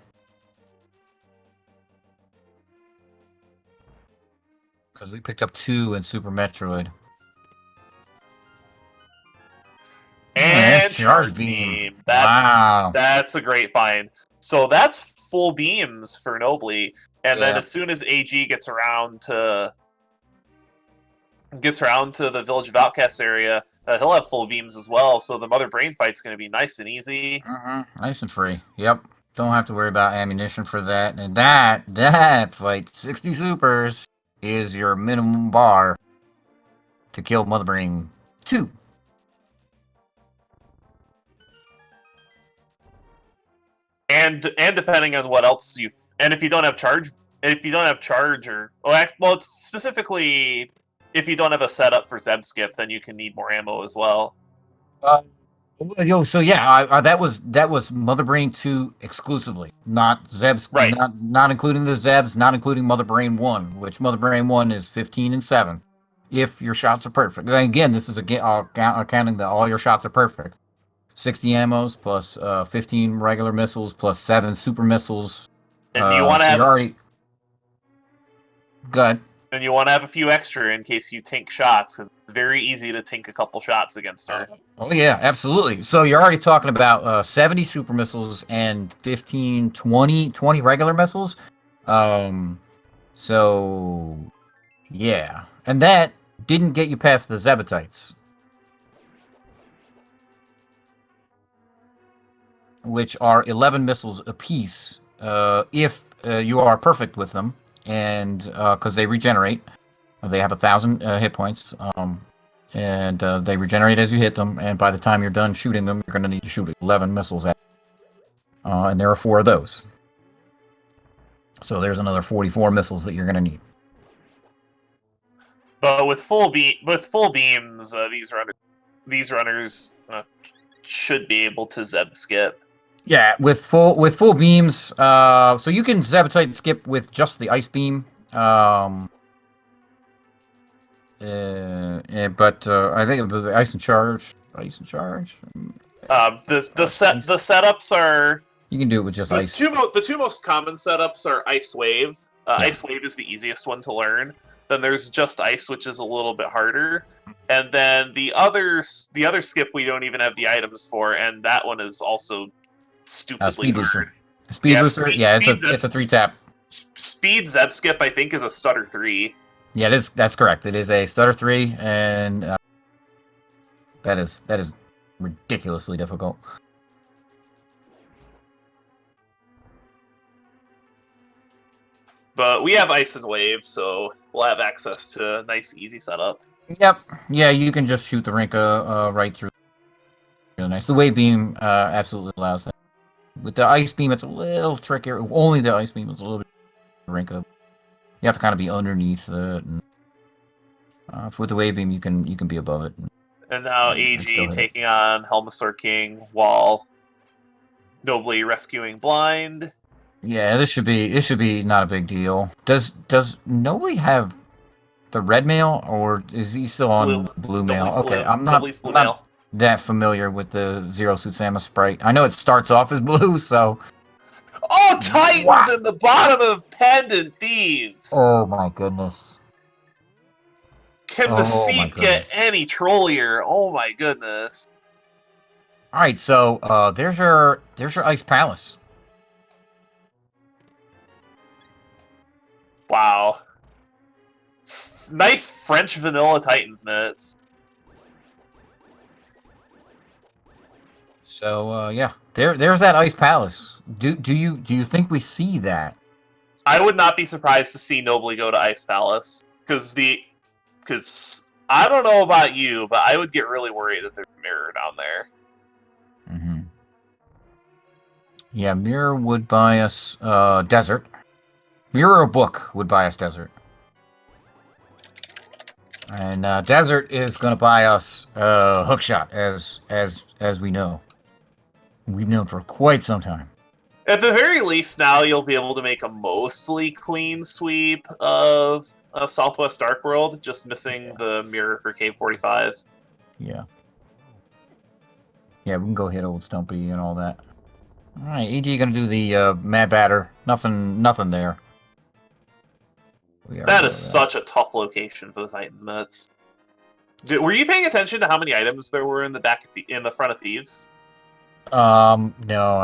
Because we picked up 2 in Super Metroid. And charge beam. That's a great find. So that's full beams for Nobly, and then as soon as AG gets around to the Village of Outcasts area, he'll have full beams as well. So the Mother Brain fight's going to be nice and easy. Nice and free. Yep. Don't have to worry about ammunition for that. And that fight, 60 supers, is your minimum bar to kill Mother Brain 2. And depending on what else if you don't have charge, it's specifically if you don't have a setup for Zeb Skip, then you can need more ammo as well. Yo, so yeah, that was Mother Brain 2 exclusively, not Zeb's, Right. not including the Zebs, not including Mother Brain 1, which Mother Brain 1 is 15 and 7. If your shots are perfect. And again, this is again counting that all your shots are perfect. 60 ammos plus 15 regular missiles plus 7 super missiles. And you want to So have you're already good. and you want to have a few extra in case you tank shots, because it's very easy to tank a couple shots against her. Oh yeah, absolutely. So you're already talking about 70 super missiles and 15, 20 regular missiles. Um, so yeah, and that didn't get you past the Zebatites, which are 11 missiles apiece. If you are perfect with them, and because they regenerate, they have 1,000 hit points. And they regenerate as you hit them. And by the time you're done shooting them, you're going to need to shoot 11 missiles at. And there are 4 of those. So there's another 44 missiles that you're going to need. But with full beams, these runners should be able to Zeb skip. Yeah, with full beams. So you can Zebetite skip with just the ice beam. But I think it was ice and charge. Ice and charge. The setups are. You can do it with just ice. The two most common setups are Ice Wave. Yeah. Ice Wave is the easiest one to learn. Then there's Just Ice, which is a little bit harder. And then the other skip we don't even have the items for, and that one is also stupidly hard. Speed booster. Yeah, it's a 3-tap. Speed Zeb skip, I think, is a stutter 3. Yeah, that's correct. It is a stutter 3, and that is ridiculously difficult. But we have Ice and Wave, so we'll have access to a nice, easy setup. Yep. Yeah, you can just shoot the Rinka right through. Really nice. The Wave Beam absolutely allows that. With the Ice Beam, it's a little trickier. Only the Ice Beam is a little bit Rinka. You have to kind of be underneath it. And, with the Wave Beam, you can be above it. And now AG taking on Helmasaur King while Nobly rescuing Blind. Yeah, this should be not a big deal. Does Nobly have the red mail, or is he still on blue mail? Nobly's okay, blue. I'm not that familiar with the Zero Suit Samus sprite. I know it starts off as blue, so. Oh, Titans in the bottom of Pendant Thieves! Oh my goodness. Can the seed get any trollier? Oh my goodness. Alright, so there's your Ice Palace. Wow. Nice French vanilla Titans mitts. So yeah, there's that Ice Palace. Do you think we see that? I would not be surprised to see Nobly go to Ice Palace, because I don't know about you, but I would get really worried that there's a mirror down there. Mm-hmm. Yeah, mirror would buy us desert. Mirror or book would buy us desert. And desert is going to buy us hookshot, as we know. We've known for quite some time. At the very least, now you'll be able to make a mostly clean sweep of Southwest Dark World, just missing the mirror for Cave 45. Yeah. Yeah, we can go hit old Stumpy and all that. Alright, AG gonna do the Mad Batter. Nothing there. That is such a tough location for the Titans Mets. Were you paying attention to how many items there were in the front of Thieves? No,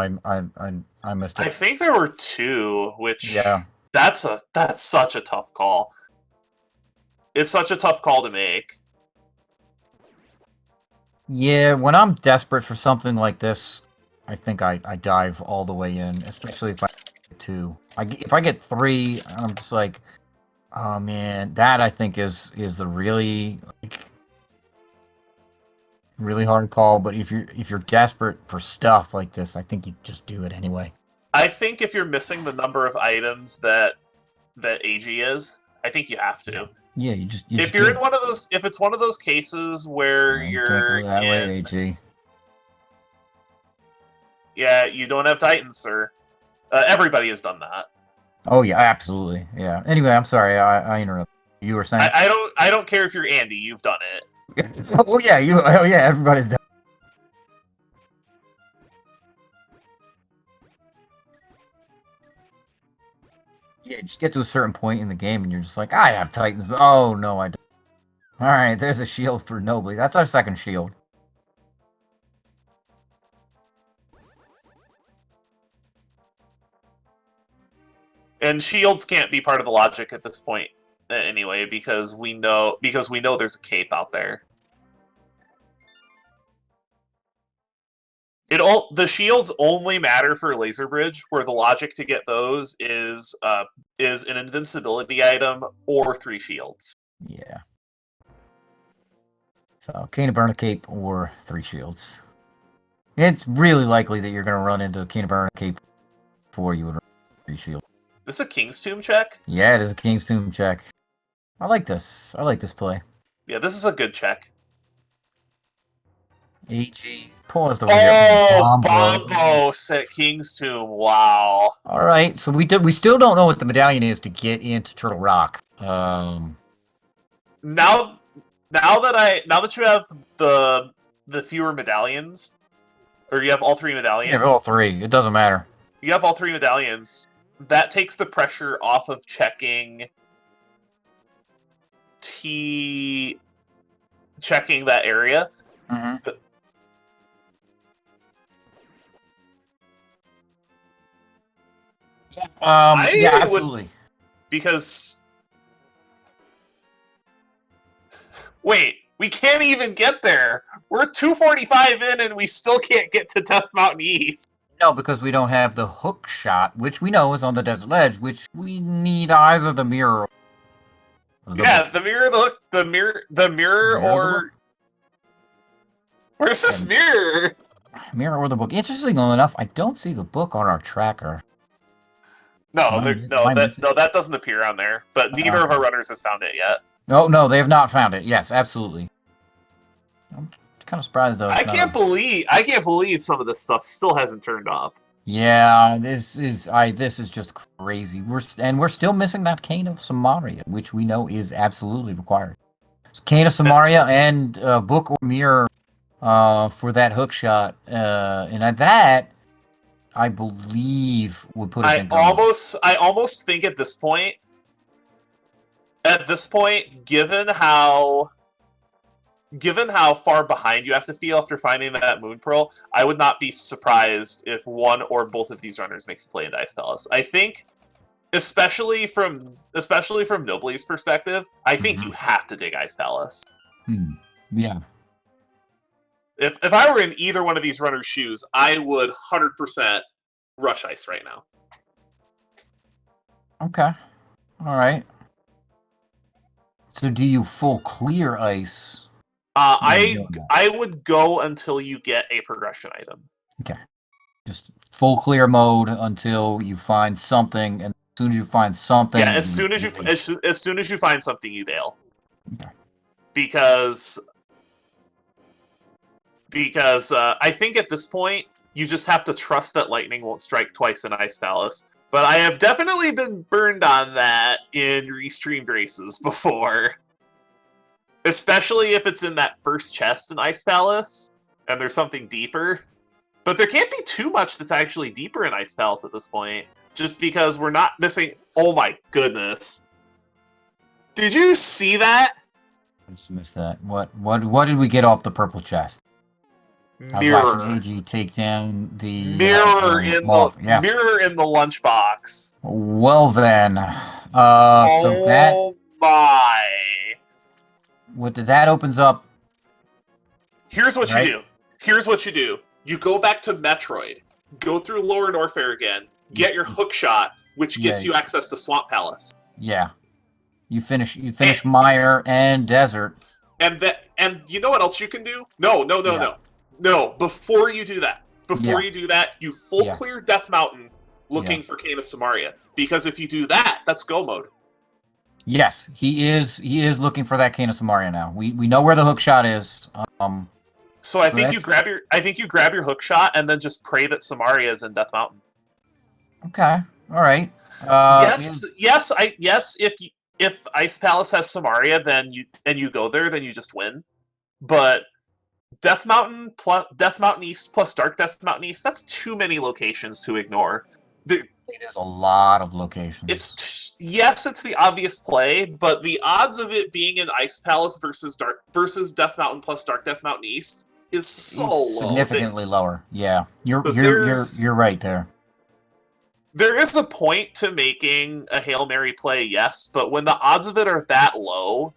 I missed it. I think there were 2, which yeah, that's such a tough call. It's such a tough call to make. Yeah, when I'm desperate for something like this, I think I dive all the way in, especially if I get 2. If I get 3, I'm just like, oh man, that I think is the really hard call. But if you're desperate for stuff like this, I think you just do it anyway. I think if you're missing the number of items that AG is, I think you have to. Yeah, you if you're in one of those, if it's one of those cases where you're can't go that way, AG. Yeah, you don't have Titans, sir. Everybody has done that. Oh yeah, absolutely. Yeah. Anyway, I'm sorry. I interrupted. You were saying? I don't care if you're Andy. You've done it. Oh yeah, you. Oh yeah, everybody's done. Yeah, just get to a certain point in the game, and you're just like, I have Titans, but oh no, I don't. All right, there's a shield for Nobly. That's our second shield. And shields can't be part of the logic at this point anyway, because we know there's a cape out there. The shields only matter for Laser Bridge, where the logic to get those is an invincibility item or 3 shields. Yeah. So, Cane of Burn Cape or 3 shields. It's really likely that you're going to run into a Cane of Burn Cape before you would run 3 shields. This is a King's Tomb check? Yeah, it is a King's Tomb check. I like this. I like this play. Yeah, this is a good check. AG paused over here. Bombos at King's Tomb. Wow. All right, so we still don't know what the medallion is to get into Turtle Rock. Now that you have the fewer medallions, or you have all 3 medallions. You have all 3. It doesn't matter. You have all 3 medallions. That takes the pressure off of checking that area. Mm-hmm. Yeah, absolutely. Because wait, we can't even get there. We're 245 in, and we still can't get to Death Mountain East. No, because we don't have the hook shot, which we know is on the desert ledge, which we need either the mirror. Or the mirror, the mirror, or where's this mirror? Mirror or the book. Interestingly enough, I don't see the book on our tracker. No, that doesn't appear on there. But neither of our runners has found it yet. No, they have not found it. Yes, absolutely. I'm kind of surprised though. I can't believe some of this stuff still hasn't turned up. Yeah, this is just crazy. We're still missing that Cane of Samaria, which we know is absolutely required. It's Cane of Samaria and book or mirror for that hook shot, and at that, I believe would put us in. I almost think at this point, given how far behind you have to feel after finding that Moon Pearl, I would not be surprised if one or both of these runners makes a play into Ice Palace. I think, especially from Nobly's perspective, I think you have to dig Ice Palace. Yeah. If I were in either one of these runners' shoes, I would 100% rush Ice right now. Okay. All right. So do you full clear Ice? I would go until you get a progression item. Okay. Just full clear mode until you find something, and as soon as you find something. Yeah, as soon as you find something, you bail. Okay. Because I think at this point you just have to trust that lightning won't strike twice in Ice Palace. But I have definitely been burned on that in restreamed races before. Especially if it's in that first chest in Ice Palace, and there's something deeper. But there can't be too much that's actually deeper in Ice Palace at this point, just because we're not missing... Oh my goodness. Did you see that? I just missed that. What did we get off the purple chest? Mirror. AG take down the... Mirror in the lunchbox. Well then. So that... Oh my... That opens up... Here's what you do. You go back to Metroid, go through Lower Norfair again, get your hook shot, which gets you access to Swamp Palace. Yeah. You finish Mire and Desert. And you know what else you can do? No, before you do that, you full clear Death Mountain looking for Cane of Samaria. Because if you do that, that's go mode. Yes, he is looking for that Cane of Samaria now. We know where the hook shot is. So I So think you that's grab your hook shot and then just pray that Samaria is in Death Mountain. okay. All right. Yes. If Ice Palace has Samaria, then you go there, then you just win. But Death Mountain East plus Dark Death Mountain East, that's too many locations to ignore. It is a lot of locations. Yes, it's the obvious play, but the odds of it being in Ice Palace versus Death Mountain plus Dark Death Mountain East is so It's low. significantly lower. Yeah, you're Because you're you're you're right there. there is a point to making a Hail Mary play, yes, but when the odds of it are that low,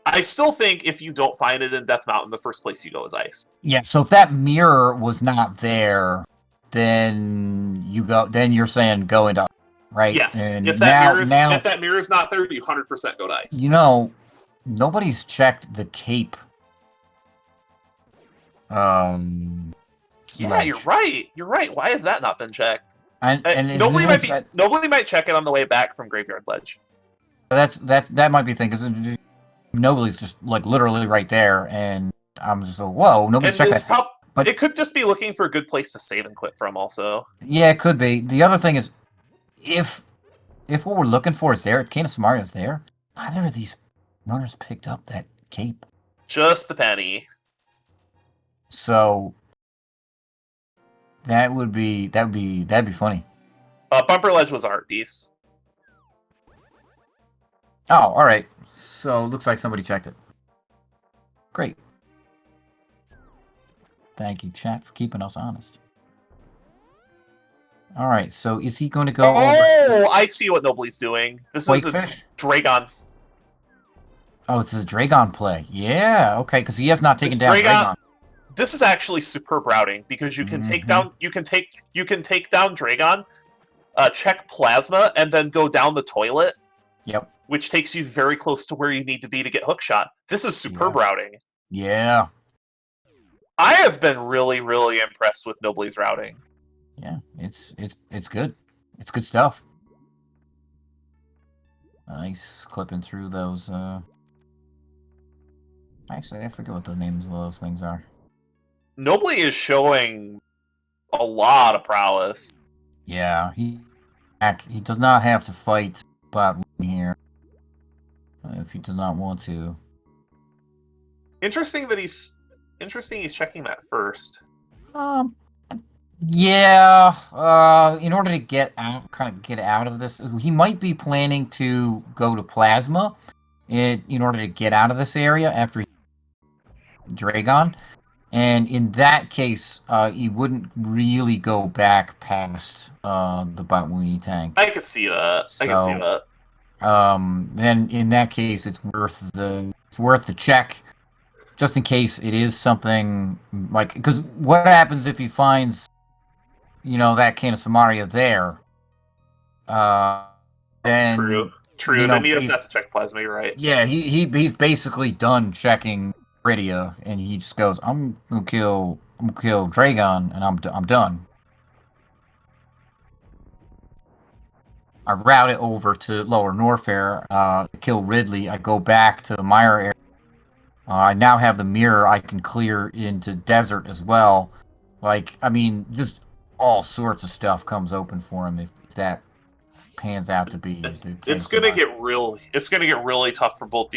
I still think if you don't find it in Death Mountain, the first place you go is Ice. Yeah. So if that mirror was not there, then you go. Then you're saying go into right. Yes, And now if that mirror is not there, you 100% go to Ice. nobody's checked the Cape. Yeah, Ledge. you're right. You're right. Why has that not been checked? And is it Nobly might check it on the way back from Graveyard Ledge. that might be the thing because Nobly's just like literally right there, and I'm just like, whoa, nobody's And checked that. But it could just be looking for a good place to save and quit from. Also, yeah, it could be. The other thing is, if what we're looking for is there, if Canis Mario's there, neither of these runners picked up that cape. just the penny. So that'd be funny. Bumper Ledge was art piece. Oh, all right. So it looks like somebody checked it. Great. Thank you, chat, for keeping us honest. All right. So is he going to go over? Oh, I see what Nobly's doing. This is a Dragon. Oh, it's a Dragon play. Yeah. Okay, because he has not taken down Dragon. This is actually superb routing because you can take down Dragon, check Plasma, and then go down the toilet. Yep. Which takes you very close to where you need to be to get hookshot. This is superb routing. Yeah. I have been really, really impressed with Nobly's routing. Yeah, it's good. It's good stuff. Nice clipping through those. Actually, I forget what the names of those things are. Nobly is showing a lot of prowess. Yeah, he does not have to fight bot here if he does not want to. Interesting he's checking that first. Yeah. In order to get out of this, he might be planning to go to Plasma, in order to get out of this area after Dragon. And in that case, he wouldn't really go back past the Batwoonie tank. I could see that. Then in that case, it's worth the check, just in case it is something like, because what happens if he finds, that Canis Samaria there? Then true. Then he doesn't have to check Plasma. You're right. Yeah, he's basically done checking Rydia, and he just goes, I'm gonna kill Dragon, and I'm done. I route it over to Lower Norfair, kill Ridley. I go back to the Mire area. I now have the mirror I can clear into Desert as well. Just all sorts of stuff comes open for him if that pans out to be. It's gonna get really tough for both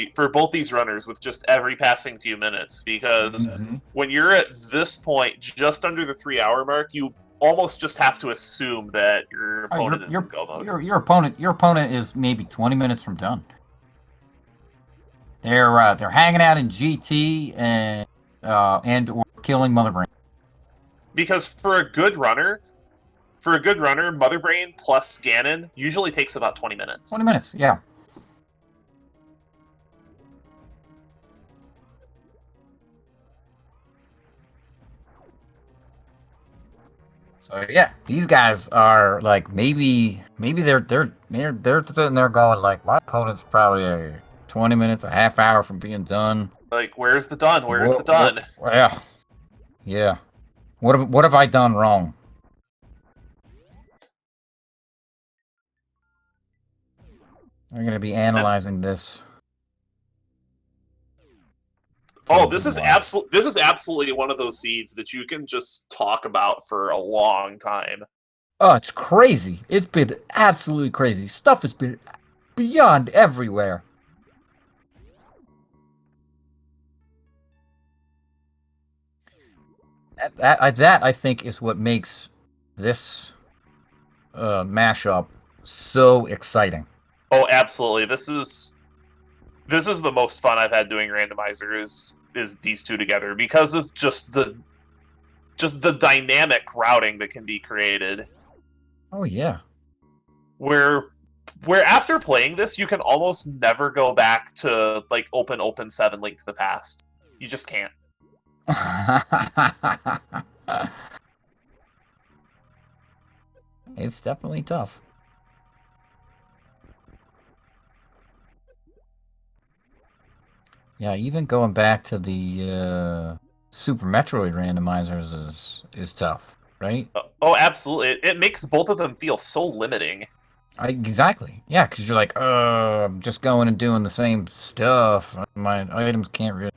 these runners with just every passing few minutes, because when you're at this point, just under the 3-hour mark, you almost just have to assume that your opponent is in go mode. Your opponent is maybe 20 minutes from done. They're hanging out in GT and or killing Mother Brain. Because for a good runner, Mother Brain plus Ganon usually takes about 20 minutes. 20 minutes, yeah. So yeah, these guys are like maybe they're sitting there going like, my opponent's probably 20 minutes, a half hour from being done. Like, where's the done? Where's the done? Yeah. What have I done wrong? I'm gonna be analyzing this. Oh, this is absolutely one of those seeds that you can just talk about for a long time. Oh, it's crazy. It's been absolutely crazy. Stuff has been beyond everywhere. That I think is what makes this mashup so exciting. Oh, absolutely. This is the most fun I've had doing Randomizer is these two together because of just the dynamic routing that can be created. Oh yeah. Where after playing this, you can almost never go back to like open 7 Link to the Past. You just can't. It's definitely tough. Yeah, even going back to the Super Metroid randomizers is tough, right? Oh, absolutely. It makes both of them feel so limiting. Exactly. Yeah, because you're like, I'm just going and doing the same stuff. My items can't really,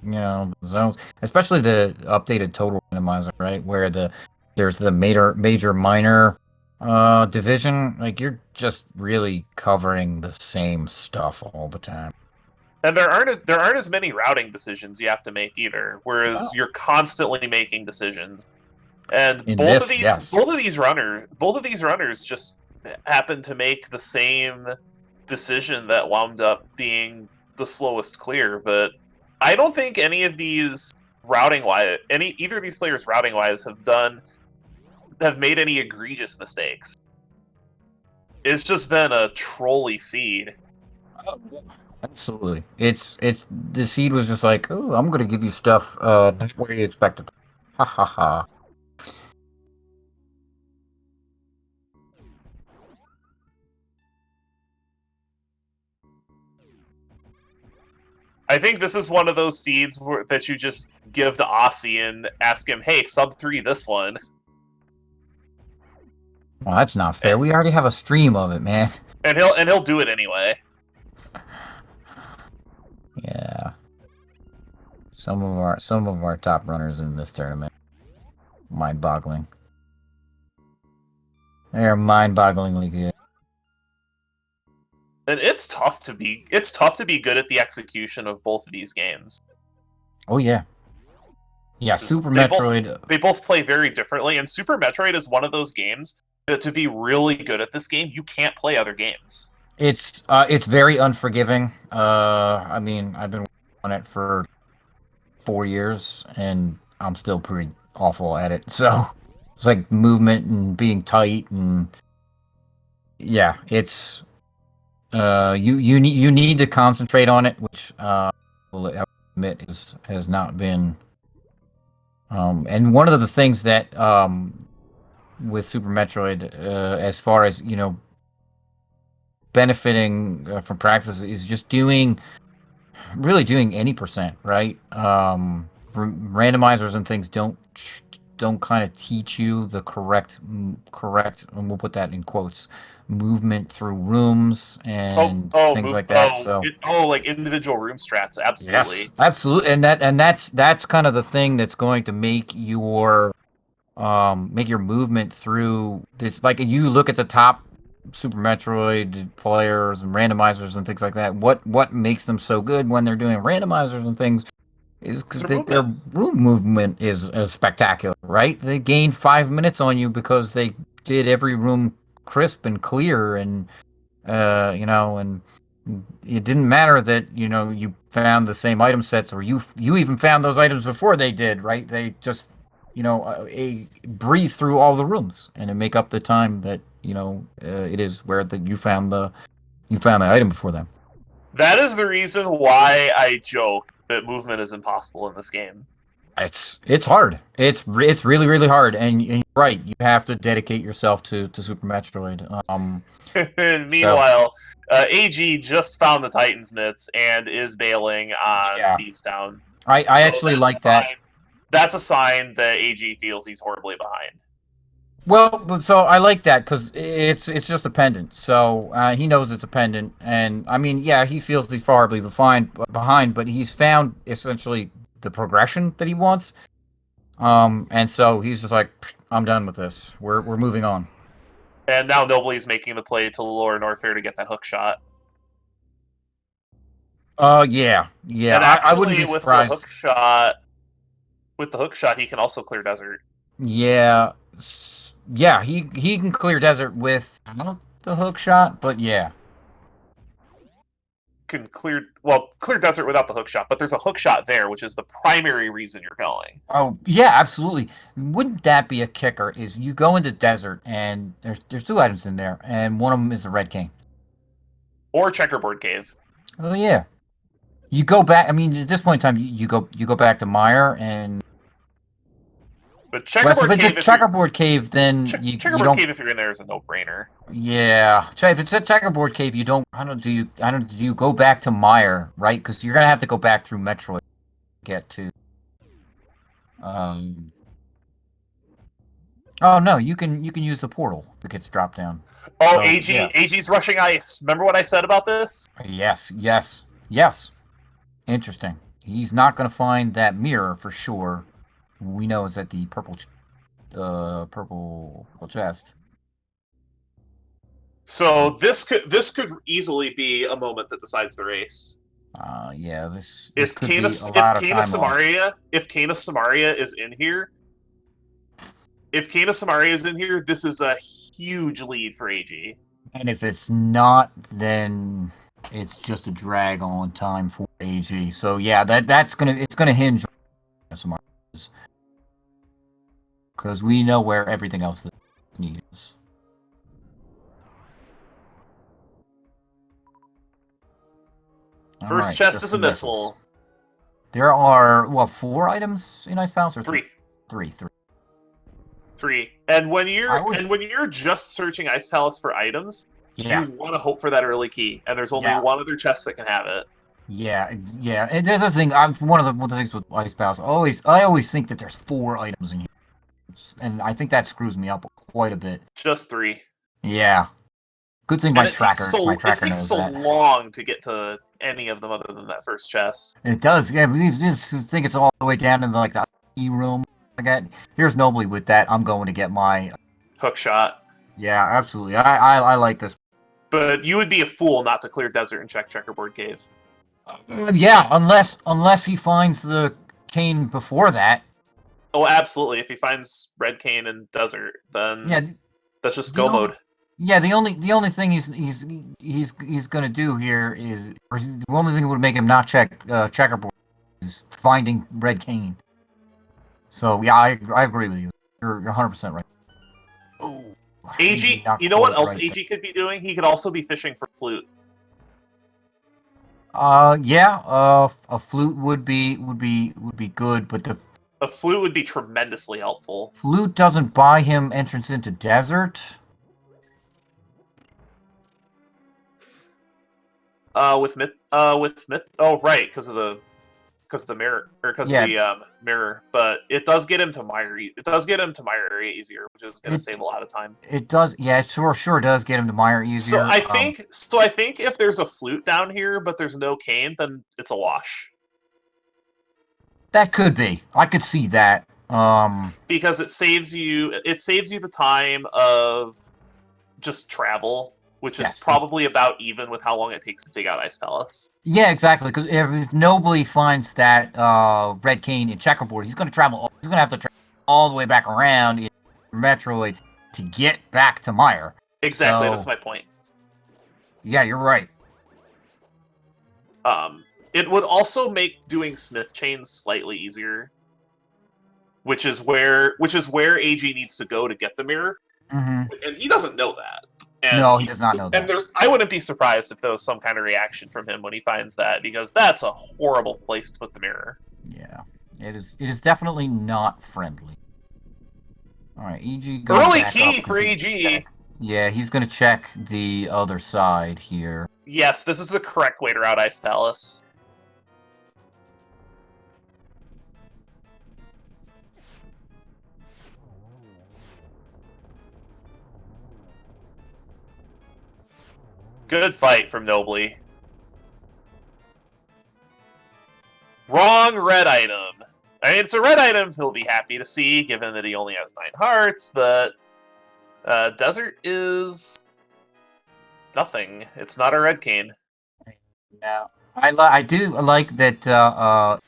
zones. Especially the updated total randomizer, right? Where there's the major minor division. Like you're just really covering the same stuff all the time. And there aren't as many routing decisions you have to make either, whereas Oh. you're constantly making decisions. And In this, yes. both of these runners just happen to make the same decision that wound up being the slowest clear. But I don't think any of these either of these players routing wise have made any egregious mistakes. It's just been a trolly seed. Absolutely. It's the seed was just like, oh, I'm gonna give you stuff not where you expect it. Ha ha ha. I think this is one of those seeds that you just give to Aussie and ask him, "Hey, sub 3 this one." Well, that's not fair. We already have a stream of it, man. And he'll do it anyway. Yeah. Some of our top runners in this tournament. Mind-boggling. They're mind-bogglingly good. And it's tough to be good at the execution of both of these games. Oh yeah. Yeah, Super Metroid. They both play very differently, and Super Metroid is one of those games that to be really good at this game, you can't play other games. It's very unforgiving. I mean, I've been on it for 4 years, and I'm still pretty awful at it. So it's like movement and being tight, and yeah, it's you need to concentrate on it, which will admit has not been. And one of the things that with Super Metroid, as far as benefiting from practice, is just really doing any percent, right? Randomizers and things don't kind of teach you the correct, and we'll put that in quotes, movement through rooms and things like that. Like individual room strats, absolutely. Yes, absolutely, and that's kind of the thing that's going to make your movement through this. Like you look at the top Super Metroid players and randomizers and things like that. What makes them so good when they're doing randomizers and things is because their room movement is spectacular, right? They gained 5 minutes on you because they did every room crisp and clear, and and it didn't matter that you found the same item sets, or you even found those items before they did, right? They just a breeze through all the rooms and make up the time that it is where you found the item before them. That is the reason why I joke that movement is impossible in this game. It's hard. It's really really hard, and you're right. You have to dedicate yourself to Super Metroid. Meanwhile, AG just found the Titan's Nits and is bailing on Thieves Town. I actually like that. That's a sign that AG feels he's horribly behind. Well, so I like that because it's just a pendant. So he knows it's a pendant, and I mean, yeah, he feels he's horribly behind, but he's found essentially the progression that he wants. And so he's just like, I'm done with this. We're moving on. And now Nobly's making the play to lower Norfair to get that hook shot. Yeah. And I wouldn't actually, be surprised. with the hook shot, he can also clear desert. Yeah, yeah. He can clear desert with the hook shot, but yeah. Can clear desert without the hook shot, but there's a hook shot there, which is the primary reason you're going. Oh yeah, absolutely. Wouldn't that be a kicker? Is you go into desert and there's 2 items in there, and one of them is a red king. Or checkerboard cave. Oh yeah. You go back. I mean, at this point in time, you go back to Mire, and But well, so checkerboard if it's a cave, checkerboard cave, then you checkerboard don't. cave if you're in there is a no-brainer. Yeah, if it's a checkerboard cave, you don't. Do you go back to Mire, right? Because you're gonna have to go back through Metroid to get to. Oh no, you can use the portal that gets dropped down. Oh, So, yeah. AG's rushing ice. Remember what I said about this? Yes. Interesting. He's not gonna find that mirror for sure. We know it's at the purple chest. So this could easily be a moment that decides the race. Yeah, this If could be a lot of time lost. If Kana Samaria is in here, this is a huge lead for AG. And if it's not, then it's just a drag on time for AG. So yeah, it's gonna hinge on Samaria, because we know where everything else that needs. First chest is a missile. There are 4 items in Ice Palace, or 3? 3. 3. And when you're just searching Ice Palace for items, you want to hope for that early key, and there's only one other chest that can have it. Yeah. And there's the thing. One of the things with Ice Palace. I always think that there's 4 items in here, and I think that screws me up quite a bit. Just 3. Yeah. Good thing my tracker knows that. It takes so long to get to any of them other than that first chest. It does. Yeah, I think it's all the way down in like the E room. Here's Nobly with that. I'm going to get my hook shot. Yeah, absolutely. I like this. But you would be a fool not to clear desert and check checkerboard cave. Yeah, unless he finds the cane before that. Oh, absolutely. If he finds red cane and desert, then that's just go mode. Yeah, the only thing he's gonna do here is, or the only thing that would make him not check checkerboard is finding red cane. So yeah, I agree with you. You're 100% right. Oh, AG, you know what else AG could be doing? He could also be fishing for flute. A flute would be good, but a flute would be tremendously helpful. Flute doesn't buy him entrance into desert. Oh right, because of the mirror, or because of the mirror. But it does get him to Mire. It does get him to Mire area easier, which is going to save a lot of time. It does, yeah. It sure does get him to Mire easier. So I think if there's a flute down here, but there's no cane, then it's a wash. That could be. I could see that. Because it saves you the time of just travel. Which is probably about even with how long it takes to dig out Ice Palace. Yeah, exactly. Because if Nobly finds that red cane in checkerboard, he's going to have to travel all the way back around in Metroid to get back to Mire. Exactly, that's my point. Yeah, you're right. It would also make doing Smith chains slightly easier, which is where AG needs to go to get the mirror, and he doesn't know that. And no, he does not know that. And I wouldn't be surprised if there was some kind of reaction from him when he finds that, because that's a horrible place to put the mirror. Yeah, it is. It is definitely not friendly. All right, EG. Early key for EG. Yeah, he's gonna check the other side here. Yes, this is the correct way to route Ice Palace. Good fight from Nobly. Wrong red item. I mean, it's a red item he'll be happy to see, given that he only has 9 hearts, but desert is nothing. It's not a red cane. No, I do like that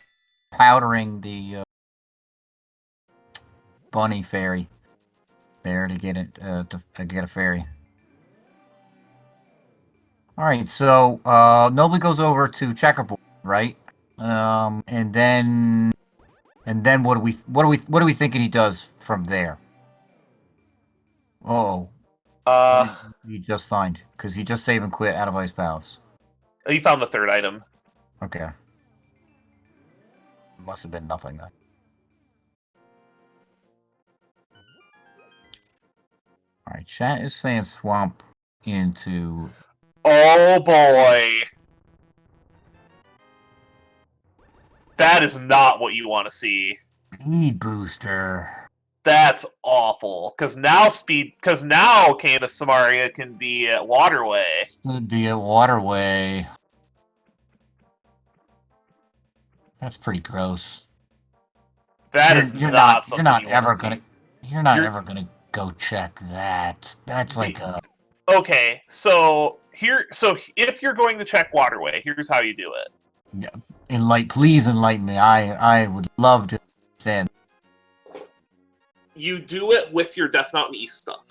powdering the bunny fairy there to get it to get a fairy. All right, so Nobly goes over to checkerboard, right? And then what are we thinking he does from there? Oh, you just find because he just save and quit out of Ice Palace. He found the 3rd item. Okay, must have been nothing then. All right, chat is saying swamp into. Oh boy. That is not what you want to see. Speed booster. That's awful. Because now Cane of Samaria can be at Waterway. Could be a waterway. That's pretty gross. That is not something you ever want to see. You're not ever gonna go check that. That's like a. Okay, so if you're going to check Waterway, here's how you do it. Please enlighten me. I would love to understand. You do it with your Death Mountain East stuff.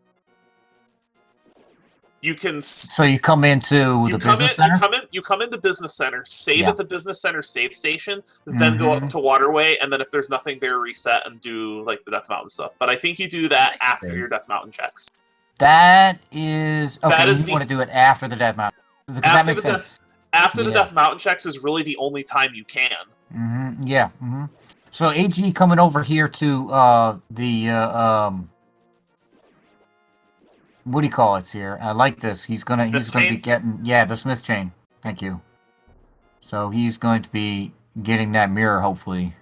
You can. So you come into the business center. You come into business center. Save at the business center save station. Then go up to Waterway, and then if there's nothing there, reset and do like the Death Mountain stuff. But I think you do that after your Death Mountain checks. That is okay. That is you want to do it after the Death Mountain. That makes sense. After the Death Mountain checks is really the only time you can. Yeah. So AG coming over here to the what do you call it here? I like this. He's gonna be getting the Smith chain. Thank you. So he's going to be getting that mirror hopefully.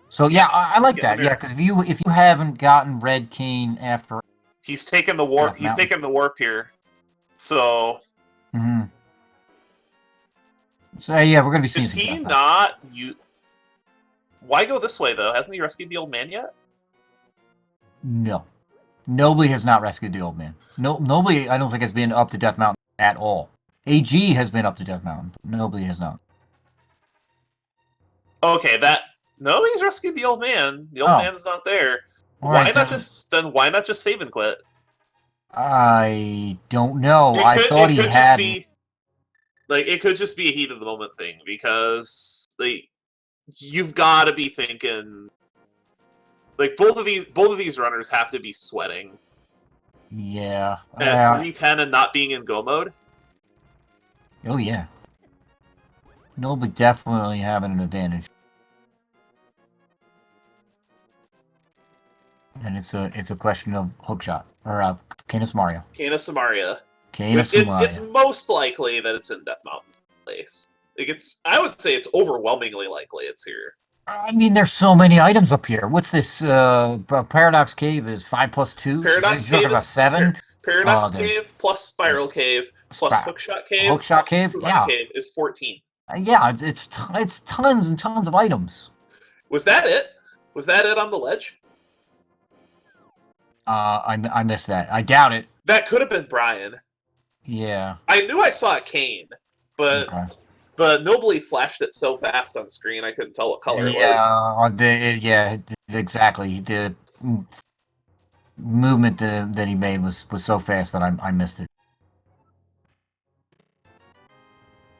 So yeah, I like that. Yeah, because if you haven't gotten red cane after he's taken the warp. He's taken the warp here. So. So yeah, we're gonna be seeing. Is he not you? Why go this way though? Hasn't he rescued the old man yet? No. Nobly has not rescued the old man. Nobly, I don't think has been up to Death Mountain at all. AG has been up to Death Mountain, but Nobly has not. Okay, he's rescued the old man. The old man's not there. Why not just save and quit? I don't know. I thought he had. It could just be a heat of the moment thing because you've got to be thinking. Like both of these runners have to be sweating. Yeah. At 310 and not being in go mode. Oh yeah. Nobly definitely having an advantage. And it's a question of hookshot or Cane of Samaria. Cane of Samaria. Cane of Samaria. It's most likely that it's in Death Mountain's place. I would say it's overwhelmingly likely it's here. I mean, there's so many items up here. What's this? Paradox Cave is 5 plus 2. Paradox Cave is 7. Paradox Cave plus Spiral Cave plus Hookshot Cave. Hookshot Cave, Cave is 14. Yeah, it's tons and tons of items. Was that it? Was that it on the ledge? I missed that. I doubt it. That could have been Brian. Yeah. I knew I saw a cane, but. Okay. But Nobly flashed it so fast on screen, I couldn't tell what color it was. Exactly. The movement that he made was so fast that I missed it.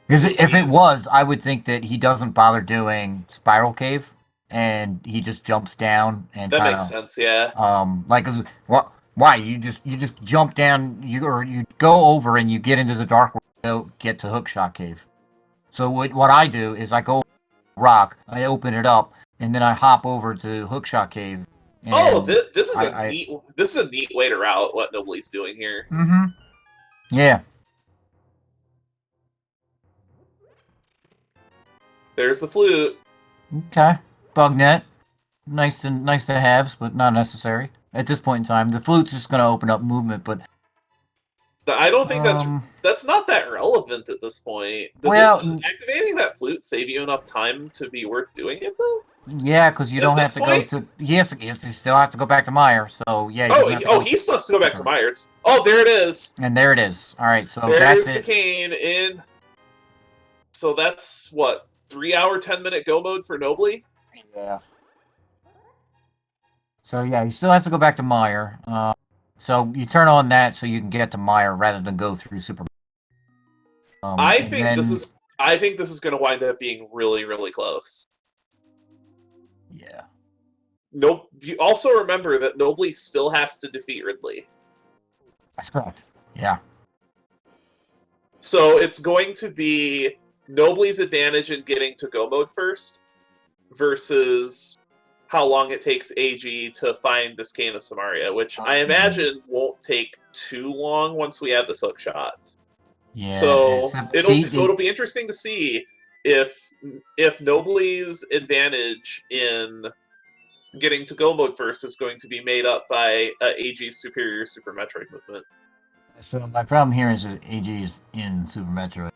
Because if it was, I would think that he doesn't bother doing Spiral Cave, and he just jumps down and that makes sense. Yeah. Why you just jump down, you go over and you get into the dark world, get to Hookshot Cave. So what I do is I go rock, I open it up, and then I hop over to Hookshot Cave. This is a neat way to route what Nobly's doing here. Yeah. There's the flute. Okay. Bug net. Nice to have, but not necessary. At this point in time, the flute's just gonna open up movement, but I don't think Um, that's not that relevant at this point. Does well, activating that flute save you enough time to be worth doing it though? yeah, because you At don't have this to go point? to. He still has to go back to Meyer. So yeah, he doesn't have to go. He still has to go back to Myers. Oh, there it is. And there it is. All right, so that's There's the it. cane in. So that's what 3 hour 10 minute go mode for Nobly. Yeah. So yeah, he still has to go back to Meyer. So you turn on that so you can get to Meyer rather than go through Super. I And think this then is I think this is going to wind up being really really close. yeah, Nope. You also remember that Nobly still has to defeat Ridley. that's correct. Yeah. So it's going to be Nobly's advantage in getting to go mode first versus how long it takes AG to find this Cane of Samaria, which I imagine won't take too long once we have this hook shot. Yeah. So Except it'll be interesting to see if Nobly's advantage in getting to go mode first is going to be made up by AG's superior Super Metroid movement. So my problem here is that AG is in Super Metroid.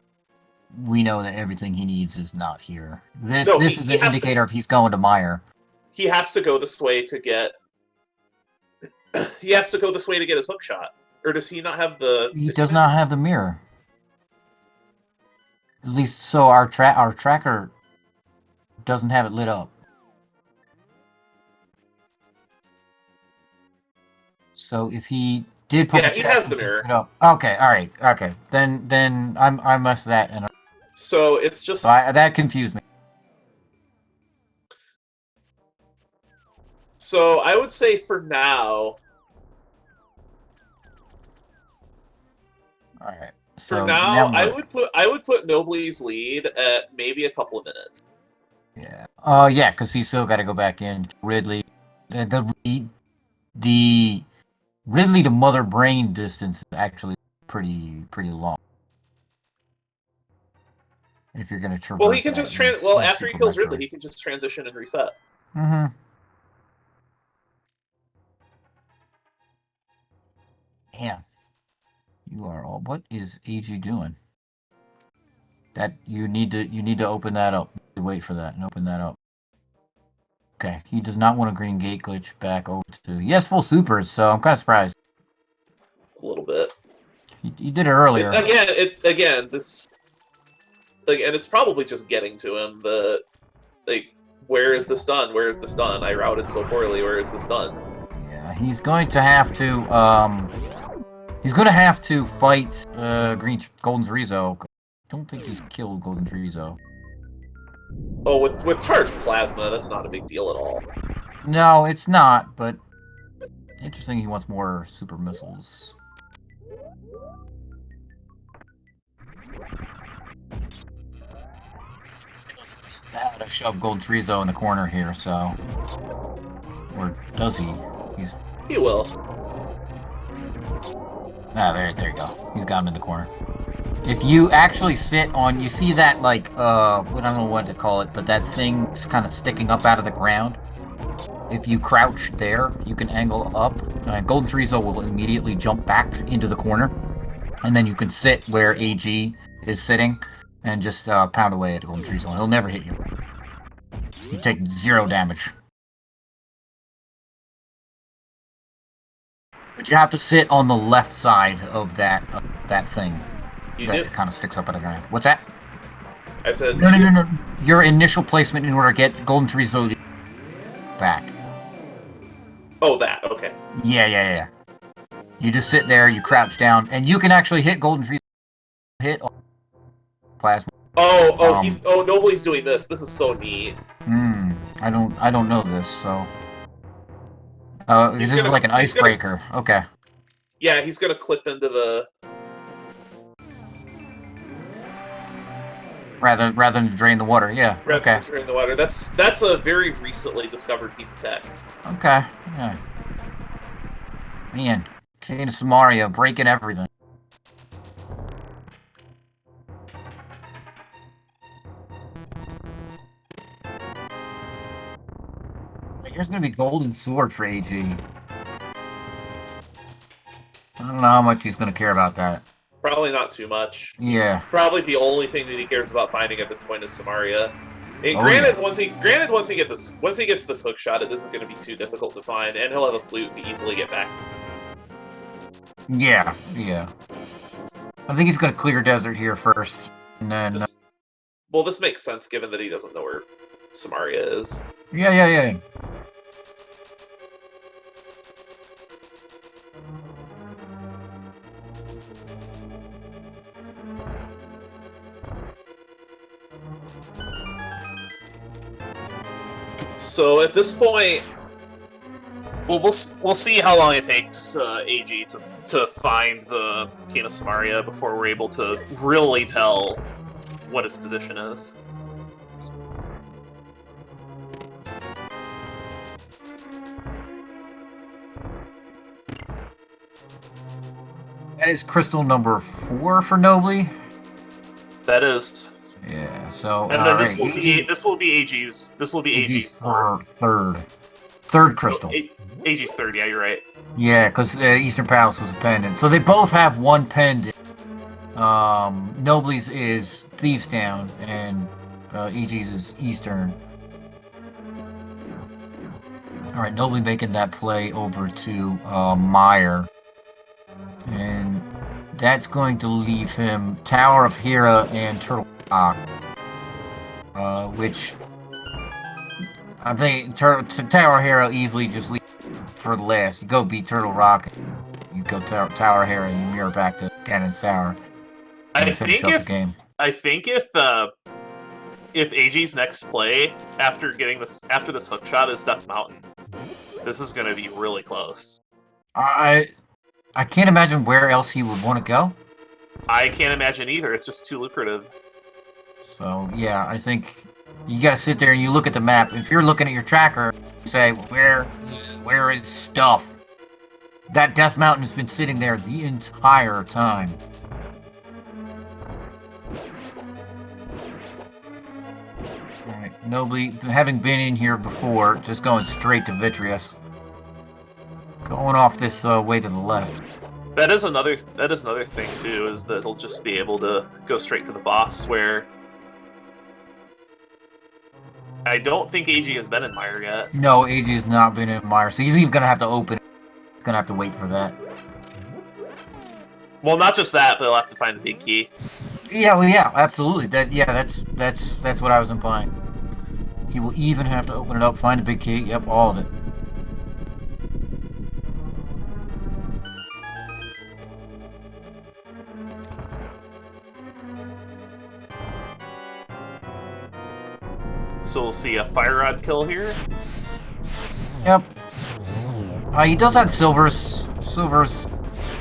We know that everything he needs is not here. This No, this is an indicator if he's going to Meyer. he has to go this way to get he has to go this way to get his hook shot. Or does he not have the He does not have the mirror. At least so our tracker doesn't have it lit up. So if he did put he has the mirror. Okay, all right, okay. Then I messed that and so it's just that confused me. So I would say for now. All right. For So now, I would put Nobly's lead at maybe a couple of minutes. Yeah. Oh yeah, because he's still got to go back in. Ridley, the Ridley to Mother Brain distance is actually pretty long. If you're gonna traverse. Well, he can just after he kills Ridley, he can just transition and reset. Mm-hmm. Yeah. You are all. What is AG doing? That you need to open that up. Wait for that and open that up. Okay. He does not want a green gate glitch back over to. He has full supers, so I'm kind of surprised. A little bit. He did it earlier. This. Like, and it's probably just getting to him. Where is the stun? Where is the stun? I routed so poorly. Where is the stun? Yeah, he's going to have to. He's going to have to fight Golden Rizo. I don't think he's killed Golden Rizo. Oh, with charged plasma, that's not a big deal at all. No, it's not. But interesting. He wants more super missiles. He's bad to shove Golden Rizo in the corner here. So, or does he? He will. Ah, there you go. He's got him in the corner. If you actually sit on, you see that, like, I don't know what to call it, but that thing's kind of sticking up out of the ground. If you crouch there, you can angle up, and Golden Rizo will immediately jump back into the corner, and then you can sit where AG is sitting, and just pound away at Golden Rizo. He'll never hit you. You take 0 damage. But you have to sit on the left side of that thing. That kind of sticks up out of the ground. What's that? I said no. Your initial placement in order to get Golden Rizo back. Oh, that. Okay. Yeah. You just sit there, you crouch down, and you can actually hit Golden Rizo. Hit plasma. Nobly's doing this. This is so neat. I don't know this, so. This is like an icebreaker. Okay. Yeah, he's gonna clip into the. Rather than drain the water, yeah. Rather than drain the water. That's a very recently discovered piece of tech. Okay, yeah. Man, Cane of Samaria breaking everything. Here's gonna be Golden Sword for AG. don't know how much he's going to care about that. Probably not too much. Yeah. Probably the only thing that he cares about finding at this point is Samaria. And Oh, granted, yeah. once he gets this hook shot, it isn't going to be too difficult to find, and he'll have a flute to easily get back. Yeah, yeah. I think he's going to clear desert here first, and then... Well, this makes sense given that he doesn't know where Samaria is. Yeah. So at this point, well, we'll see how long it takes AG to find the King of Samaria before we're able to really tell what his position is. That is crystal number 4 for Nobly. That is. Yeah. So. And then this will be AG's third crystal. AG's third. Yeah, you're right. Yeah, because Eastern Palace was a pendant. So they both have one pendant. Nobly's is Thieves Town, and EG's is Eastern. Alright, Nobly making that play over to Meyer. And that's going to leave him Tower of Hera and Turtle Rock. Which I think Tower of Hera easily just leave for the last. You go beat Turtle Rock, you go Tower of Hera, and you mirror back to Cannon's Tower. I think if AG's next play after this hookshot is Death Mountain, this is going to be really close. I can't imagine where else he would want to go. I can't imagine either. It's just too lucrative. So yeah, I think you got to sit there and you look at the map. If you're looking at your tracker, you say where is stuff? That Death Mountain has been sitting there the entire time. Alright, Nobly, having been in here before, just going straight to Vitreous. Going off this way to the left. That is another thing too, is that he'll just be able to go straight to the boss, where I don't think AG has been in Mire yet. No, AG has not been in Mire, so he's even gonna have to open it. He's gonna have to wait for that. Well, not just that, but he'll have to find the big key. Yeah, well, yeah, absolutely. That's what I was implying. He will even have to open it up, find a big key. Yep, all of it. So we'll see a Fire Rod kill here. Yep. He does have Silver's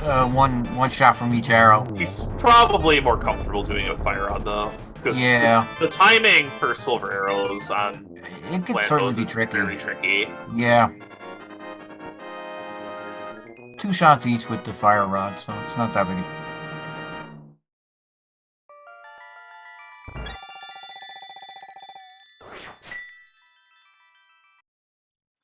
one shot from each arrow. He's probably more comfortable doing it with Fire Rod though, because the timing for Silver arrows on it can certainly be tricky. Very tricky. Yeah. 2 shots each with the Fire Rod, so it's not that big.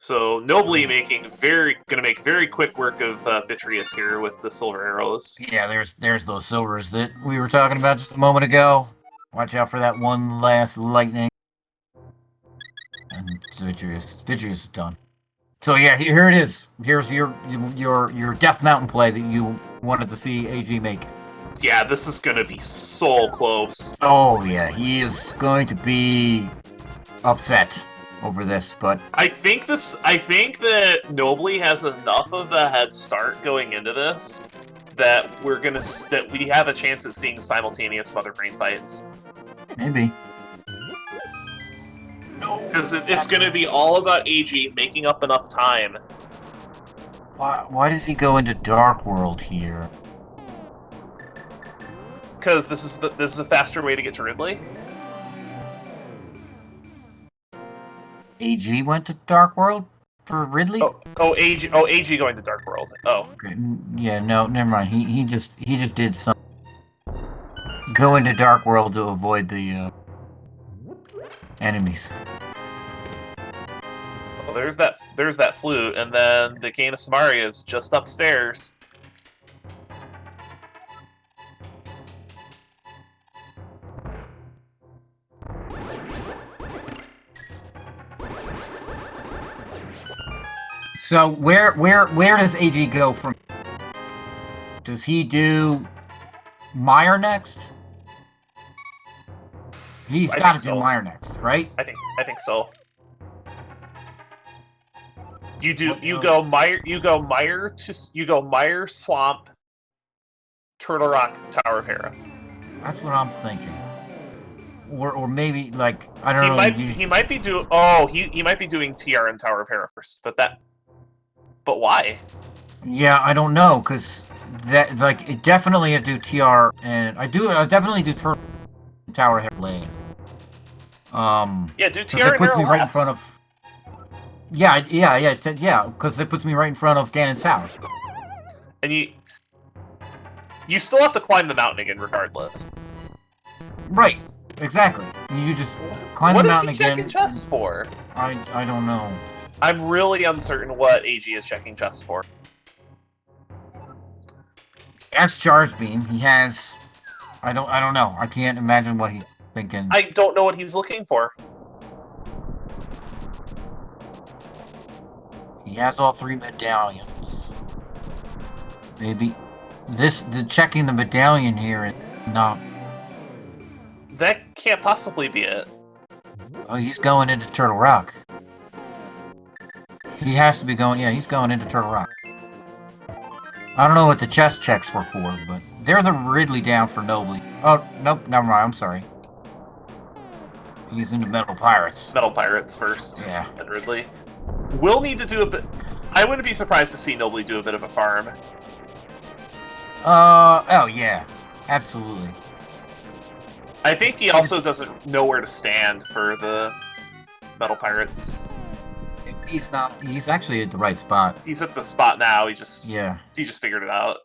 So Nobly gonna make very quick work of Vitreous here with the silver arrows. Yeah, there's those silvers that we were talking about just a moment ago. Watch out for that one last lightning. And Vitreous is done. So yeah, here it is. Here's your Death Mountain play that you wanted to see AG make. Yeah, this is gonna be so close. Oh yeah, he is going to be upset over this, but I think that Nobly has enough of a head start going into this that we have a chance at seeing simultaneous Mother Brain fights. Maybe. No, because it's going to be all about AG making up enough time. Why does he go into Dark World here? Because this is a faster way to get to Ridley. AG went to Dark World for Ridley? AG going to Dark World. Oh. Okay. Yeah, no, never mind. He just did some go into Dark World to avoid the enemies. Well, there's that flute, and then the Cane of Samaria is just upstairs. So where does AG go from? Does he do Meyer next? He's got to do Meyer next, right? I think so. You go Meyer Swamp, Turtle Rock, Tower of Hera. That's what I'm thinking. Or maybe like I don't know. He might be doing he might be doing TR and Tower of Hera first, but why? Yeah, I don't know, cause that like it definitely I do TR and I definitely do Turtle Tower Hera lanes. Yeah, do TR and puts Hera me last. right in front of. Yeah, because it puts me right in front of Ganon's Tower. And you still have to climb the mountain again, regardless. Right, exactly. You just climb the mountain again. What is he checking chests for? I don't know. I'm really uncertain what AG is checking chests for. As Charge Beam, he has. I don't know. I can't imagine what he's thinking. I don't know what he's looking for. He has all 3 medallions. Maybe the checking the medallion here is not. That can't possibly be it. Oh, he's going into Turtle Rock. He has to be going. Yeah, he's going into Turtle Rock. I don't know what the chest checks were for, but they're the Ridley down for Nobly. Oh, nope, never mind. I'm sorry. He's into Metal Pirates. Metal Pirates first. Yeah. And Ridley. We'll need to do a bit. I wouldn't be surprised to see Nobly do a bit of a farm. Oh yeah, absolutely. I think he also doesn't know where to stand for the Metal Pirates. If he's not, he's actually at the right spot. He's at the spot now. He just figured it out.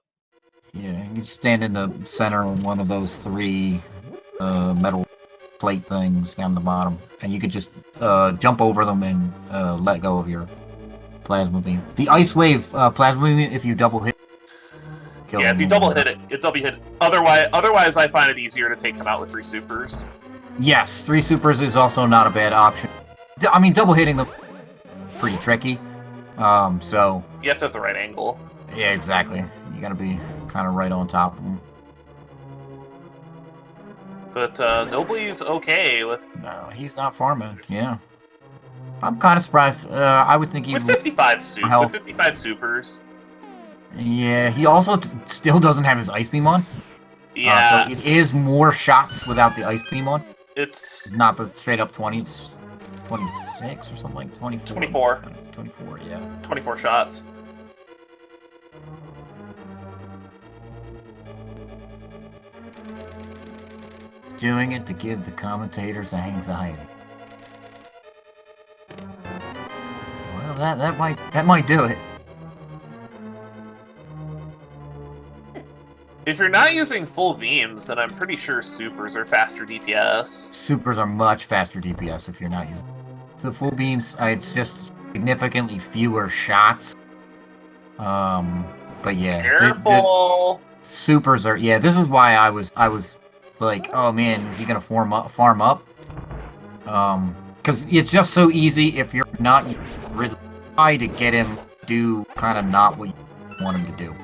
Yeah, you stand in the center of one of those 3 metal plate things down the bottom, and you could just jump over them and let go of your plasma beam. The Ice Wave plasma beam, if you double hit. Yeah, if you double hit it, Otherwise, I find it easier to take them out with 3 supers. Yes, 3 supers is also not a bad option. I mean, double hitting them pretty tricky. So you have to have the right angle. Yeah, exactly. You gotta be kind of right on top of them. But Nobly's okay with. No, he's not farming. Yeah, I'm kind of surprised. I would think he with 55 supers. Yeah, he also still doesn't have his ice beam on. Yeah. So it is more shots without the ice beam on. It's not but straight up 20. It's 26 or something like 24. 24. 24, yeah. 24 shots. Doing it to give the commentators anxiety. Well, that might do it. If you're not using full beams, then I'm pretty sure supers are faster DPS. Supers are much faster DPS if you're not using the full beams. It's just significantly fewer shots. But yeah, careful. The supers are. Yeah, this is why I was like, oh man, is he gonna farm up? Because it's just so easy if you're not really try to get him to do kind of not what you want him to do.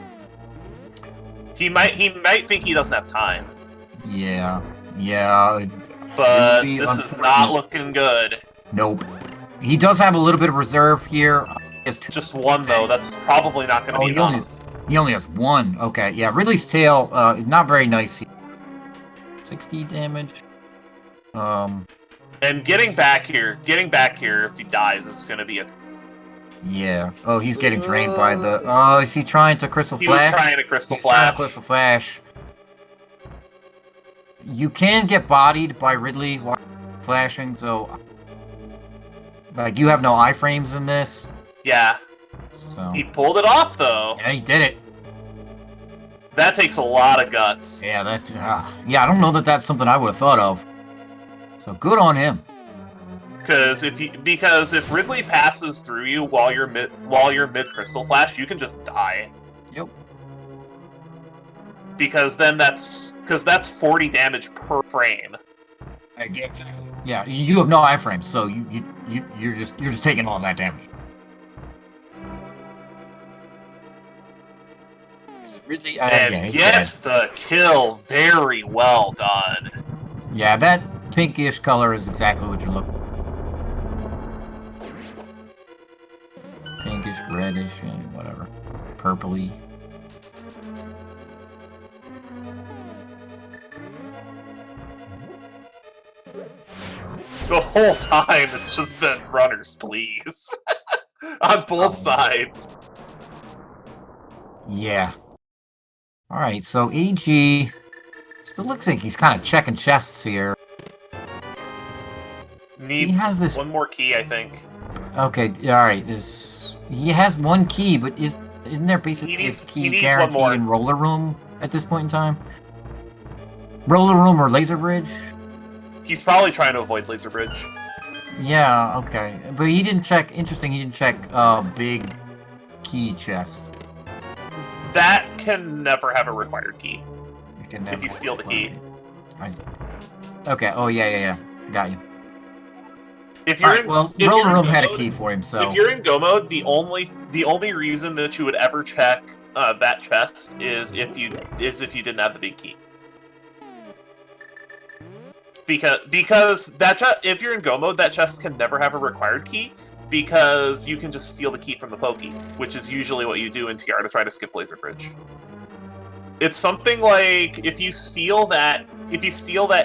He might think he doesn't have time. Yeah. But this is not looking good. Nope. He does have a little bit of reserve here. Just 1 though. That's probably not going to be enough. He only has 1. Okay, yeah. Ridley's tail, not very nice. 60 damage. And getting back here if he dies is going to be a. Yeah. Oh, he's getting drained by the. Oh, is he trying to Crystal Flash? He was trying to Crystal Flash. Crystal Flash. You can get bodied by Ridley while flashing, so. Like, you have no iframes in this. Yeah. So. He pulled it off, though. Yeah, he did it. That takes a lot of guts. Yeah, yeah, I don't know that that's something I would have thought of. So good on him. Because if Ridley passes through you while you're mid Crystal Flash, you can just die. Yep. Because then that's 40 damage per frame. Exactly. Yeah, you have no iframes, so you're just taking all that damage. Really? And Yeah, he's gets dead. the kill. Very well done. Yeah, that pinkish color is exactly what you're looking for. Pinkish, reddish, and whatever. Purpley. The whole time, it's just been runners, please. On both sides. Yeah. Alright, so AG still looks like he's kind of checking chests here. Needs this... one more key, I think. Okay, alright. He has one key, but isn't there basically a key needs guaranteed one more. in Roller Room at this point in time? Roller Room or Laser Bridge? He's probably trying to avoid Laser Bridge. Yeah, okay. But he didn't check, interesting, he didn't check big key chest. That can never have a required key. It can never if you steal the key. Okay, oh yeah. Got you. If you're Roller Room had a key for him, so... If you're in Go mode, the only reason that you would ever check that chest is if you didn't have the big key. Because if you're in Go mode, that chest can never have a required key, because you can just steal the key from the pokey, which is usually what you do in TR to try to skip Laser Bridge. It's something like if you steal that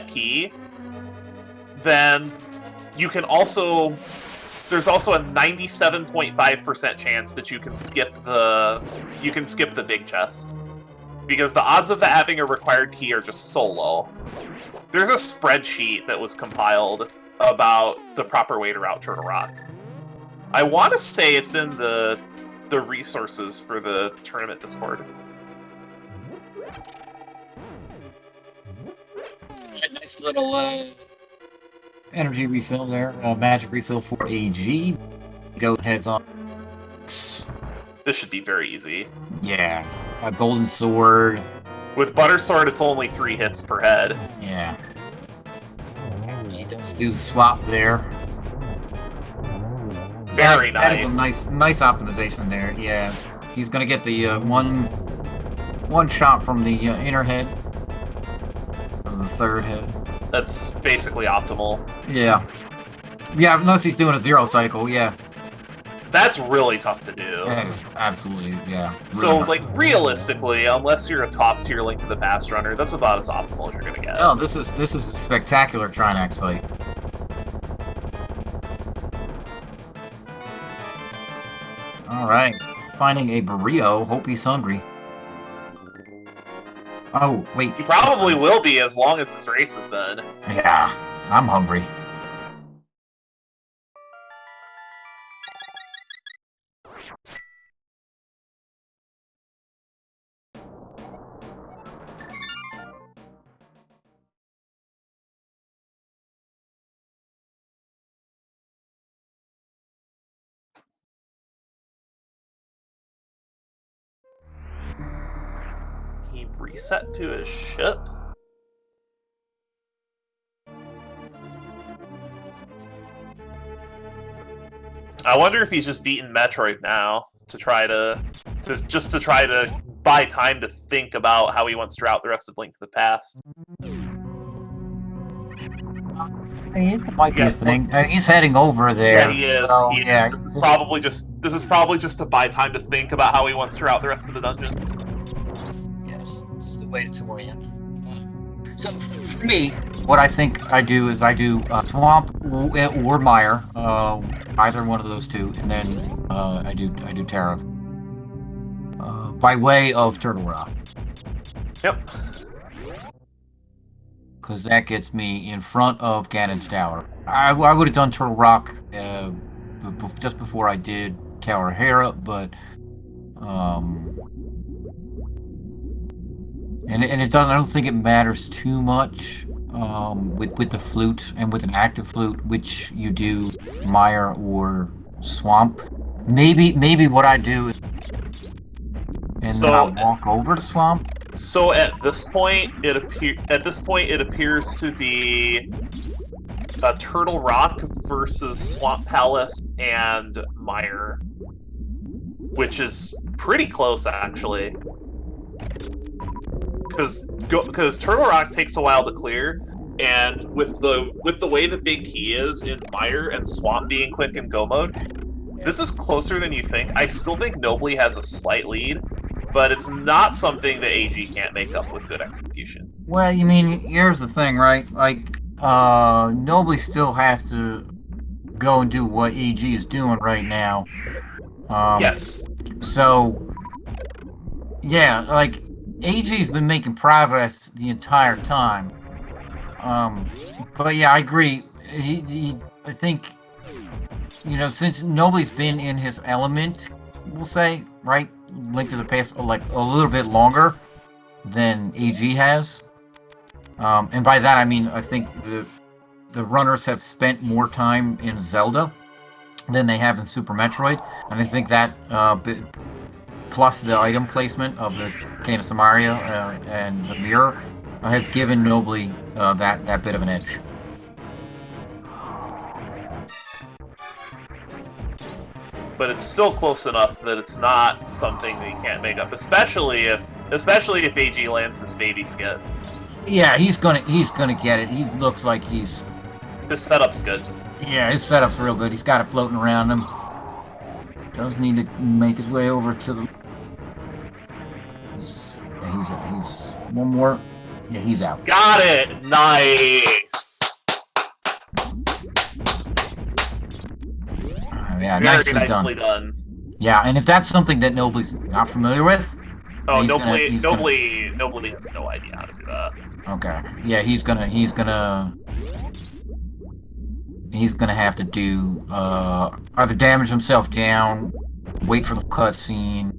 key, then you can also there's also a 97.5% chance that you can skip the big chest, because the odds of that having a required key are just so low. There's a spreadsheet that was compiled about the proper way to route Turtle Rock. I want to say it's in the resources for the tournament Discord. A nice little energy refill there, magic refill for AG. Go heads on. This should be very easy. Yeah, a golden sword. With Butter Sword, it's only 3 hits per head. Yeah. He does do the swap there. Very nice. That is a nice optimization there. Yeah, he's gonna get the one shot from the inner head, from the third head. That's basically optimal. Yeah, unless he's doing a 0 cycle. Yeah. That's really tough to do. That is absolutely, yeah. Really so, like, realistically, unless you're a top-tier Link to the Past runner, that's about as optimal as you're gonna get. No, this is a spectacular Trinax fight. Alright, finding a burrito. Hope he's hungry. Oh, wait. He probably will be, as long as this race has been. Yeah, I'm hungry. He reset to his ship? I wonder if he's just beaten Metroid now to try to buy time to think about how he wants to route the rest of Link to the Past. Might be a thing. He's heading over there. Yeah, he is. So, he is. This is probably just to buy time to think about how he wants to route the rest of the dungeons. Yes, this is the way to win. So for me, what I think I do is I do Swamp or Mire, either one of those two, and then I do Terra by way of Turtle Rock. Yep. Because that gets me in front of Ganon's Tower. I would have done Turtle Rock just before I did Tower of Hera, but and it doesn't. I don't think it matters too much with the flute and with an active flute, which you do Mire or Swamp. Maybe what I do is then I'll walk over to Swamp. So at this point, it appears to be Turtle Rock versus Swamp Palace and Mire, which is pretty close, actually. because Turtle Rock takes a while to clear, and with the way the big key is in Mire and Swamp being quick in Go mode, this is closer than you think. I still think Nobly has a slight lead, but it's not something that AG can't make up with good execution. Well, you mean, here's the thing, right? Like, Nobly still has to go and do what AG is doing right now. Yes. So, yeah, like, AG's been making progress the entire time. But yeah, I agree. I think, you know, since Nobly's been in his element, we'll say, right? Link to the Past, like, a little bit longer than AG has. And by that, I mean, I think the runners have spent more time in Zelda than they have in Super Metroid. And I think that, plus the item placement of the Cane of Samaria and the mirror, has given Nobly that bit of an edge. But it's still close enough that it's not something that you can't make up, especially if AG lands this baby skip. Yeah, he's gonna get it. He looks like he's. This setup's good. Yeah, his setup's real good. He's got it floating around him. Does need to make his way over to the. He's one more. Yeah, he's out. Got it. Nice. Yeah, Very nicely done. Yeah, and if that's something that Nobly's not familiar with. Oh, Nobly has no idea how to do that. Okay. Yeah, he's gonna have to do either damage himself down, wait for the cutscene.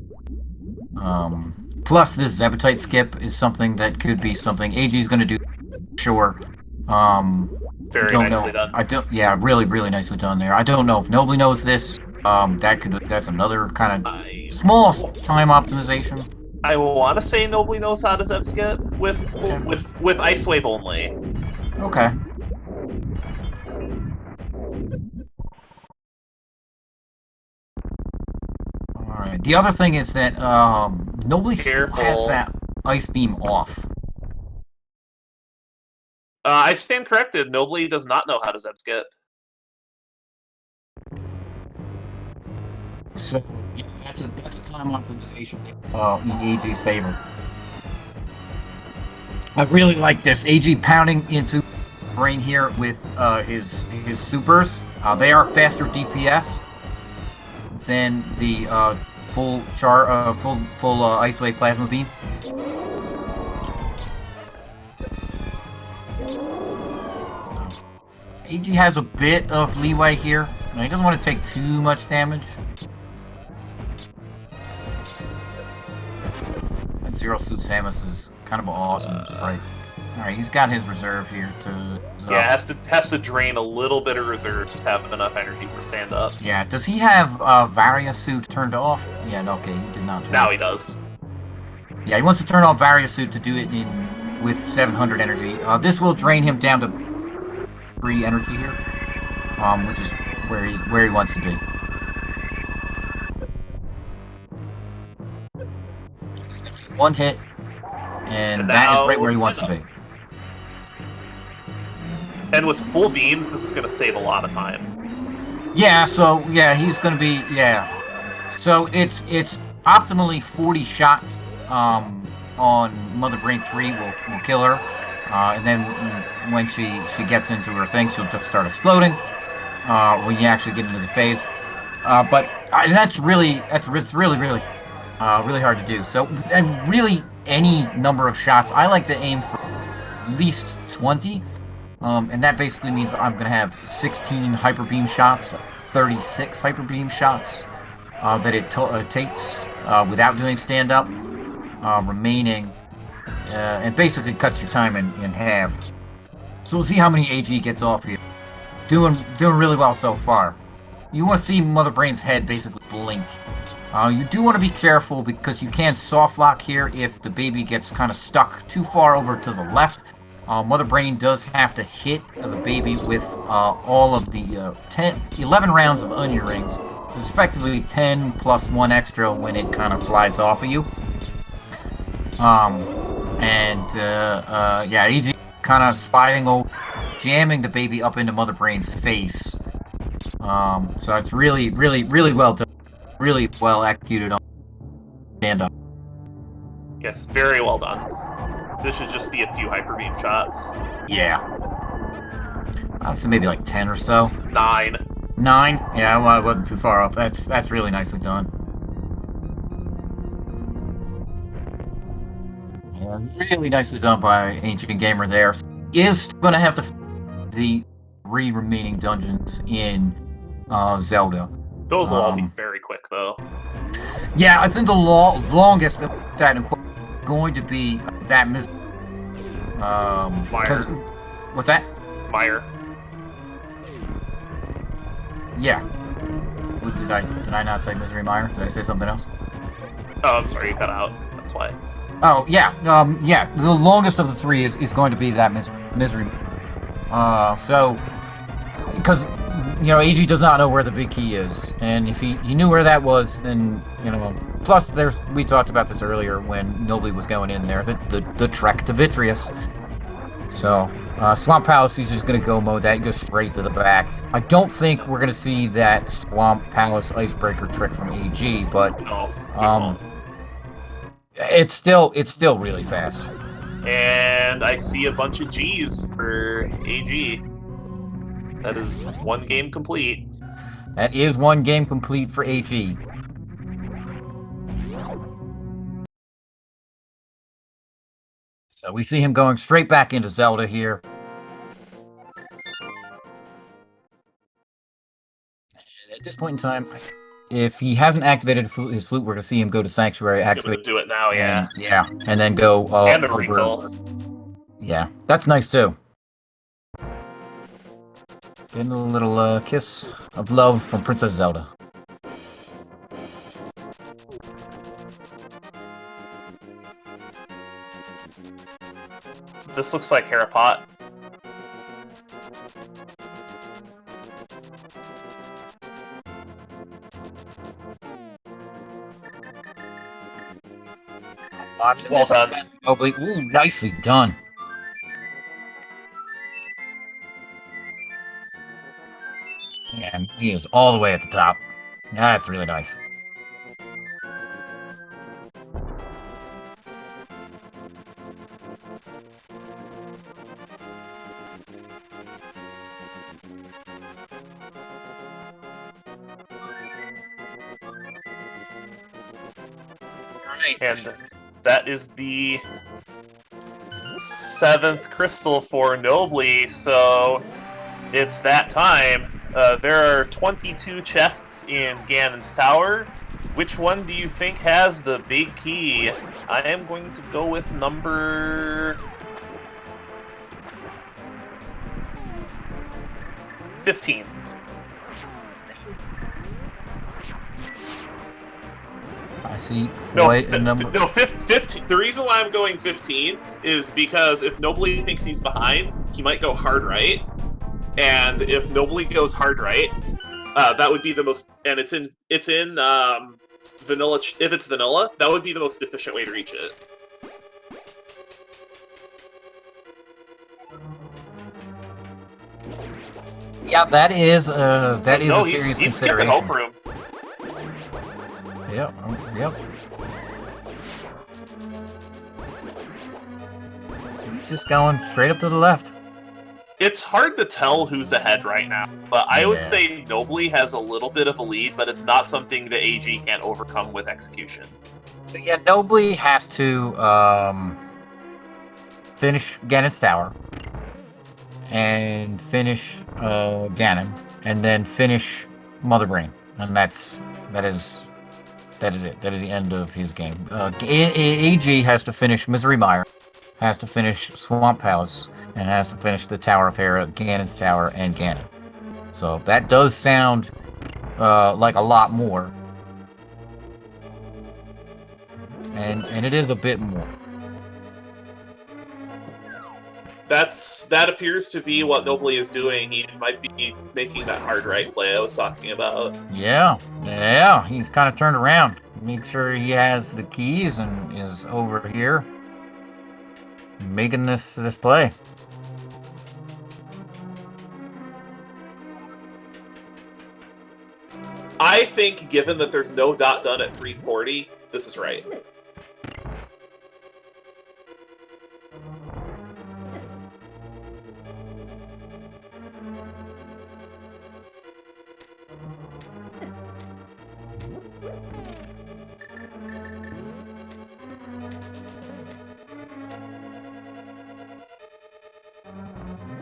Plus this Zebutite skip is something that could be something AG is gonna do. Sure. Very nicely done. Yeah, really nicely done there. I don't know if Nobly knows this. That's another kind of small time optimization. I want to say Nobly knows how to Zeb skip with Ice Wave only. Okay. Alright. The other thing is that Nobly still has that Ice Beam off. I stand corrected. Nobly does not know how to Zeb skip. So yeah, that's a time optimization in AG's favor. I really like this. AG pounding into brain here with his supers. They are faster DPS than the full Ice Wave Plasma Beam. AG has a bit of leeway here. Now, he doesn't want to take too much damage. That Zero Suit Samus is kind of an awesome sprite. Alright, he's got his reserve here to... Yeah, has to drain a little bit of reserve to have enough energy for stand-up. Yeah, does he have Varia Suit turned off? Yeah, no, okay, he did not turn Now he does. Yeah, he wants to turn off Varia Suit to do it with 700 energy. This will drain him down to 3 energy here, which is where he wants to be. He's gonna take 1 hit, and that is right where he wants to be. And with full beams, this is going to save a lot of time. Yeah, so yeah, he's going to be So it's optimally 40 shots on Mother Brain 3 will kill her, and then when she gets into her thing, she'll just start exploding. When you actually get into the phase, but it's really hard to do. So really any number of shots. I like to aim for at least 20. And that basically means I'm going to have 16 Hyper Beam shots, 36 Hyper Beam shots that it takes without doing stand-up, remaining, and basically cuts your time in half. So we'll see how many AG gets off here. Doing really well so far. You want to see Mother Brain's head basically blink. You do want to be careful because you can soft lock here if the baby gets kind of stuck too far over to the left. Mother Brain does have to hit the baby with all of the 11 rounds of onion rings. It's effectively 10 plus 1 extra when it kind of flies off of you. And yeah, AG kind of sliding over, jamming the baby up into Mother Brain's face. So it's really, really, really well done. Really well executed on stand-up. Yes, very well done. This should just be a few hyper beam shots. Yeah. So maybe like 10 or so. 9. 9? Yeah, well, I wasn't too far off. That's really nicely done. Yeah, really nicely done by Ancient Gamer there. Is going to have to the 3 remaining dungeons in Zelda. Those will all be very quick, though. Yeah, I think the longest that is going to be that Meyer. What's that? Meyer. Yeah. Did I not say Misery Mire? Did I say something else? Oh, I'm sorry, you cut out. That's why. Oh yeah, yeah. The longest of the 3 is going to be that Misery. So because AG does not know where the big key is, and if he knew where that was, then Plus, we talked about this earlier when Nobly was going in there. The trek to Vitreous. So Swamp Palace, he's just gonna go mode that and go straight to the back. I don't think we're gonna see that Swamp Palace icebreaker trick from AG, but no, it's still really fast. And I see a bunch of G's for AG. That is 1 game complete. That is 1 game complete for AG. So we see him going straight back into Zelda here. And at this point in time, if he hasn't activated his flute, we're going to see him go to Sanctuary. He's going to do it now, yeah. Yeah, and then go and the over. Wrinkle. Yeah, that's nice too. Getting a little kiss of love from Princess Zelda. This looks like Harapot. Well done. Nobly. Ooh, nicely done. And he is all the way at the top. That's really nice. And that is the 7th crystal for Nobly, so it's that time. There are 22 chests in Ganon's Tower. Which one do you think has the big key? I am going to go with number 15. I see quite a number. No, 15. The reason why I'm going 15 is because if Nobly thinks he's behind, he might go hard right. And if Nobly goes hard right, that would be the most. And it's in vanilla. If it's vanilla, that would be the most efficient way to reach it. Yeah, that is a serious he's skipping Hope Room. Yep. He's just going straight up to the left. It's hard to tell who's ahead right now, but I would say Nobly has a little bit of a lead, but it's not something that AG can't overcome with execution. So yeah, Nobly has to finish Ganon's Tower, and finish Ganon, and then finish Mother Brain, and that is it. That is the end of his game. AG has to finish Misery Mire, has to finish Swamp Palace, and has to finish the Tower of Hera, Ganon's Tower, and Ganon. So that does sound like a lot more, and it is a bit more. That appears to be what Nobly is doing. He might be making that hard right play I was talking about. Yeah, he's kind of turned around. Make sure he has the keys and is over here. making this play. I think, given that there's no dot done at 340, this is right.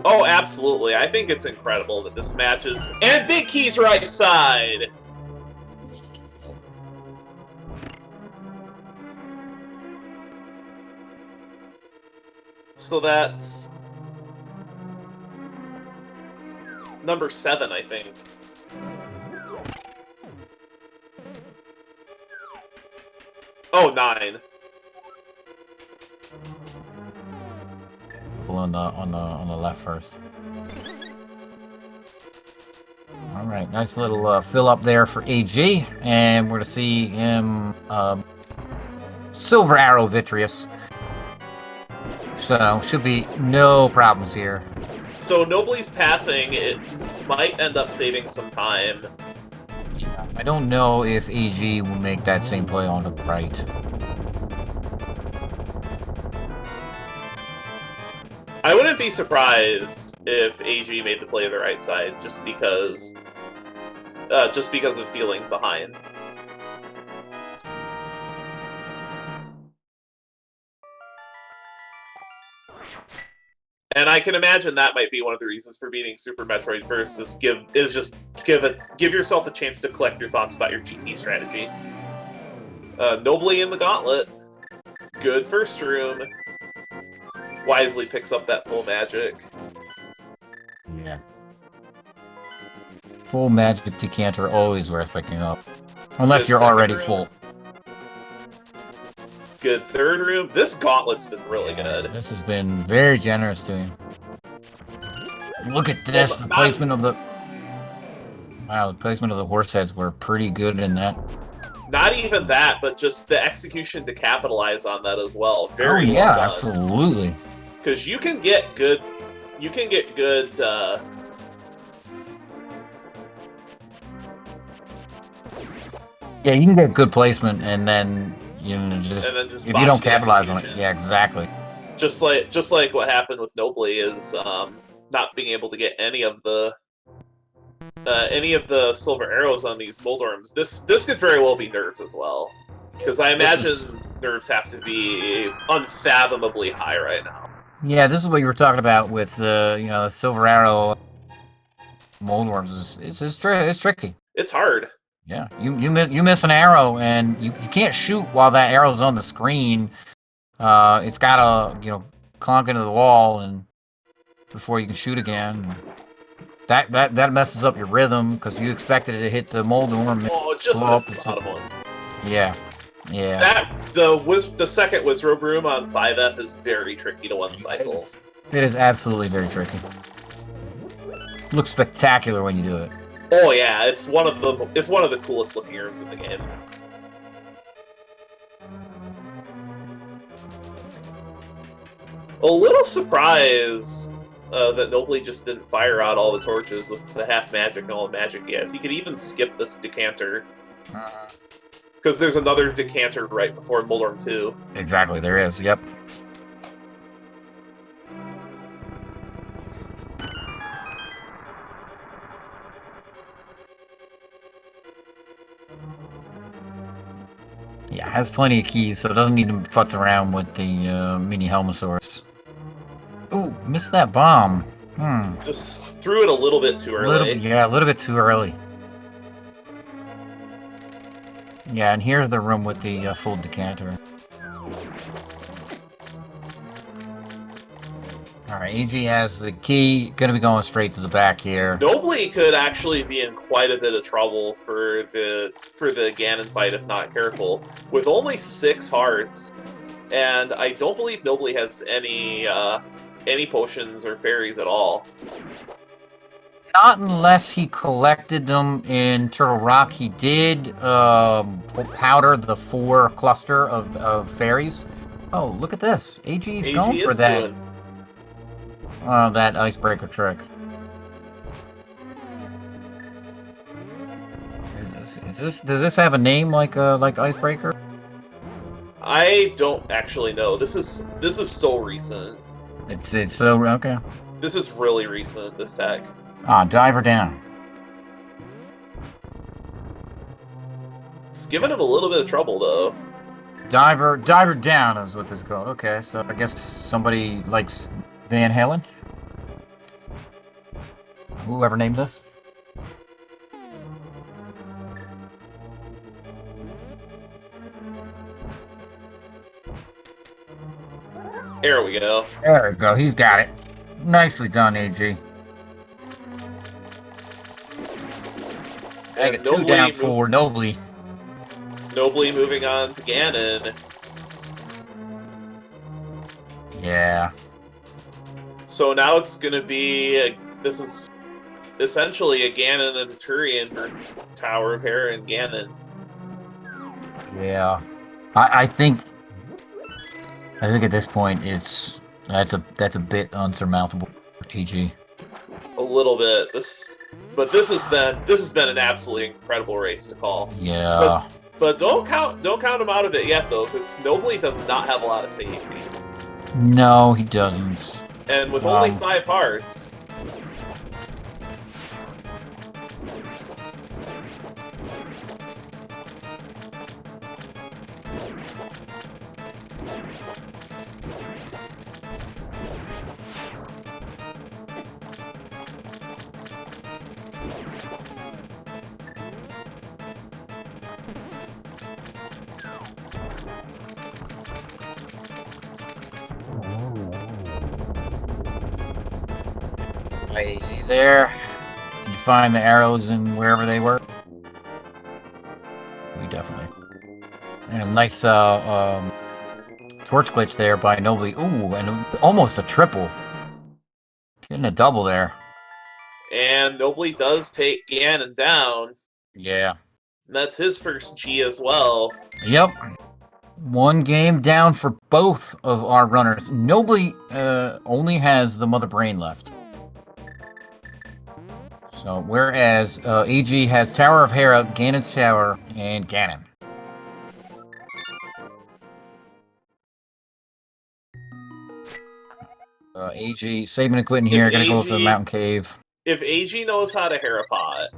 Oh, absolutely. I think it's incredible that this matches. And Big Key's right side! So that's number 7, I think. Oh, 9. On the left first. All right, nice little fill up there for AG, and we're to see him Silver Arrow Vitreous. So should be no problems here. So Nobly's pathing, it might end up saving some time. Yeah, I don't know if AG will make that same play on the right. I wouldn't be surprised if AG made the play to the right side, just because of feeling behind. And I can imagine that might be one of the reasons for beating Super Metroid first, is give yourself a chance to collect your thoughts about your GT strategy. Nobly in the gauntlet. Good first room. Wisely picks up that full magic. Yeah. Full magic decanter always worth picking up. Unless you're already full. Good third room. This gauntlet's been really good. This has been very generous to him. Look at this. The placement of the... Wow, the placement of the horse heads were pretty good in that. Not even that, but just the execution to capitalize on that as well. Very well done. Absolutely. Because you can get good... You can get good... Yeah, you can get good placement, and then just if you don't capitalize on it, yeah, exactly. Just like what happened with Nobly is not being able to get any of the silver arrows on these Moldorms. This could very well be nerves as well, because I imagine nerves have to be unfathomably high right now. Yeah, this is what you were talking about with the silver arrow Moldworms. It's tricky. It's hard. Yeah, you miss an arrow, and you can't shoot while that arrow's on the screen. It's gotta clonk into the wall and before you can shoot again. That messes up your rhythm because you expected it to hit the Moldorm. Oh, it just missed the bottom one. Yeah. The second Wizrobe room on 5F is very tricky to one cycle. It is absolutely very tricky. Looks spectacular when you do it. Oh yeah, it's one of the coolest looking rooms in the game. A little surprised that Nobly just didn't fire out all the torches with the half magic and all the magic he has. He could even skip this decanter. Because there's another decanter right before Moldorm 2. Exactly, there is, yep. Yeah, has plenty of keys, so it doesn't need to futz around with the mini Helmosaurus. Ooh, missed that bomb. Just threw it a little bit too early. A little bit too early. Yeah, and here's the room with the full decanter. Alright, AG has the key. Gonna be going straight to the back here. Nobly could actually be in quite a bit of trouble for the Ganon fight if not careful. With only 6 hearts, and I don't believe Nobly has any potions or fairies at all. Not unless he collected them in Turtle Rock. He did powder the 4 cluster of fairies. Oh, look at this. AG's going AG for is that. doing. That icebreaker trick. Does this have a name like icebreaker? I don't actually know. This is so recent. It's so okay. This is really recent. This tech. Diver down. It's giving him a little bit of trouble though. Diver down is what this is called. Okay, so I guess somebody likes Van Halen. Whoever named this. There we go. There we go. He's got it. Nicely done, AG. I got 2 down for Nobly. Nobly moving on to Ganon. Yeah. So now it's gonna be this is essentially a Ganon and a Turian for Tower of Hera and Ganon. Yeah. I think at this point that's a bit unsurmountable for AG. A little bit. This has been an absolutely incredible race to call. Yeah. But don't count him out of it yet though, because Nobly does not have a lot of safety. No, he doesn't. And with only 5 hearts. Easy there. Did you find the arrows in wherever they were? We definitely. And a nice torch glitch there by Nobly. Ooh, and almost a triple. Getting a double there. And Nobly does take Ganon down. Yeah. And that's his first G as well. Yep. 1 game down for both of our runners. Nobly only has the Mother Brain left. So, whereas AG has Tower of Hera, Ganon's Tower, and Ganon. AG saving and quitting here. Gonna go for the mountain cave. If AG knows how to Hera pot.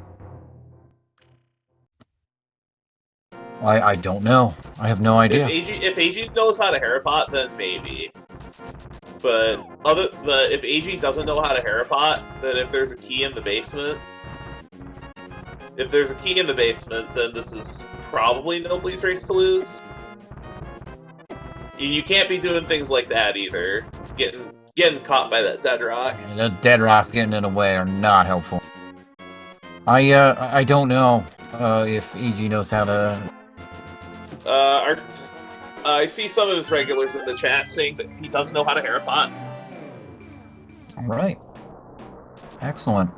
I don't know. I have no idea. If AG knows how to Hera pot, then maybe. But if AG doesn't know how to Hera pot, then if there's a key in the basement, then this is probably Nobly's race to lose. You can't be doing things like that either. Getting caught by that dead rock. And the dead rock getting in the way are not helpful. I don't know if AG knows how to. I see some of his regulars in the chat saying that he does know how to Hera pot. All right. Excellent.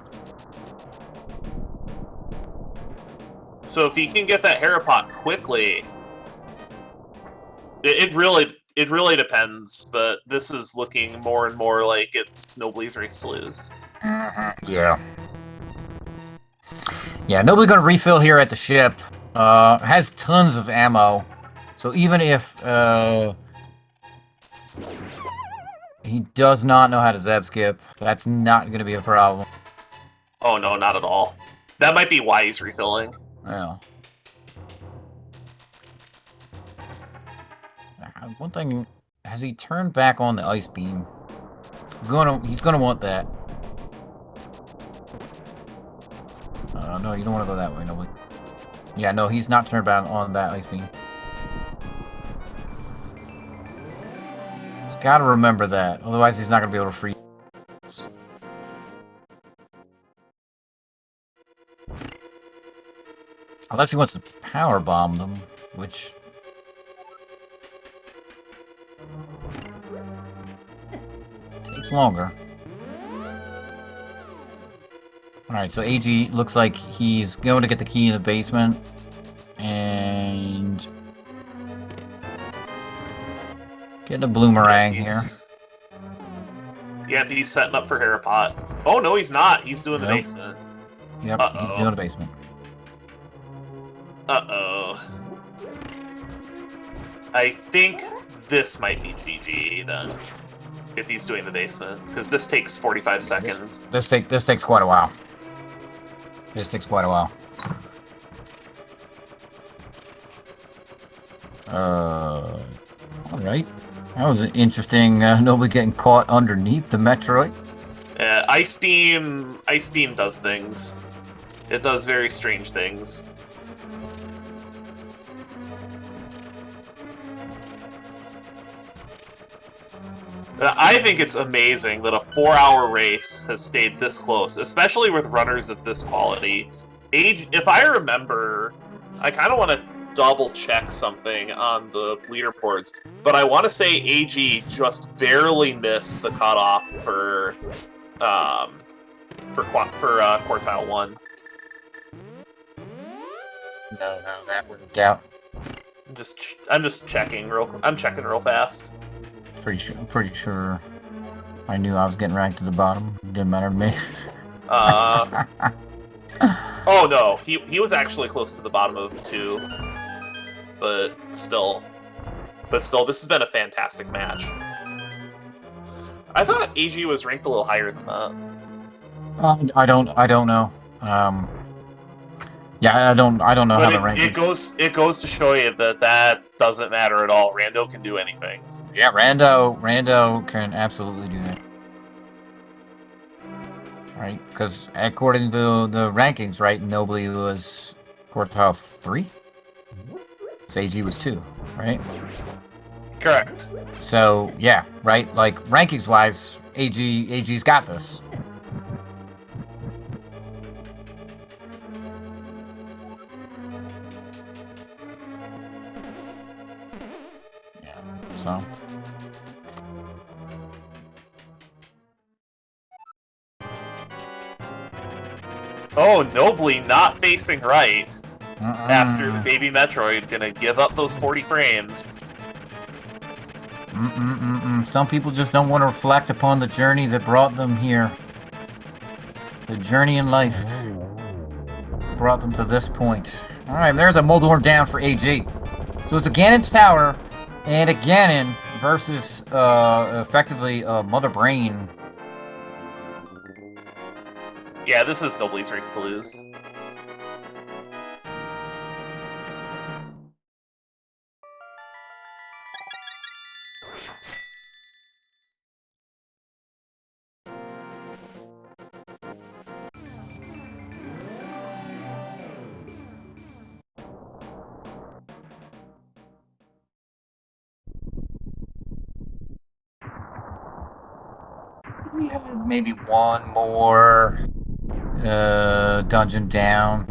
So if he can get that Hera pot quickly, it really depends. But this is looking more and more like it's Nobly's race to lose. Yeah. Yeah, Nobly gonna refill here at the ship. Has tons of ammo. So even if he does not know how to zap skip, that's not going to be a problem. Oh no, not at all. That might be why he's refilling. Yeah. One thing, has he turned back on the ice beam? He's gonna want that. No, you don't want to go that way, Nobly. Yeah, no, he's not turned back on that ice beam. Gotta remember that, otherwise he's not gonna be able to freeze. Unless he wants to power bomb them, which takes longer. Alright, so AG looks like he's going to get the key in the basement, and Getting a bloomerang here. Yep, he's setting up for Harapot. Oh, no, he's not. He's doing the basement. Yep, he's doing the basement. Uh-oh. I think this might be GG, then, if he's doing the basement, because this takes 45 seconds. This takes quite a while. This takes quite a while. Alright. That was an interesting, Nobly getting caught underneath the Metroid. Ice Beam does things. It does very strange things. I think it's amazing that a 4-hour race has stayed this close, especially with runners of this quality. If I remember, I kind of want to double-check something on the leaderboards, but I want to say AG just barely missed the cutoff for quartile 1. No, that worked out. I'm just checking I'm checking real fast. I'm pretty sure I knew I was getting ranked to the bottom. It didn't matter to me. Oh no, he was actually close to the bottom of 2, but still, this has been a fantastic match. I thought AG was ranked a little higher than that. I don't know. Yeah, I don't know but how the ranking. It goes to show you that doesn't matter at all. Rando can do anything. Yeah, Rando can absolutely do that. Right? Because according to the rankings, right, Nobly was quartile 3. So AG was 2, right? Correct. So yeah, right. Like rankings wise, AG's got this. Yeah. So. Oh, Nobly not facing right after the baby Metroid, gonna give up those 40 frames. Some people just don't want to reflect upon the journey that brought them here. The journey in life brought them to this point. Alright, there's a Moldorm down for AG. So it's a Ganon's Tower and a Ganon versus effectively Mother Brain. Yeah, this is Nobly's race to lose. We have maybe one more dungeon down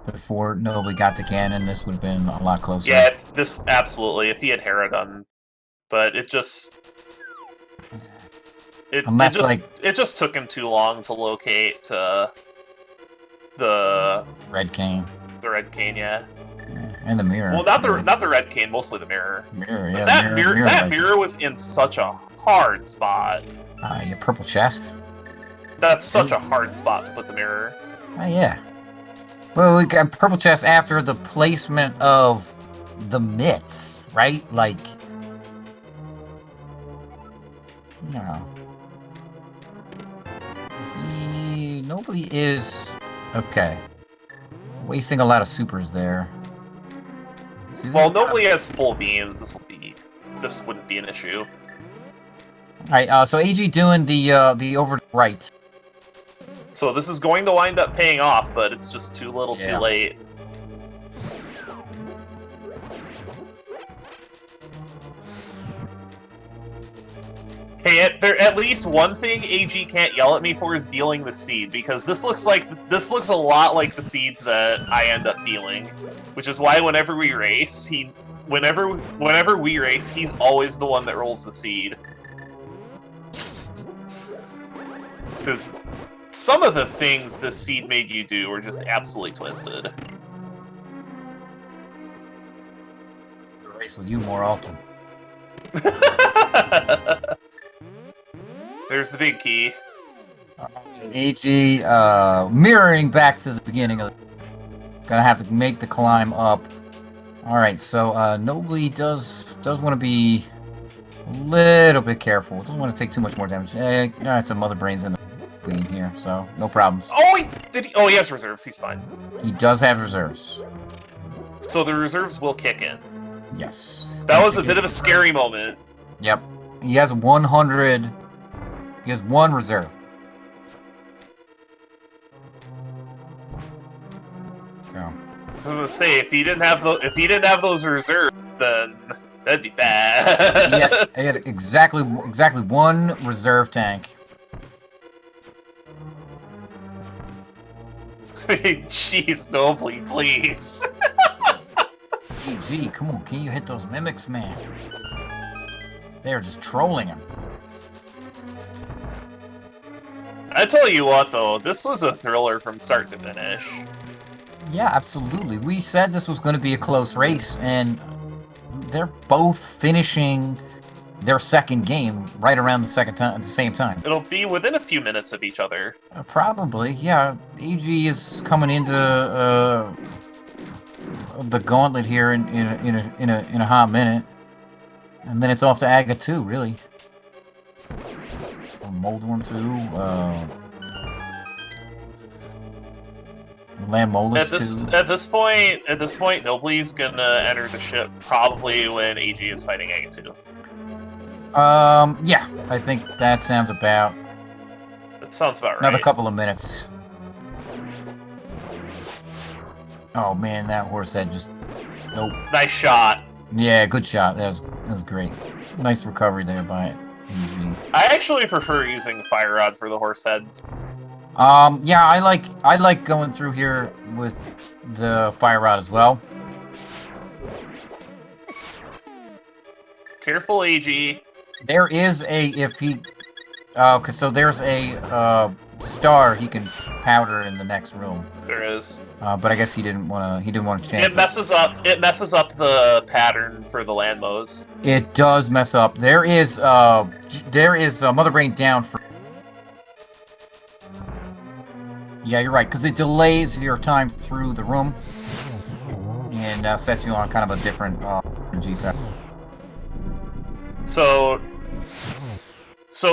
before Nobly got to Ganon. This would have been a lot closer. Yeah, this absolutely. If he had Hera done, but it just it just took him too long to locate the Red Cane. The Red Cane, yeah. And the mirror. Well, not the Red Cane, mostly the mirror. Mirror, yeah. That mirror was in such a hard spot. Your purple chest. That's such a hard spot to put the mirror. Oh yeah. Well, we got purple chest after the placement of the mitts, right? Like, no. Nobly is okay. Wasting a lot of supers there. See, well, Nobly has full beams. This wouldn't be an issue. Alright, so AG doing the over to right. So this is going to wind up paying off, but it's just too little, too late. Hey, at least one thing AG can't yell at me for is dealing the seed, because this looks a lot like the seeds that I end up dealing, which is why whenever we race, whenever we race, he's always the one that rolls the seed. Because some of the things this seed made you do were just absolutely twisted. mix with you more often. There's the big key. AG, mirroring back to the beginning of gonna have to make the climb up. Alright, so Nobly does want to be a little bit careful. Doesn't want to take too much more damage. Alright, some Mother Brains in the queen here, so no problems. Oh, he has reserves. He's fine. He does have reserves. So the reserves will kick in. Yes. That was a bit of a scary moment. Yep. He has 100. He has 1 reserve. So. So I was gonna say, if he didn't have those reserves, then that'd be bad. He had exactly 1 reserve tank. Jeez, Nobly, please. GG, come on, can you hit those mimics, man? They are just trolling him. I tell you what, though, this was a thriller from start to finish. Yeah, absolutely. We said this was going to be a close race, and they're both finishing their second game right around the same time. It'll be within a few minutes of each other. Probably, yeah. AG is coming into the gauntlet here in a hot minute, and then it's off to Aga 2, really. Moldworm 2, Lamolus 2. At this point, Nobly's gonna enter the ship probably when AG is fighting Aga 2. Yeah, I think that sounds about. That sounds about right. Another couple of minutes. Oh man, that horse head just. Nope. Nice shot. Yeah, good shot. That was great. Nice recovery there by AG. I actually prefer using Fire Rod for the horse heads. Yeah, I like going through here with the Fire Rod as well. Careful, AG. There is so there's a star he can powder in the next room. There is. But I guess he didn't want to chance it. Messes up the pattern for the Landmos. It does mess up. There is Mother Brain down for. Yeah, you're right, because it delays your time through the room and sets you on kind of a different G path. So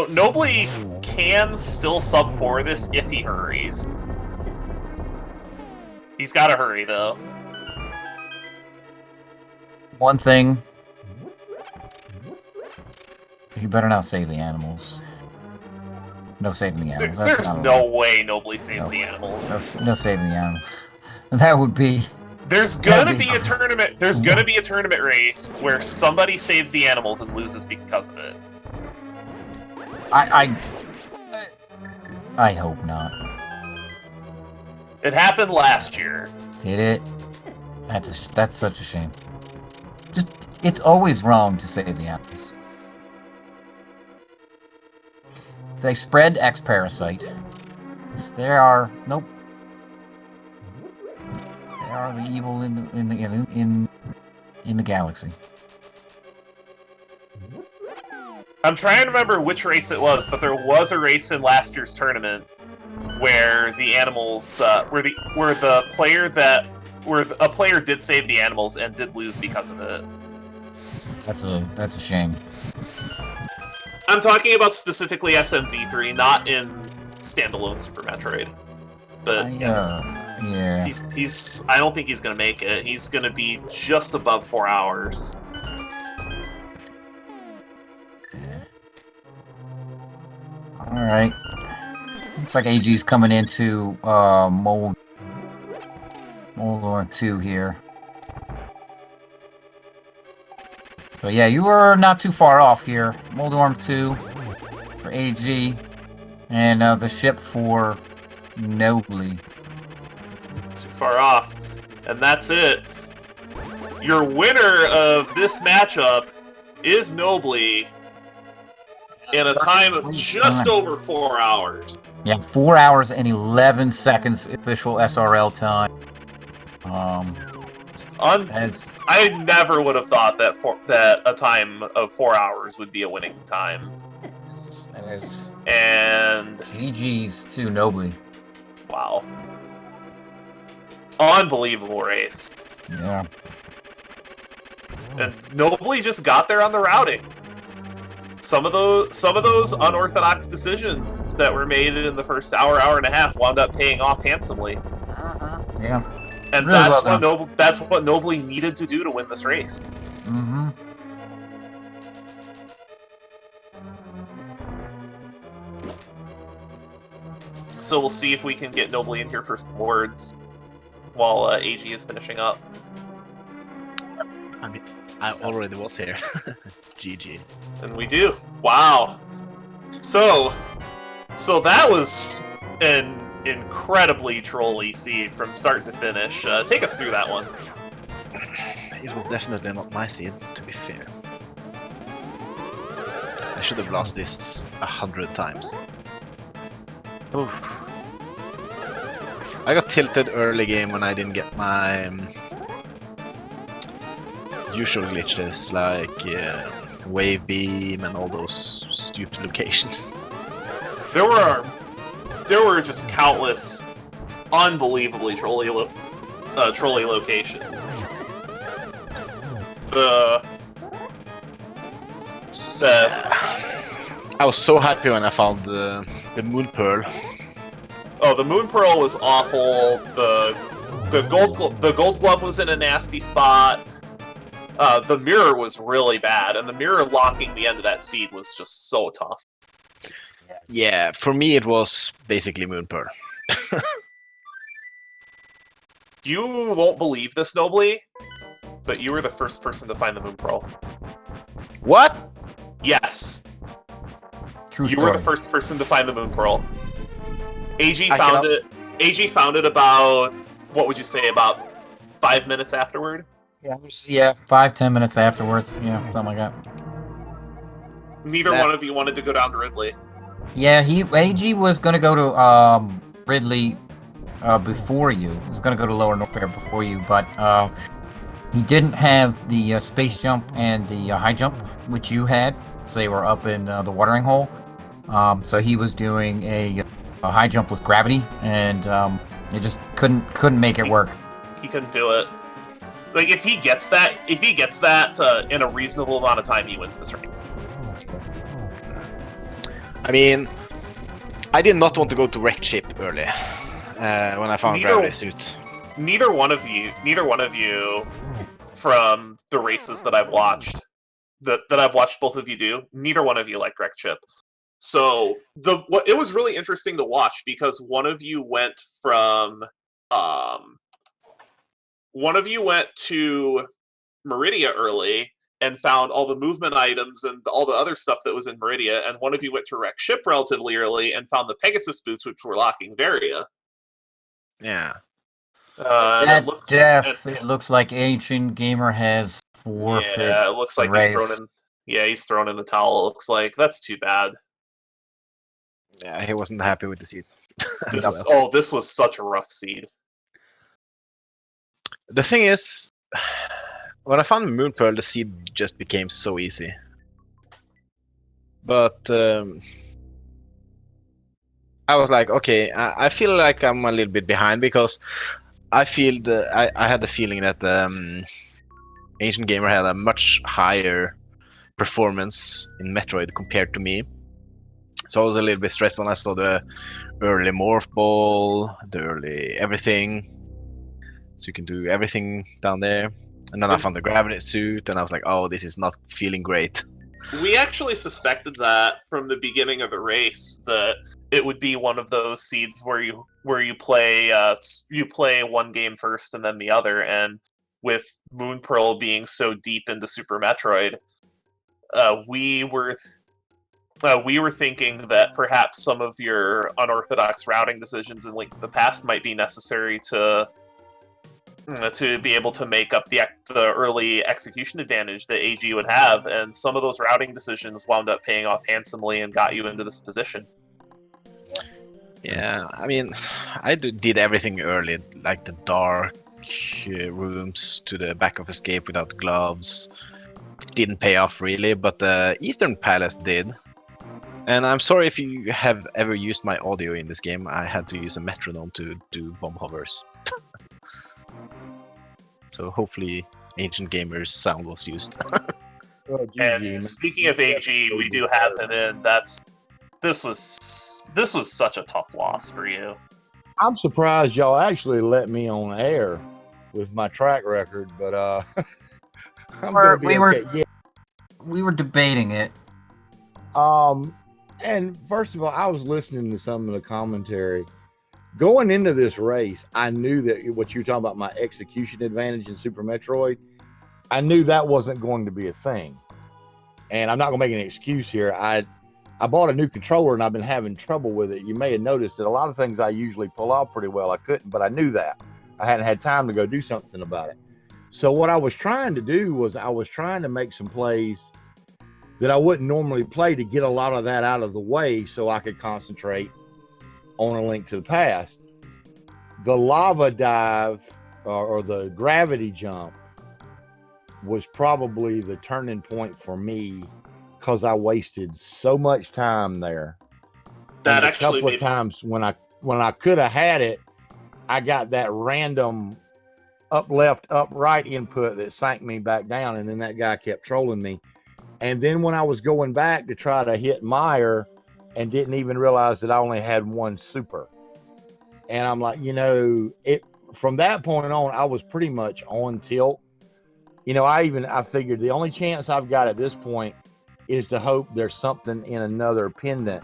Nobly can still sub 4 this if he hurries. He's gotta hurry, though. One thing. You better not save the animals. No saving the animals. There's no way Nobly saves the animals. No saving the animals. That would be... There's gonna be a tournament. There's gonna be a tournament race where somebody saves the animals and loses because of it. I hope not. It happened last year. Did it? That's such a shame. It's always wrong to save the animals. They spread X parasite. There are nope. They are the evil in the galaxy. I'm trying to remember which race it was, but there was a race in last year's tournament where the animals, where a player did save the animals and did lose because of it. That's a shame. I'm talking about specifically SMZ3, not in standalone Super Metroid. But yeah, he's. I don't think he's gonna make it. He's gonna be just above 4 hours. All right. Looks like AG's coming into Moldorm 2 here. So yeah, you were not too far off here. Moldorm 2 for AG, and the ship for Nobly. Too far off. And that's it. Your winner of this matchup is Nobly in a time of just over 4 hours. Yeah, 4 hours and 11 seconds official SRL time. As I never would have thought that that a time of 4 hours would be a winning time. as And GG's to Nobly. wow, unbelievable race. Yeah. And Nobly just got there on the routing. Some of those unorthodox decisions that were made in the first hour and a half wound up paying off handsomely. Yeah. And Really that's well what Nobly needed to do to win this race. Mm-hmm. So we'll see if we can get Nobly in here for some words while AG is finishing up. I mean, I already was here. GG. And we do. Wow. So that was an incredibly trolly seed from start to finish. Take us through that one. It was definitely not my seed, to be fair. I should have lost this 100 times. Oof. I got tilted early game when I didn't get my usual glitches like wave beam and all those stupid locations. There were just countless, unbelievably trolly locations. I was so happy when I found the moon pearl. Oh, the moon pearl was awful. The gold glove was in a nasty spot. The mirror was really bad, and the mirror locking the end of that seed was just so tough. Yeah, for me it was basically moon pearl. You won't believe this, Nobly, but you were the first person to find the moon pearl. What? Yes. True You story. were the first person to find the moon pearl. AG I found it. AG found it about, what would you say, about 5 minutes afterward? Yeah, 5-10 minutes afterwards. Yeah, something like that. Neither one of you wanted to go down to Ridley. Yeah, AG was gonna go to Ridley before you. He was gonna go to Lower North Fair before you, but he didn't have the space jump and the high jump, which you had. So they were up in the watering hole. So he was doing a high jump with gravity, and it just couldn't make it work. He couldn't do it. Like if he gets that in a reasonable amount of time, he wins this race. I mean, I did not want to go to wrecked ship early when I found gravity suit. Neither one of you, from the races that I've watched, that I've watched both of you do, neither one of you liked wrecked ship. So it was really interesting to watch because one of you went to Meridia early and found all the movement items and all the other stuff that was in Meridia, and one of you went to wreck ship relatively early and found the Pegasus boots, which were locking Varia. Yeah. It looks like Ancient Gamer has forfeit. Yeah, it looks like he's thrown in the towel. It looks like that's too bad. Yeah, he wasn't happy with the seed. This was such a rough seed. The thing is, when I found Moon Pearl, the seed just became so easy. But I was like, okay, I feel like I'm a little bit behind because I had the feeling that Ancient Gamer had a much higher performance in Metroid compared to me. So I was a little bit stressed when I saw the early morph ball, the early everything. So you can do everything down there. And then I found the gravity suit, and I was like, oh, this is not feeling great. We actually suspected that from the beginning of the race, that it would be one of those seeds where you play one game first and then the other, and with Moon Pearl being so deep into Super Metroid, we were thinking that perhaps some of your unorthodox routing decisions in Link to the Past might be necessary to be able to make up the early execution advantage that AG would have, and some of those routing decisions wound up paying off handsomely and got you into this position. Yeah, I mean, I did everything early, like the dark, rooms to the back of escape without gloves. Didn't pay off really, but the Eastern Palace did. And I'm sorry if you have ever used my audio in this game. I had to use a metronome to do bomb hovers. So hopefully Ancient Gamer's sound was used. Well, And GG, man. speaking of AG, we do have him in. This was such a tough loss for you. I'm surprised y'all actually let me on air with my track record, but I'm gonna be okay. We were debating it. And first of all, I was listening to some of the commentary. Going into this race, I knew that what you're talking about, my execution advantage in Super Metroid, I knew that wasn't going to be a thing. And I'm not gonna make an excuse here. I bought a new controller and I've been having trouble with it. You may have noticed that a lot of things I usually pull off pretty well, I couldn't, but I knew that. I hadn't had time to go do something about it. So what I was trying to do was I was trying to make some plays that I wouldn't normally play to get a lot of that out of the way so I could concentrate on A Link to the Past. The lava dive or the gravity jump was probably the turning point for me because I wasted so much time there. That and actually a couple of times when I could have had it, I got that random up left, up right input that sank me back down, and then that guy kept trolling me. And then when I was going back to try to hit Meyer and didn't even realize that I only had one super. And I'm like, from that point on, I was pretty much on tilt. I figured the only chance I've got at this point is to hope there's something in another pendant.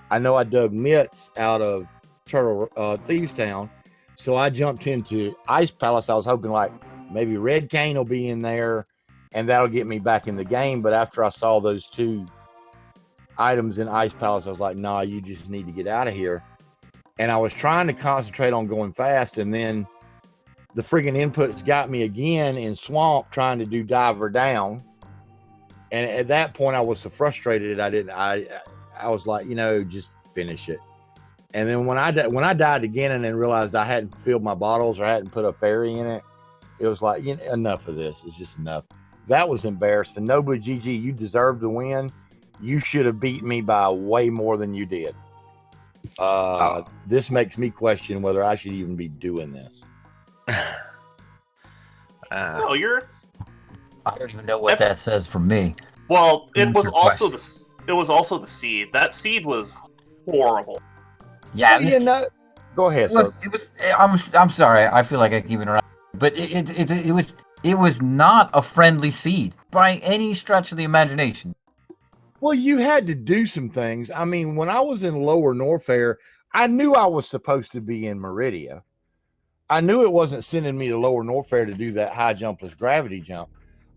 I know I dug mitts out of Thieves Town, so I jumped into Ice Palace. I was hoping like maybe Red Cane will be in there and that'll get me back in the game. But after I saw those two items in Ice Palace, I was like, nah, you just need to get out of here. And I was trying to concentrate on going fast, and then the friggin' inputs got me again in Swamp trying to do Diver Down. And at that point, I was so frustrated I was like, just finish it. And then when I died again and then realized I hadn't filled my bottles or hadn't put a fairy in it, it was like, enough of this. It's just enough. That was embarrassing. Nobly, GG, you deserve to win. You should have beat me by way more than you did. This makes me question whether I should even be doing this. No, you're. I don't even know what that says for me. Well, it was also the seed. That seed was horrible. Yeah, go ahead. I'm sorry. I feel like I keep interrupting, but it was not a friendly seed by any stretch of the imagination. Well, you had to do some things. I mean, when I was in Lower Norfair, I knew I was supposed to be in Meridia. I knew it wasn't sending me to Lower Norfair to do that high jumpless gravity jump.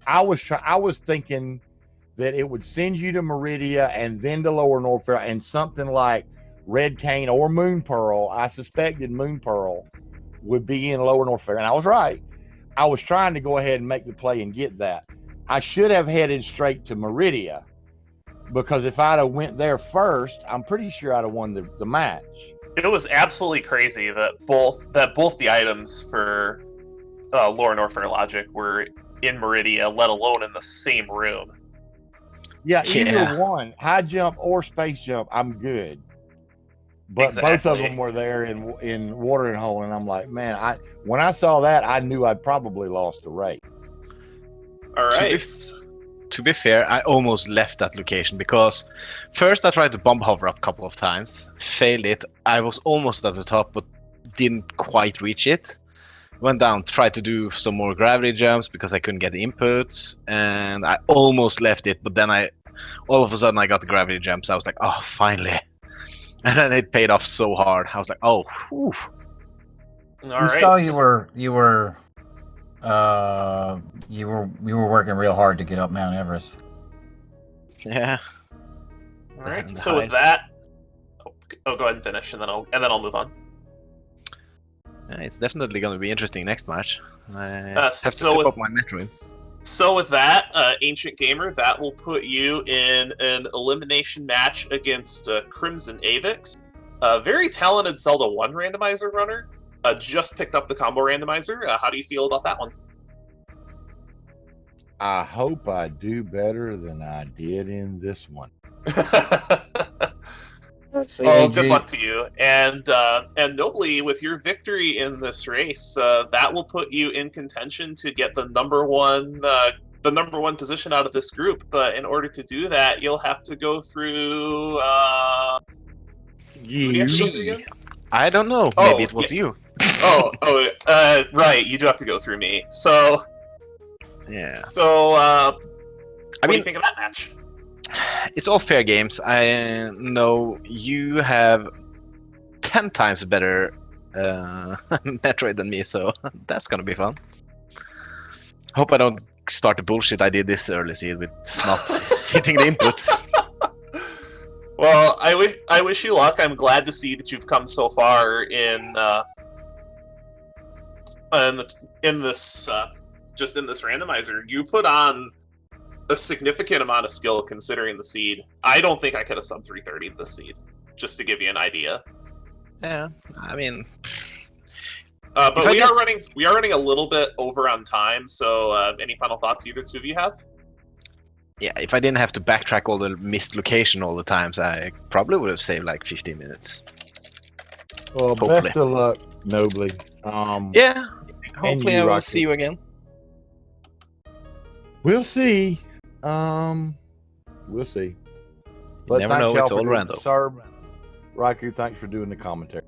I was thinking that it would send you to Meridia and then to Lower Norfair and something like Red Cane or Moon Pearl. I suspected Moon Pearl would be in Lower Norfair, and I was right. I was trying to go ahead and make the play and get that. I should have headed straight to Meridia, because if I'd have went there first, I'm pretty sure I'd have won the match. It was absolutely crazy that both the items for Lower Norfair Logic were in Meridia, let alone in the same room. Yeah, either one, high jump or space jump, I'm good. But both of them were there in Watering Hole, and I'm like, man, when I saw that, I knew I'd probably lost the race. All right. To be fair, I almost left that location because first I tried to bomb hover up a couple of times, failed it. I was almost at the top, but didn't quite reach it. Went down, tried to do some more gravity jumps because I couldn't get the inputs, and I almost left it. But then all of a sudden, I got the gravity jumps. I was like, oh, finally! And then it paid off so hard. I was like, oh, whew. Saw you were working real hard to get up Mount Everest. Yeah. All right. So with that, go ahead and finish, and then I'll move on. Yeah, it's definitely going to be interesting next match. I have to so step up my Metroid. So with that, Ancient Gamer, that will put you in an elimination match against Crimson Avix, a very talented Zelda 1 randomizer runner. just picked up the combo randomizer. How do you feel about that one? I hope I do better than I did in this one. Well, good luck to you. And Nobly, with your victory in this race, that will put you in contention to get the number one position out of this group. But in order to do that, you'll have to go through. Who do you have to go through again? I don't know. Maybe it was you. Right. You do have to go through me. So. Yeah. So, what do you think of that match? It's all fair games. I know you have 10 times better Metroid than me, so that's gonna be fun. Hope I don't start the bullshit I did this early seed with not hitting the inputs. Well, I wish you luck. I'm glad to see that you've come so far in this randomizer. You put on a significant amount of skill considering the seed. I don't think I could have sub 330 this seed, just to give you an idea. Yeah, I mean, but we are running a little bit over on time. So, any final thoughts either two of you have? Yeah, if I didn't have to backtrack all the missed location all the times, I probably would have saved like 15 minutes. Well, Hopefully. best of luck, Nobly. Yeah, hopefully you I will rock see it. you again. We'll see. We'll see. But Never thanks know, y'all it's for all doing random. the serve. Raikou, thanks for doing the commentary.